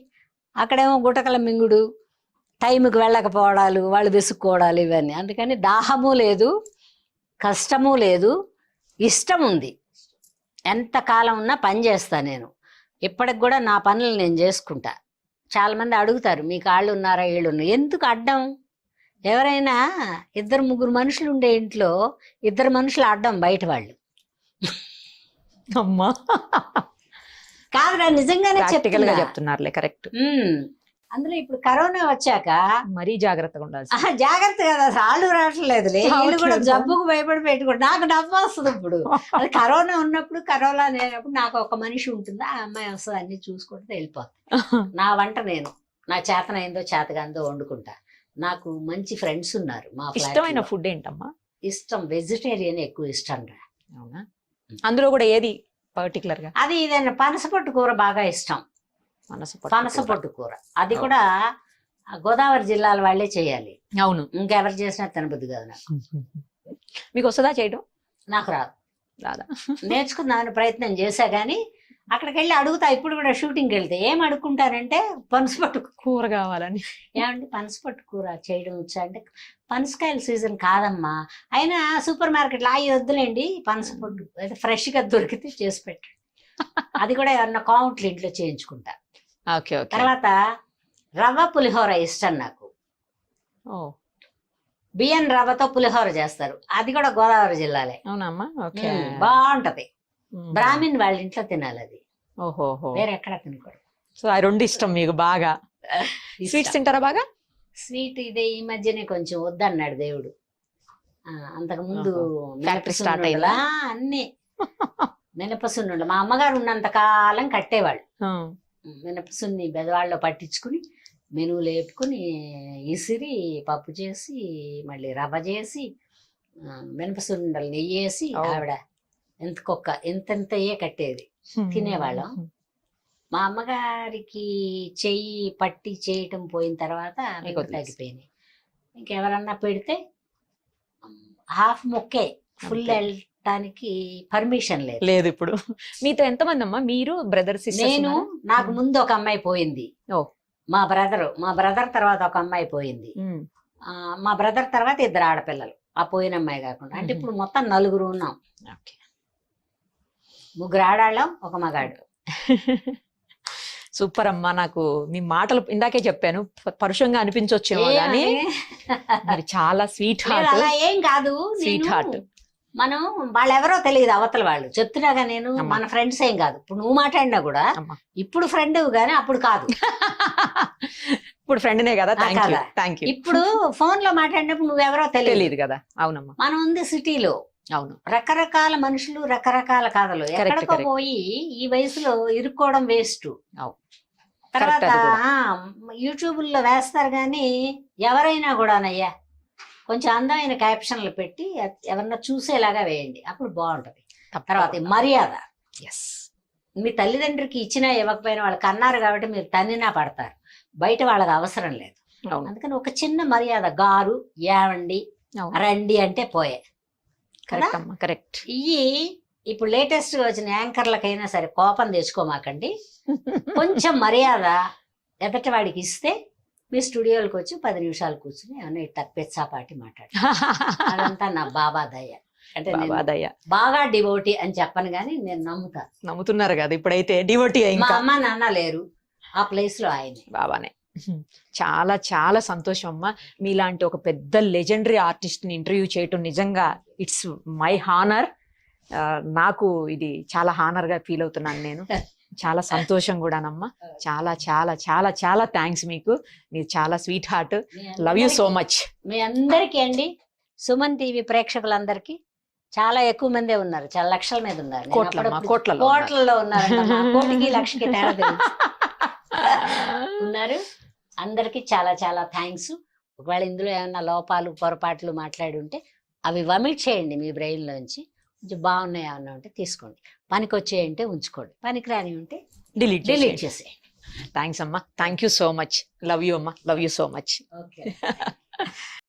అక్కడేమో గుటకల మింగుడు, టైంకి వెళ్ళకపోవడాలు, వాళ్ళు వెసుక్కోవడాలు, ఇవన్నీ. అందుకని దాహము లేదు, కష్టము లేదు, ఇష్టం ఉంది. ఎంతకాలం ఉన్నా పని చేస్తా నేను. ఇప్పటికి కూడా నా పనులు నేను చేసుకుంటా. చాలామంది అడుగుతారు, మీ కాళ్ళు ఉన్నారా, వీళ్ళు ఉన్నారు. ఎందుకు అడ్డం? ఎవరైనా 2-3 మనుషులు ఉండే ఇంట్లో 2 మనుషులు అడ్డం, బయట వాళ్ళు. అమ్మా, కాదురా, నిజంగానే చెప్తున్నారులే, కరెక్ట్. అందులో ఇప్పుడు కరోనా వచ్చాక మరీ జాగ్రత్తగా ఉండాలి. జాగ్రత్త కదా, అసలు ఆళ్ళు రావట్లేదులే. వీళ్ళు కూడా జబ్బుకు భయపడి పెట్టుకోండి. నాకు డబ్బు వస్తుంది ఇప్పుడు. అది కరోనా ఉన్నప్పుడు, కరోనా లేనప్పుడు నాకు ఒక మనిషి ఉంటుందా, ఆ అమ్మాయి వస్తుంది, అన్ని చూసుకుంటే వెళ్ళిపోతుంది. నా వంట నేను నా చేతనైందో చేతగాందో వండుకుంటా. నాకు మంచి ఫ్రెండ్స్ ఉన్నారు. మా ఇష్టమైన ఫుడ్ ఏంటమ్మా? ఇష్టం వెజిటేరియన్ ఎక్కువ ఇష్టం రా. అవునా? అందులో కూడా ఏది పర్టికులర్ గా? అది ఏదైనా పనసపొట్టు కూర బాగా ఇష్టం. పనసపొట్టు కూర అది కూడా గోదావరి జిల్లాల వాళ్ళే చేయాలి. అవును, ఇంకెవరు చేసినా తినబుద్ది కదా నాకు. మీకు వస్తుందా చేయడం? నాకు రాదు. రాదా? నేర్చుకుందామని ప్రయత్నం చేశా కానీ అక్కడికి వెళ్ళి అడుగుతా. ఇప్పుడు కూడా షూటింగ్కి వెళ్తే ఏం అడుక్కుంటారంటే పనసపొట్టు కూర కావాలని. ఏమంటే పనసపొట్టు కూర చేయడం వచ్చా అంటే, పనసకాయల సీజన్ కాదమ్మా, అయినా సూపర్ మార్కెట్లో అవి వద్దులేండి, పనసపొట్టు అయితే ఫ్రెష్గా దొరికితే చేసి పెట్టండి. అది కూడా ఏమన్నా కావుంట్లు ఇంట్లో చేయించుకుంటా. తర్వాత రవ్వ పులిహోర ఇష్టం నాకు. ఓ బియ్యం రవ్వతో పులిహోర చేస్తారు, అది కూడా గోదావరి జిల్లాలే. అవునమ్మా, ఓకే. బాగుంటది. బ్రాహ్మిన్ వాళ్ళ ఇంట్లో తినాలి అది, ఓహోహో. వేరే ఎక్కడ తినకూడదు. సో ఆ రెండు ఇష్టం మీకు బాగా. స్వీట్స్ తింటారా బాగా? స్వీట్ ఇదే ఈ మధ్యనే కొంచెం వద్దన్నాడు దేవుడు. అంతకు ముందు ఫ్యాక్టరీ స్టార్ట్ అయిందా? అన్ని మినపసున్నుండలు మా అమ్మగారు ఉన్నంత కాలం కట్టేవాళ్ళు. మినపసున్ని బెదవాళ్ళలో పట్టించుకుని మెనువు లేపుకుని ఇసిరి పప్పు చేసి మళ్ళీ రవ్వ చేసి మినపసుండలు నెయ్యి వేసి ఆవిడ ఎంతెంతయే కట్టేది, తినేవాళ్ళం. మా అమ్మగారికి చెయ్యి పట్టి చేయటం పోయిన తర్వాత తగ్గిపోయినాయి. ఇంకెవరన్నా పెడితే హాఫ్ మొక్కే, ఫుల్ వెళ్ళటానికి పర్మిషన్ లేదు ఇప్పుడు. మీతో ఎంతమంది అమ్మా? మీరు బ్రదర్ సిస్టర్? నేను, నాకు ముందు ఒక అమ్మాయి పోయింది, మా బ్రదర్ తర్వాత ఒక అమ్మాయి పోయింది, మా బ్రదర్ తర్వాత 2 ఆడపిల్లలు, ఆ పోయిన అమ్మాయి కాకుండా. అంటే ఇప్పుడు మొత్తం 4 ఉన్నాం. 3 ఆడాళ్ళం, ఒక మగాడు. సూపర్ అమ్మా. నాకు మీ మాటలు ఇందాకే చెప్పాను, పరుషంగా అనిపించొచ్చేమో కానీ మీరు చాలా స్వీట్ హార్ట్. అలా ఏం కాదు, స్వీట్ హార్ట్. మనం వాళ్ళెవరో తెలియదు, అవతల వాళ్ళు చెప్తున్నాగా. నేను మన ఫ్రెండ్స్ ఏం కాదు. ఇప్పుడు నువ్వు మాట్లాడినా కూడా ఇప్పుడు ఫ్రెండ్ గానీ అప్పుడు కాదు. ఇప్పుడు ఫ్రెండ్నే కదా. Thank you. ఇప్పుడు ఫోన్ లో మాట్లాడినప్పుడు నువ్వెవరో తెలియదు కదా. అవునమ్మా. మనం ఉంది సిటీలో, అవును, రకరకాల మనుషులు, రకరకాల కథలు. ఎక్కడికో పోయి ఈ వయసులో ఇరుక్కోవడం వేస్ట్. తర్వాత యూట్యూబ్ లో వేస్తారు గాని ఎవరైనా కూడానయ్యా కొంచెం అందమైన క్యాప్షన్లు పెట్టి ఎవరన్నా చూసేలాగా వేయండి, అప్పుడు బాగుంటది. తర్వాత మర్యాద. మీ తల్లిదండ్రికి ఇచ్చినా ఇవ్వకపోయినా వాళ్ళకి అన్నారు కాబట్టి మీరు తన్నినా పడతారు, బయట వాళ్ళకి అవసరం లేదు. అందుకని ఒక చిన్న మర్యాద, గారు, ఏవండి, రండి అంటే పోయే. కరెక్ట్. ఇవి ఇప్పుడు లేటెస్ట్ గా వచ్చిన యాంకర్లకైనా సరే కోపం తెచ్చుకోమాకండి. కొంచెం మర్యాద ఎదటి వాడికి ఇస్తే మీ స్టూడియోలకు వచ్చి 10 నిమిషాలు కూర్చుని ఏమన్నా ఇట్లా పెచ్చాపాటి మాట్లాడు. అదంతా నా బాబా దయ. అంటే బాగా డివోటీ అని చెప్పను గానీ నేను నమ్ముతున్నారు కదా ఇప్పుడైతే. డివోటీ మా అమ్మ నాన్న లేరు, ఆ ప్లేస్ లో ఆయన బాబానే. చాలా చాలా సంతోషం అమ్మా. మీలాంటి ఒక పెద్ద లెజెండరీ ఆర్టిస్ట్ ని ఇంటర్వ్యూ చేయటం నిజంగా ఇట్స్ మై హానర్. నాకు ఇది చాలా హానర్ గా ఫీల్ అవుతున్నాను నేను. చాలా సంతోషం కూడానమ్మా. చాలా చాలా చాలా చాలా థ్యాంక్స్ మీకు. మీరు చాలా sweet heart. Love you so much. మీ అందరికీ అండి, సుమన్ టీవీ ప్రేక్షకులందరికీ చాలా ఎక్కువ మందే ఉన్నారు, చాలా లక్షల మీద ఉన్నారు, కోట్లలో ఉన్నారు. కోటికి లక్షకి తేడా ఉన్నారు. అందరికి చాలా చాలా థ్యాంక్స్. ఒకవేళ ఇందులో ఏమన్నా లోపాలు పొరపాట్లు మాట్లాడి ఉంటే అవి వమిట్ చేయండి మీ బ్రెయిన్ లోంచి. కొంచెం బాగున్నాయి ఏమన్నా ఉంటే తీసుకోండి, పనికి వచ్చేయంటే ఉంచుకోండి, పనికి రాని ఉంటే డిలీట్ చేసేయండి. థ్యాంక్స్ అమ్మా. Thank you so much. Love you అమ్మా. Love you so much. Okay.